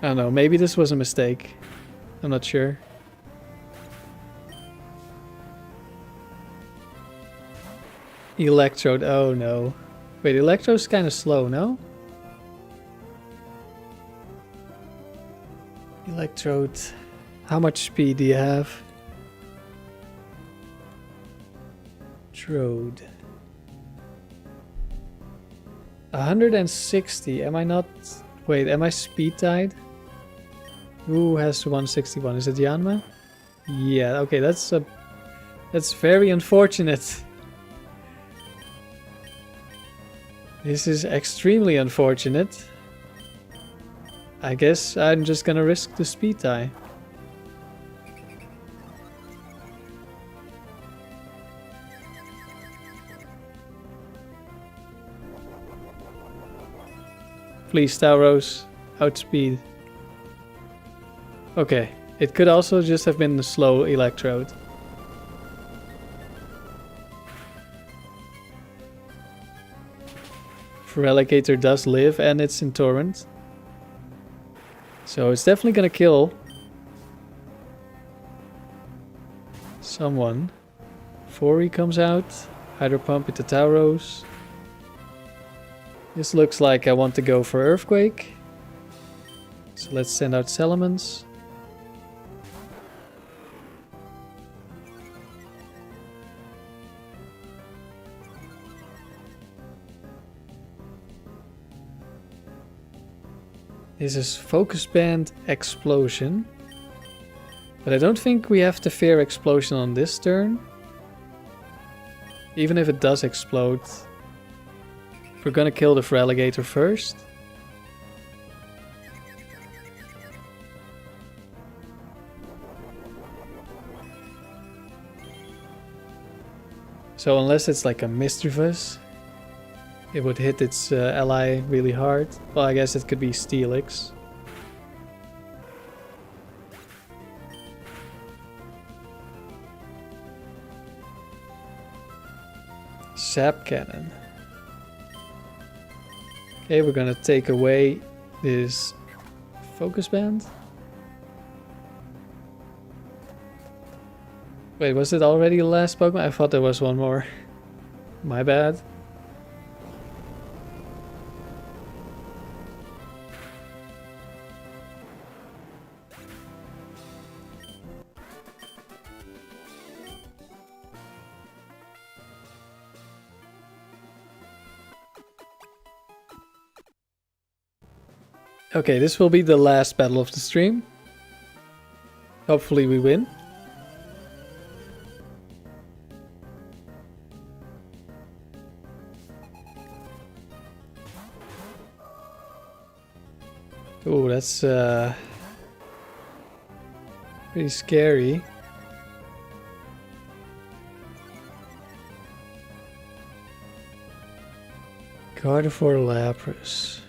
I don't know, maybe this was a mistake. I'm not sure. Electrode, oh no. Wait, Electrode's kind of slow, no? Electrode, how much speed do you have? Electrode. 160, am I not... Wait, am I speed tied? Who has 161? Is it Yanma? Yeah, okay, that's very unfortunate. This is extremely unfortunate. I guess I'm just gonna risk the speed tie. Please, Tauros, outspeed. Okay, it could also just have been the slow Electrode. Feraligatr does live and it's in Torrent. So it's definitely gonna kill someone. Fori comes out. Hydro Pump into Tauros. This looks like I want to go for Earthquake. So let's send out Salamence. This is Focus Band Explosion. But I don't think we have to fear Explosion on this turn. Even if it does explode. We're gonna kill the Feraligatr first. So unless it's like a Mischievous, it would hit its ally really hard. Well, I guess it could be Steelix. Sap Cannon. Okay, we're gonna take away this Focus Band. Wait, was it already the last Pokemon? I thought there was one more. My bad. Okay, this will be the last battle of the stream. Hopefully we win. Oh, that's pretty scary. Gardevoir Lapras.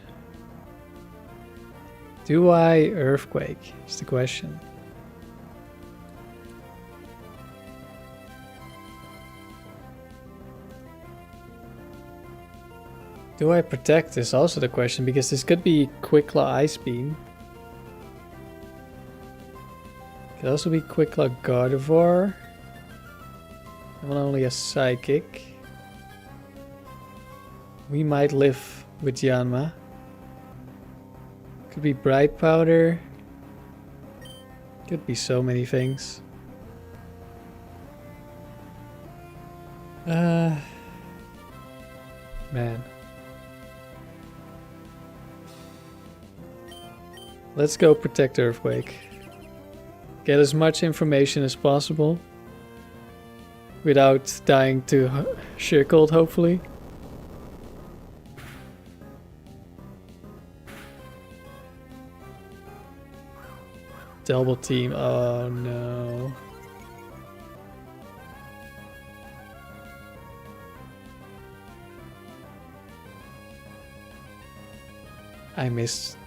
Do I Earthquake? Is the question. Do I protect is also the question, because this could be Quick Claw Ice Beam. Could also be Quick Claw Gardevoir. I'm only a Psychic. We might live with Yanma. Could be Bright Powder. Could be so many things. Man. Let's go protect Earthquake. Get as much information as possible. Without dying to Sheer Cold, hopefully. Double team, oh no. I missed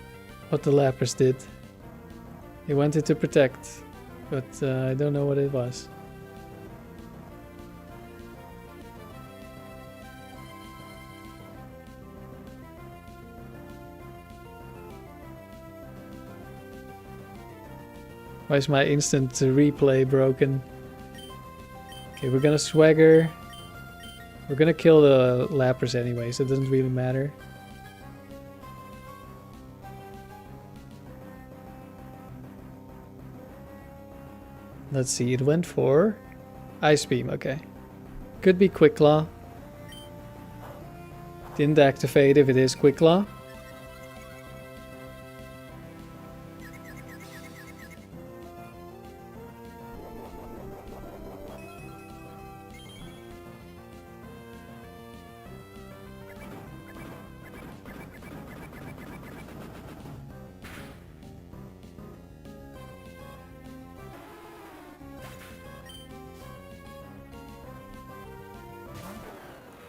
what the Lapras did. He wanted to protect, but I don't know what it was. Why is my instant replay broken? Okay, we're gonna swagger. We're gonna kill the Lapras anyway, so it doesn't really matter. Let's see, it went for Ice Beam, okay. Could be Quick Claw. Didn't activate if it is Quick Claw.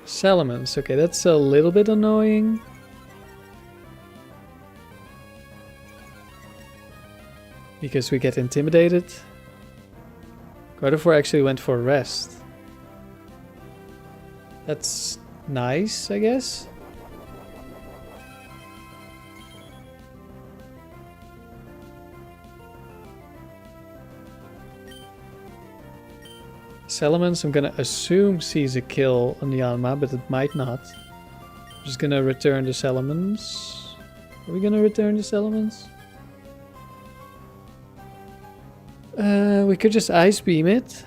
Salamence, okay, that's a little bit annoying. Because we get intimidated. Gardevoir actually went for rest. That's nice, I guess. Salamence, I'm gonna assume sees a kill on Yanma, but it might not. I'm just gonna return the Salamence. Are we gonna return the Salamence? We could just Ice Beam it.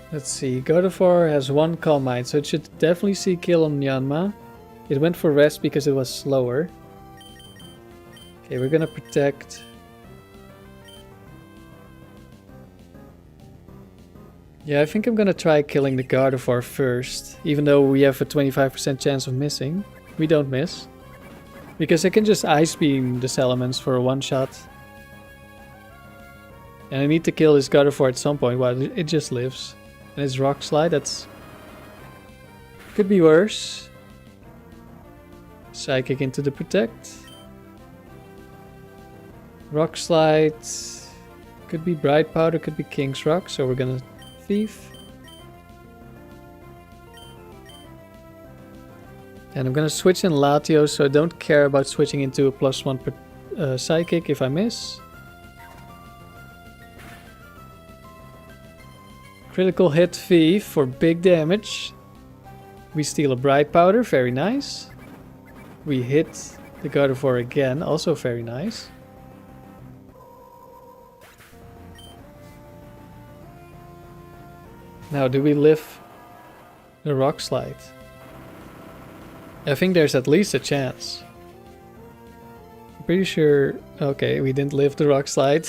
Let's see, Gardevoir has one Calm Mind, so it should definitely see kill on Yanma. It went for rest because it was slower. Okay, we're gonna protect. Yeah, I think I'm gonna try killing the Gardevoir first, even though we have a 25% chance of missing. We don't miss. Because I can just Ice Beam the Salamence for a one-shot. And I need to kill this Gardevoir at some point while it just lives. And it's Rock Slide, that's... could be worse. Psychic into the Protect. Rock Slide. Could be Bright Powder, could be King's Rock, so we're gonna Thief. And I'm gonna switch in Latios, so I don't care about switching into a +1 Psychic if I miss. Critical hit Thief for big damage. We steal a Bright Powder, very nice. We hit the Gardevoir again, also very nice. Now, do we live the Rock Slide? I think there's at least a chance. I'm pretty sure... Okay, we didn't live the Rock Slide.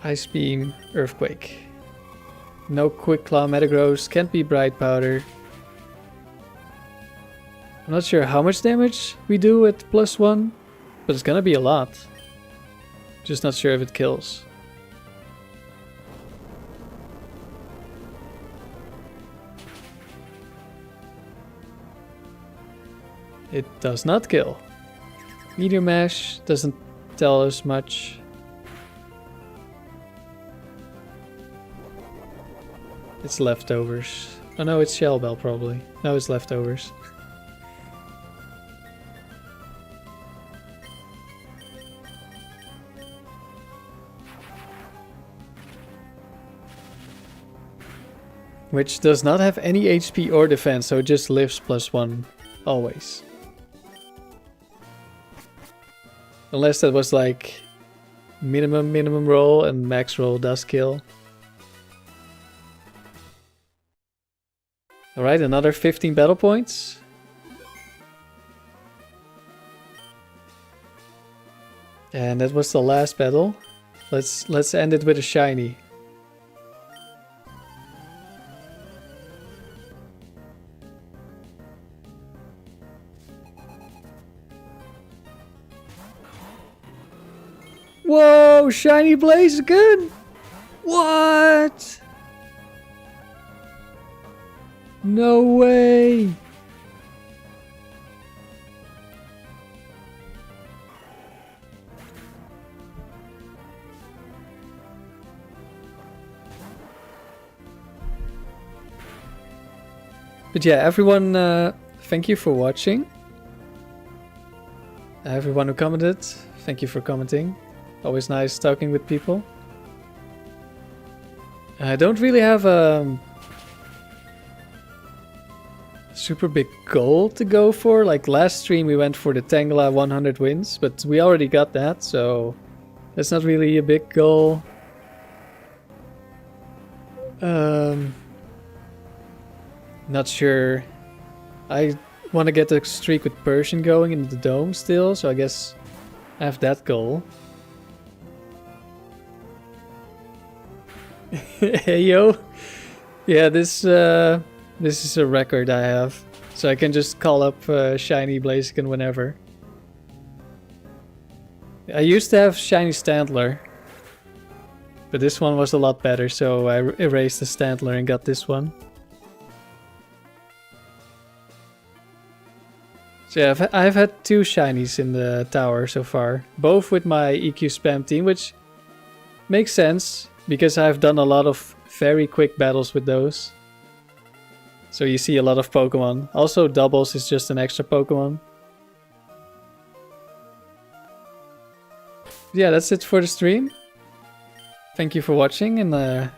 Ice Beam, Earthquake. No Quick Claw, Metagross, can't be Bright Powder. I'm not sure how much damage we do at +1, but it's gonna be a lot. Just not sure if it kills. It does not kill. Meteor Mash doesn't tell us much. It's leftovers. Oh no, it's Shell Bell probably. No, it's leftovers. Which does not have any HP or defense, so it just lives +1 always. Unless that was like minimum roll and max roll does kill. Alright, another 15 battle points. And that was the last battle. Let's end it with a shiny. Whoa, shiny Blaziken! What? No way! But yeah, everyone, thank you for watching. Everyone who commented, thank you for commenting. Always nice talking with people. I don't really have a super big goal to go for. Like last stream we went for the Tangela 100 wins, but we already got that, so that's not really a big goal. Not sure. I want to get the streak with Persian going in the dome still, so I guess I have that goal. Hey yo! Yeah, this is a record I have, so I can just call up Shiny Blaziken whenever. I used to have Shiny Standler, but this one was a lot better, so I erased the Standler and got this one. So yeah, I've had 2 shinies in the tower so far, both with my EQ spam team, which makes sense because I've done a lot of very quick battles with those. So you see a lot of Pokemon. Also doubles is just an extra Pokemon. Yeah, that's it for the stream. Thank you for watching, and there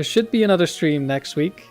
should be another stream next week.